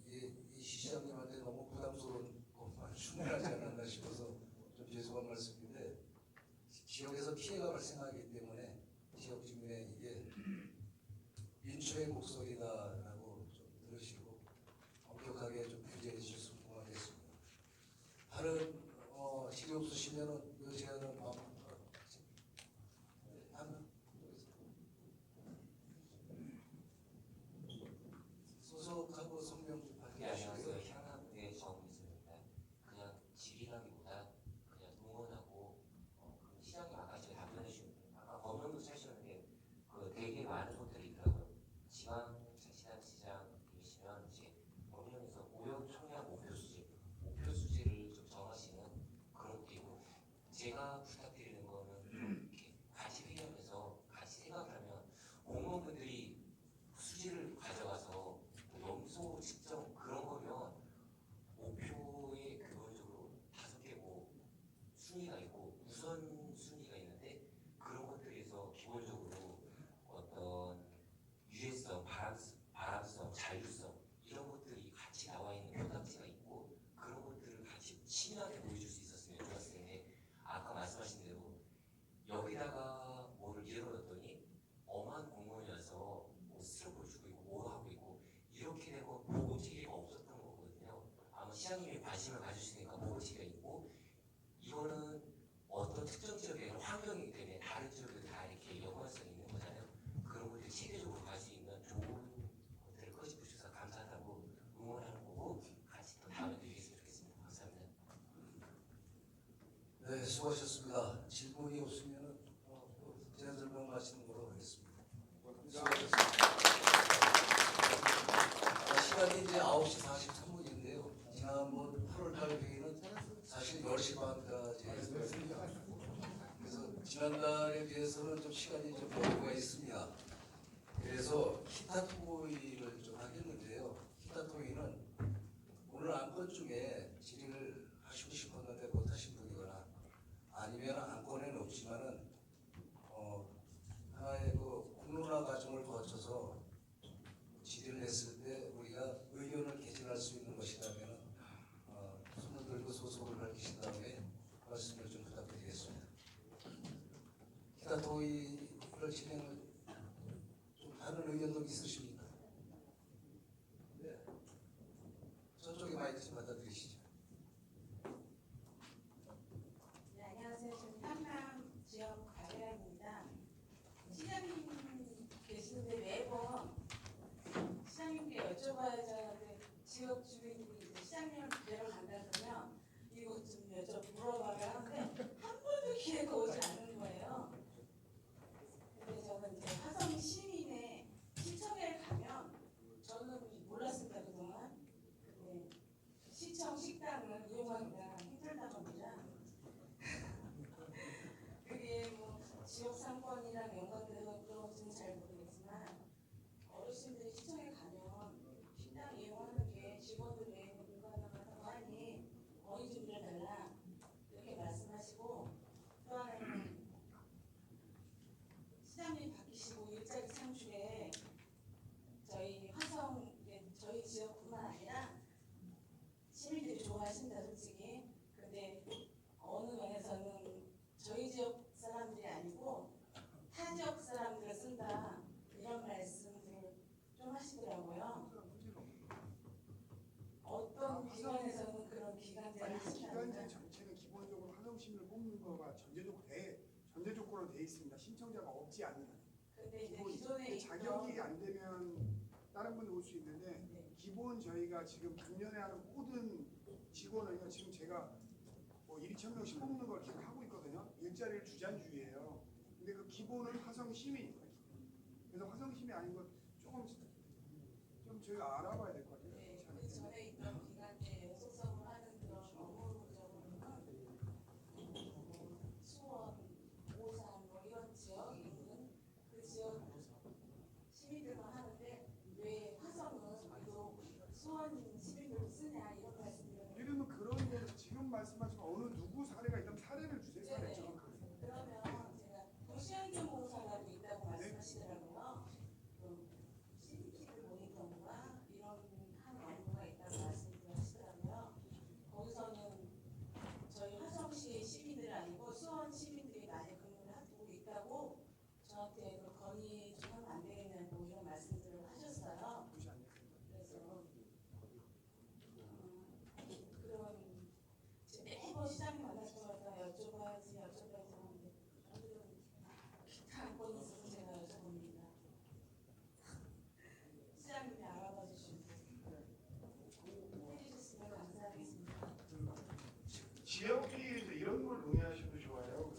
이 시장님한테 너무 부담스러운 것만 충분하지 않았나 싶어서 좀 죄송한 말씀인데 지역에서 피해가 발생하기 때문에 지역 주민의 이게 민초의 목소리다라고 좀 들으시고 엄격하게 좀 규제해 주셨으면 고맙겠습니다. 다른 질의 없으시면은 이 제안은 소속하고 성명 좀 네, 안녕하세요. 밝혀주시고요. 향남의 정미수입니다. 그냥 질의라기보다 그냥 응원하고 그 시장님 아까 제가 답변해 주신 아까 법령도 찾으셨는데 그 되게 많은 것들이 있더라고요. 지방자치단체장이시면 이제 법령에서 오염 총량 목표 수지를 좀 정하시는 그런 것도 있고 제가 부탁드리는 거는 좀 이렇게 같이 회의하면서 같이 생각을 하면 공무원분들이 수지를 가져가서 염소 측정 그런 거면 목표에 기본적으로 5개 뭐 순위가 있고 우선 순위가 있는데 그런 것들에서 기본적으로 어떤 유해성, 발암성, 잔류성 이런 것들이 같이 나와 있는 표답지가 있고 그런 것들을 같이 친하게 보여줄 수 있었으면 좋았을 텐데 아까 말씀하신 대로 여기다가 뭐를 이뤄놨더니 엄한 공무원이어서 뭐 스트로크를 주고 있고 뭐 하고 있고 이렇게 되고 보고체계가 없었던 거거든요. 아마 시장님이 관심을 가지시니까 보고체계가 있고 이거는 어떤 특정 지역의 환경이기 때문에 다른 지역에도 다 이렇게 연관성이 있는 거잖아요. 그런 것들이 체계적으로 갈 수 있는 좋은 것들을 꺼집어 주셔서 감사하다고 응원하는 거고 같이 또 다음에 드리겠으면 좋겠습니다. 감사합니다. 네, 수고하셨습니다. 질문이 없으면 제안 설명 마치는 걸로 하겠습니다. 수고하셨습니다. 시간이 이제 9시 43분인데요. 지난번 8월달 회의는 사실 10시 반까지 했습니다. 그래서 지난달에 비해서는 좀 시간이 좀 여유가 있습니다. 그래서 기타 토의를 좀 하겠는데요. 기타토이는 오늘 안건 중에 질의를 하시고 싶었는데 못하신 분이거나 아니면 안건에는 없지만은 하나의 그 공론화 과정을 거쳐서 질의를 했을 때 우리가 의견을 개진할 수 있는 것이라면 손을 들고 소속을 밝히신 다음에 말씀을 좀 부탁드리겠습니다. 기타토이를 진행을 좀 다른 의견도 있으십니까? 네. 저쪽에 마이크 좀 갖다 드리시죠. 네, 안녕하세요. 저는 한남 지역 가래입니다. 시장님 계시는데 매번 시장님께 여쭤봐야 하는데 지역 주민들이 이제 시장님을 뵈러 간다 그러면 이거 좀 물어봐야 하는데 한 번도 기회가 오지 않는 거예요. 근데 저는 이제 화성 시민의 시청에 가면 저는 몰랐습니다 그동안. 근데 시청 식당을 이용하기가 힘들다고 합니다. 그게 뭐 지역 상권이랑 연관돼서 그런지는 잘 모르겠지만 어르신들이 시청에 가면 식당 이용하는 게 직원들의 불가능하다고 하니 어느 준비를 달라 이렇게 말씀하시고 또 하나는 시장님 바뀌시고 일자리 창출에 저희 화성 저희 지역뿐만 아니라 시민들이 좋아하신다 솔직히. 근데 어느 면에서는 저희 지역 사람들이 아니고 타 지역 사람들을 쓴다 이런 말씀을 좀 하시더라고요. 어떤 기관에서는 그런 기간제를 아니 그 기간제 하시나요? 정책은 기본적으로 화성시민을 뽑는 거가 전제 조건으로 돼 있습니다. 신청자가 없지 않는 한. 근데 이제 기본 기존에 자격이 있던 안 되면 다른 분들 올 수 있는데 기본 저희가 지금 작년에 하는 모든 직원을요 지금 제가 뭐 1,000명씩 뽑는 걸 계속 하고 있거든요. 일자리를 주장주의예요. 근데 그 기본은 화성 시민입니다. 그래서 화성 시민이 아닌 건 조금 좀 저희가 알아봐야 될 것 같아요. 네, 그 전에 있던 기간제 속성을 하는 그런 업무적으로는 수원, 오산 뭐 이런 지역에 있는 그 지역 시민들만 하는데 왜 화성은 유독 수원 시민들도 쓰냐 이런 말씀을 이러면 그런 거는 지금 말씀하신 어느 누구 사례가 있다면 사례를 주세요. 사례 네네. 정확하게. 그러면 제가 도시환경 공사라고 있다고 말씀하시더라고요. CCTV 모니터인가 이런 한 업무가 있다고 말씀을 하시더라고요. 거기서는 저희 화성시 시민들 아니고 수원 시민들이 많이 근무를 하고 있다고 저한테 그 건의 좀 하면 안 되겠냐고 이런 말씀들을 하셨어요. 그래서 그런 매번 시장님 만날 때마다 여쭤봐야지 하는데 오늘은 기타 안건이 있어서 제가 여쭤봅니다. 시장님이 알아봐 주시고 해주셨으면 감사하겠습니다. 지역회의에서 이런 걸 논의하셔도 좋아요.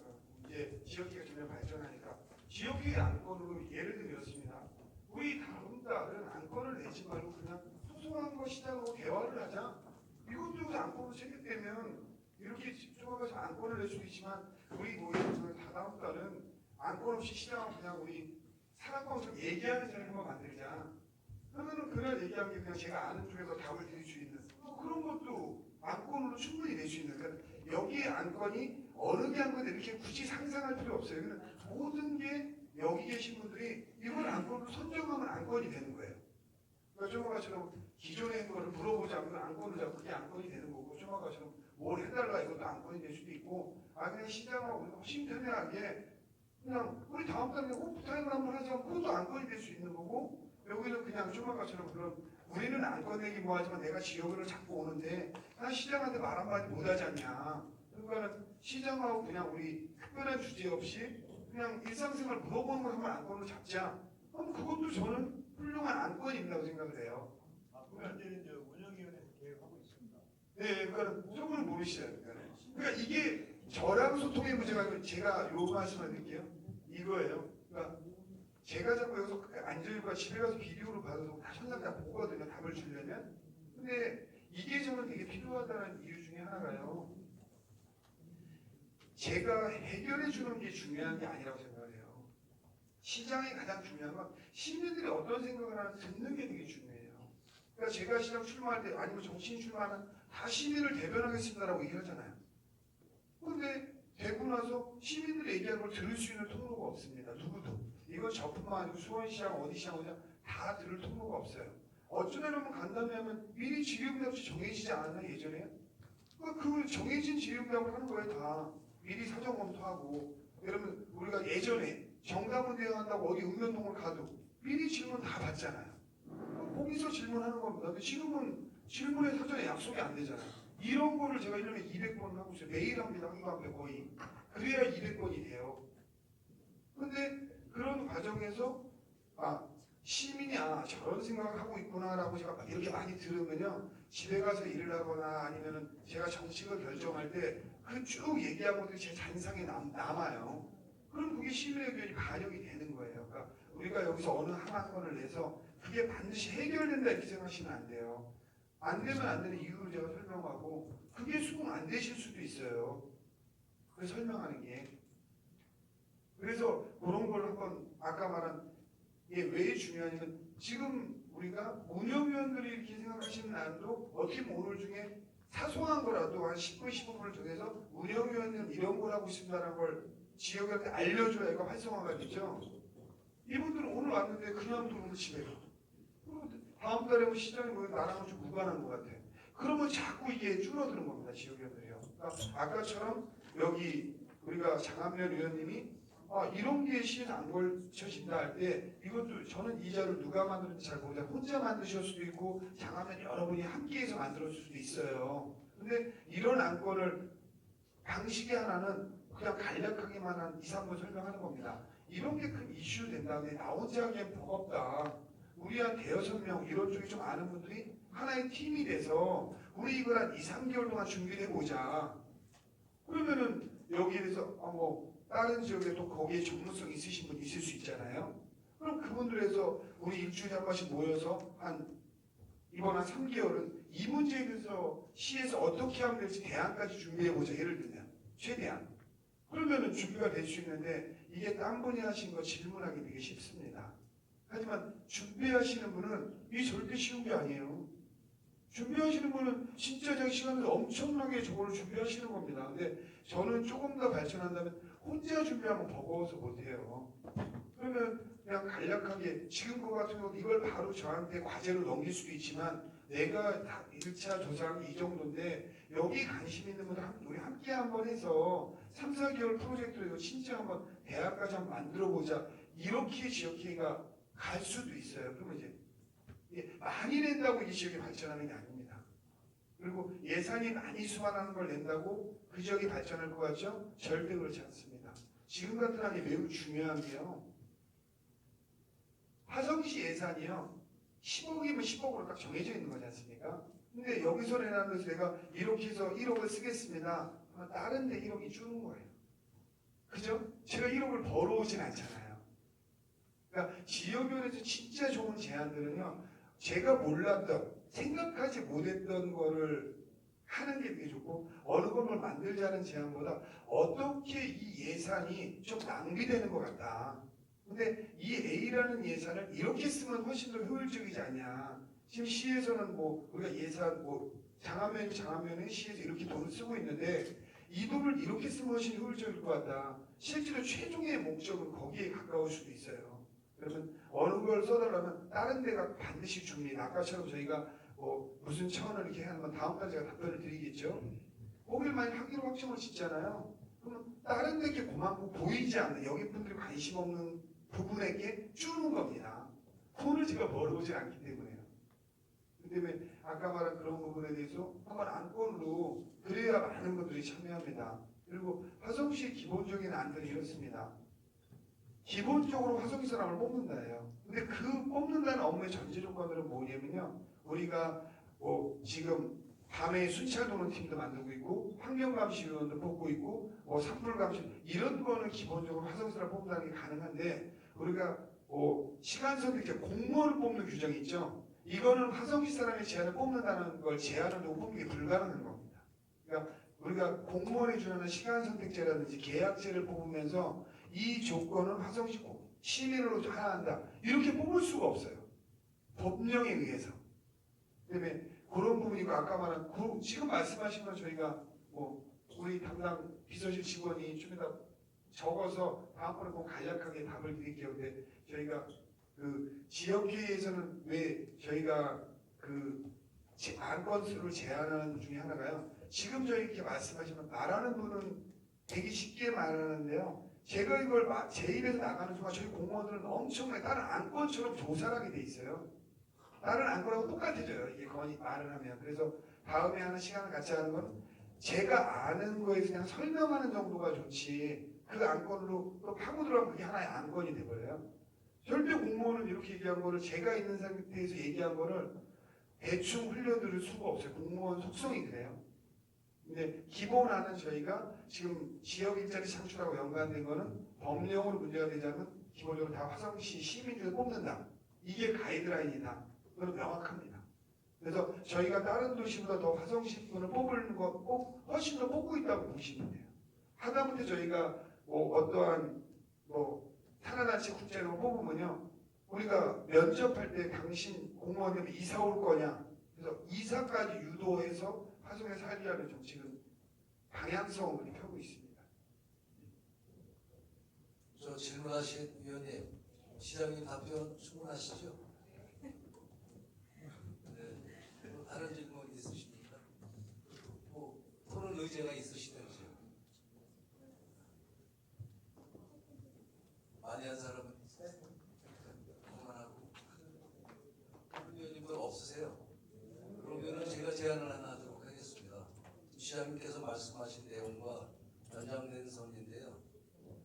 이제 지역회의가 점점 발전하니까 지역회의 안건으로 예를 들면 이렇습니다. 우리 다른 안건을 내지 말고 그냥 소소한 거 시작으로 대화를 하자. 이것도 안건으로 체결되면 이렇게 집중해서 안건을 낼 수도 있지만 우리 뭐 예를 다다음 달은 안건 없이 시작하고 그냥 우리 사각방에서 얘기하는 자리를 한번 만들자. 그러면은 그날 얘기한 게 그냥 제가 아는 쪽에서 답을 드릴 수 있는 그런 것도 안건으로 충분히 낼 수 있는. 그러니까 여기에 안건이 어느 게 한 건데 이렇게 굳이 상상할 필요 없어요. 그냥 모든 게 여기 계신 분들이 이걸 안건으로 선정하면 안건이 되는 거예요. 그러니까 조마가처럼 기존에 있는 거를 물어보자면 안건을 잡고 그게 안건이 되는 거고 조마가처럼 뭘 해달라 이것도 안건이 될 수도 있고 그냥 시장하고 훨씬 편리하게 그냥 우리 다음 달에 오프타임을 한번 하자면 그것도 안건이 될 수 있는 거고 여기는 그냥 조마가처럼 그런 우리는 안건 내기 뭐하지만 내가 지역을 잡고 오는데 난 시장한테 말 한마디 못하지 않냐. 그러니까는 시장하고 그냥 우리 특별한 주제 없이 그냥 일상생활 물어보는 걸 한번 안건으로 잡자. 그럼 그것도 저는 훌륭한 안건이라고 생각을 해요. 앞으로 현재는 이제 운영위원회에서 계획하고 있습니다. 네, 그러니까 조금 모르시잖아요. 그러니까 이게 저랑 소통의 문제가 아니고 제가 요 말씀을 드릴게요. 이거예요. 그러니까 제가 자꾸 여기서 앉으니까 집에 가서 비디오로 받아서 다 현장 다 보거든요. 답을 주려면. 근데 이게 저는 되게 필요하다는 이유 중에 하나가요. 제가 해결해 주는 게 중요한 게 아니라고 생각을 해요. 시장이 가장 중요한 건 시민들이 어떤 생각을 하는지 듣는 게 되게 중요해요. 그러니까 제가 시장 출마할 때 아니면 정치인 출마하면 다 시민을 대변하겠습니다라고 얘기하잖아요. 그런데 되고 나서 시민들이 얘기하는 걸 들을 수 있는 통로가 없습니다. 누구도. 이건 저뿐만 아니고 수원시장 어디 시장 다 들을 통로가 없어요. 어쩌려면 간담회하면 미리 지휘응답 없이 정해지지 않았나 예전에? 그 정해진 지휘응답을 하는 거예요 다. 미리 사전 검토하고. 그러면 우리가 예전에 정답은 대응한다고 어디 읍면동을 가도 미리 질문 다 받잖아요. 거기서 질문하는 겁니다. 근데 지금은 질문에 사전에 약속이 안 되잖아요. 이런 거를 제가 1년에 200번 하고 있어요. 매일 합니다. 한거 앞에 거의. 그래야 200번이 돼요. 근데 그런 과정에서 시민이 저런 생각을 하고 있구나라고 제가 막 이렇게 많이 들으면요. 집에 가서 일을 하거나 아니면은 제가 정책을 결정할 때 그 쭉 얘기한 것들이 제 잔상에 남아요. 그럼 그게 시민의 의견이 반영이 되는 거예요. 그러니까 우리가 여기서 어느 한 건을 내서 그게 반드시 해결된다 이렇게 생각하시면 안 돼요. 안 되면 안 되는 이유를 제가 설명하고 그게 수긍 안 되실 수도 있어요. 그 설명하는 게. 그래서 그런 걸 한번 아까 말한 이게 왜 중요하냐면 지금 우리가 운영위원들이 이렇게 생각하시는 안도 어떻게 보면 오늘 중에 사소한 거라도 한 10분, 15분을 정해서 운영위원은 이런 걸 하고 있습니다라는 걸 지역한테 알려줘야 이거 활성화가 되죠. 이분들은 오늘 왔는데 그냥 들어오면 집에 가. 다음 달에 뭐 시장이 뭐 나랑은 좀 무관한 것 같아. 그러면 자꾸 이게 줄어드는 겁니다. 지역위원들이요. 그러니까 아까처럼 여기 우리가 장한면 위원님이 이런 게 시에서 안 걸쳐진다 할 때 이것도 저는 이 자를 누가 만들었는지 잘 모르겠어요. 혼자 만드실 수도 있고 장하면 여러분이 함께해서 만들었을 수도 있어요. 근데 이런 안건을 방식의 하나는 그냥 간략하게만 한 2, 3분 설명하는 겁니다. 이런 게 큰 이슈 된 다음에 나 혼자 하기엔 버겁다. 우리 한 대여섯 명 이런 쪽에 좀 아는 분들이 하나의 팀이 돼서 우리 이걸 한 2, 3개월 동안 준비를 해보자. 그러면은 여기에 대해서 다른 지역에 또 거기에 전문성 있으신 분 있을 수 있잖아요. 그럼 그분들에서 우리 일주일에 한 번씩 모여서 이번 한 3개월은 이 문제에 대해서 시에서 어떻게 하면 될지 대안까지 준비해보자. 예를 들면 최대한. 그러면은 준비가 될 수 있는데 이게 딴 분이 하신 거 질문하기 되게 쉽습니다. 하지만 준비하시는 분은 이게 절대 쉬운 게 아니에요. 준비하시는 분은 진짜 자기 시간을 엄청나게 저거를 준비하시는 겁니다. 근데 저는 조금 더 발전한다면 혼자 준비하면 버거워서 못해요. 그러면 그냥 간략하게 지금 거 같은 경우 이걸 바로 저한테 과제로 넘길 수도 있지만 내가 1차 조사한 게 이 정도인데 여기 관심 있는 분들 우리 함께 한번 해서 3, 4개월 프로젝트로 진짜 한번 대학까지 한번 만들어보자. 이렇게 지역회의가 갈 수도 있어요. 그러면 이제 많이 낸다고 이 지역이 발전하는 게 아닙니다. 그리고 예산이 많이 수반하는 걸 낸다고 그 지역이 발전할 것 같죠? 절대 그렇지 않습니다. 지금 같은 한이 매우 중요한 게요. 화성시 예산이요. 10억이면 10억으로 딱 정해져 있는 거지 않습니까? 근데 여기서 내라는 데서 내가 이렇게 해서 1억을 쓰겠습니다. 하면 다른 데 1억이 주는 거예요. 그죠? 제가 1억을 벌어오진 않잖아요. 그러니까 지역위원회에서 진짜 좋은 제안들은요. 제가 몰랐던, 생각하지 못했던 거를 하는 게 되게 좋고 어느 건물 만들자는 제안보다 어떻게 이 예산이 좀 낭비되는 것 같다. 근데 이 A라는 예산을 이렇게 쓰면 훨씬 더 효율적이지 않냐. 지금 시에서는 우리가 예산 장안면이 시에서 이렇게 돈을 쓰고 있는데 이 돈을 이렇게 쓰면 훨씬 효율적일 것 같다. 실제로 최종의 목적은 거기에 가까울 수도 있어요. 그러면 어느 걸 써달라면 다른 데가 반드시 줍니다. 아까처럼 저희가 무슨 차원을 이렇게 하는 건 다음 달에 제가 답변을 드리겠죠. 거기를 만약 하기로 확정을 짓잖아요. 그러면 다른 데게 고맙고 보이지 않는 여기 분들이 관심 없는 부분에게 주는 겁니다. 돈을 제가 벌어오지 않기 때문에요. 그 때문에 아까 말한 그런 부분에 대해서 한번 안건으로 그래야 많은 분들이 참여합니다. 그리고 화성시의 기본적인 안들이 이렇습니다. 기본적으로 화성시 사람을 뽑는다예요. 근데 그 뽑는다는 업무의 전제 조건들은 뭐냐면요. 우리가 지금 밤에 순찰 도는 팀도 만들고 있고 환경감시위원도 뽑고 있고 산불감시 이런 거는 기본적으로 화성시 사람을 뽑는다는 게 가능한데 우리가 시간 선택제 공무원을 뽑는 규정이 있죠. 이거는 화성시 사람의 제안을 뽑는다는 걸 제안을 두고 뽑는 게 불가능한 겁니다. 그러니까 우리가 공무원에 준하는 시간 선택제라든지 계약제를 뽑으면서 이 조건은 화성시 시민으로 하나 한다. 이렇게 뽑을 수가 없어요. 법령에 의해서. 때문에 그런 부분이고 아까 말한 지금 말씀하신 건 저희가 뭐 우리 담당 비서실 직원이 좀 이따 적어서 다음번에 꼭 간략하게 답을 드릴게요. 근데 저희가 그 지역회의에서는 왜 저희가 그 안건 수를 제한하는 중에 하나가요. 지금 저희 이렇게 말씀하시면 말하는 분은 되게 쉽게 말하는데요. 제가 이걸 제 입에서 나가는 순간 저희 공무원들은 엄청나게 다른 안건처럼 조사를 하게 돼 있어요. 다른 안건하고 똑같아져요. 이게 건이 말을 하면. 그래서 다음에 하는 시간을 같이 하는 건 제가 아는 거에 그냥 설명하는 정도가 좋지 그 안건으로 또 파고 들어가면 그게 하나의 안건이 돼버려요. 절대 공무원은 이렇게 얘기한 거를 제가 있는 상태에서 얘기한 거를 대충 흘려들을 수가 없어요. 공무원 속성이 그래요. 근데 기본안은 저희가 지금 지역 일자리 창출하고 연관된 거는 법령으로 문제가 되자면 기본적으로 다 화성시 시민 중에 뽑는다. 이게 가이드라인이다. 그건 명확합니다. 그래서 저희가 다른 도시보다 더 화성시 분을 뽑는 거 훨씬 더 뽑고 있다고 보시면 돼요. 하다못해 저희가 뭐 어떠한 뭐 산하단체 국제로 뽑으면요. 우리가 면접할 때 당신 공무원이면 이사 올 거냐. 그래서 이사까지 유도해서 화성에 살리라는 좀 지금 방향성을 펴고 있습니다. 저 질문하신 위원님, 시장님 답변 충분하시죠? 네. 다른 질문 있으십니까? 뭐 토론 의제가 있으시든지요. 많이 한 사람은 그만하고 위원님들 없으세요? 그러면은 제가 제안을 하나 하도록 하겠습니다. 시장님께서 말씀하신 내용과 연장된 선인데요.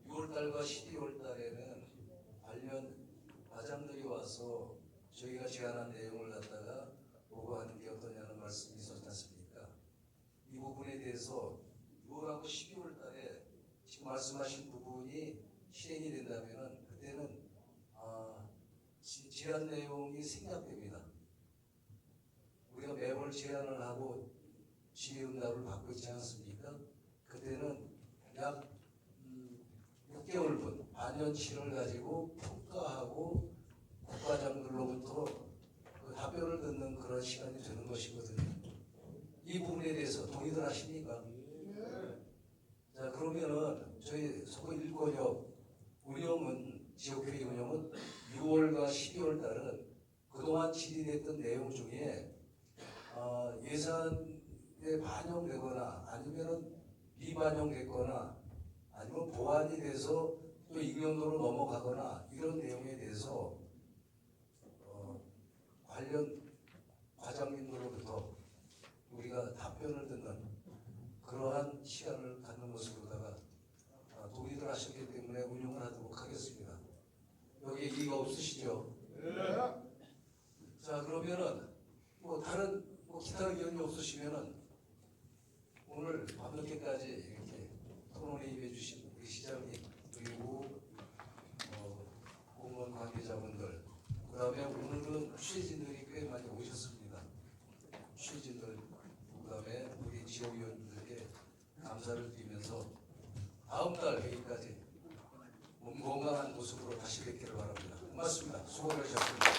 6월달과 12월달에는 관련 과장들이 와서 저희가 제안한 내용을 갖다가 보고하는 게 어떠냐는 말씀이 있었지 않습니까? 이 부분에 대해서 6월하고 12월달에 지금 말씀하신 부분이 실행이 된다면은 그때는 제안 내용이 생략됩니다. 우리가 매월 제안을 하고 질의응답을 받고 있지 않습니까? 그때는 약 6개월분 반년치를 가지고 평가하고 국과장들로부터 그 답변을 듣는 그런 시간이 되는 것이거든요. 이 부분에 대해서 동의들 하십니까? 자, 그러면은 저희 서구 일권역 운영은 지역회의 운영은 6월과 12월 달은 그동안 질의됐던 내용 중에 예산에 반영되거나 아니면은 미반영됐거나 아니면 보완이 돼서 또 익명도로 넘어가거나 이런 내용에 대해서 관련 과장님들로부터 우리가 답변을 듣는 그러한 시간을 갖는 것으로다가 동의를 하셨기 때문에 운영을 하도록 하겠습니다. 여기에 이의가 없으시죠? 네. 자, 그러면은 뭐 다른 기타 의견이 없으시면은 오늘 밤늦게까지 이렇게 토론에 임해 주신 우리 시장님 그리고 공무원 관계자분들 그다음에 오늘은 취재진들이 꽤 많이 오셨습니다. 취재진들 그다음에 우리 지역위원들께 감사를 드리면서 다음 달 회의까지 몸 건강한 모습으로 다시 뵙기를 바랍니다. 고맙습니다. 수고하셨습니다.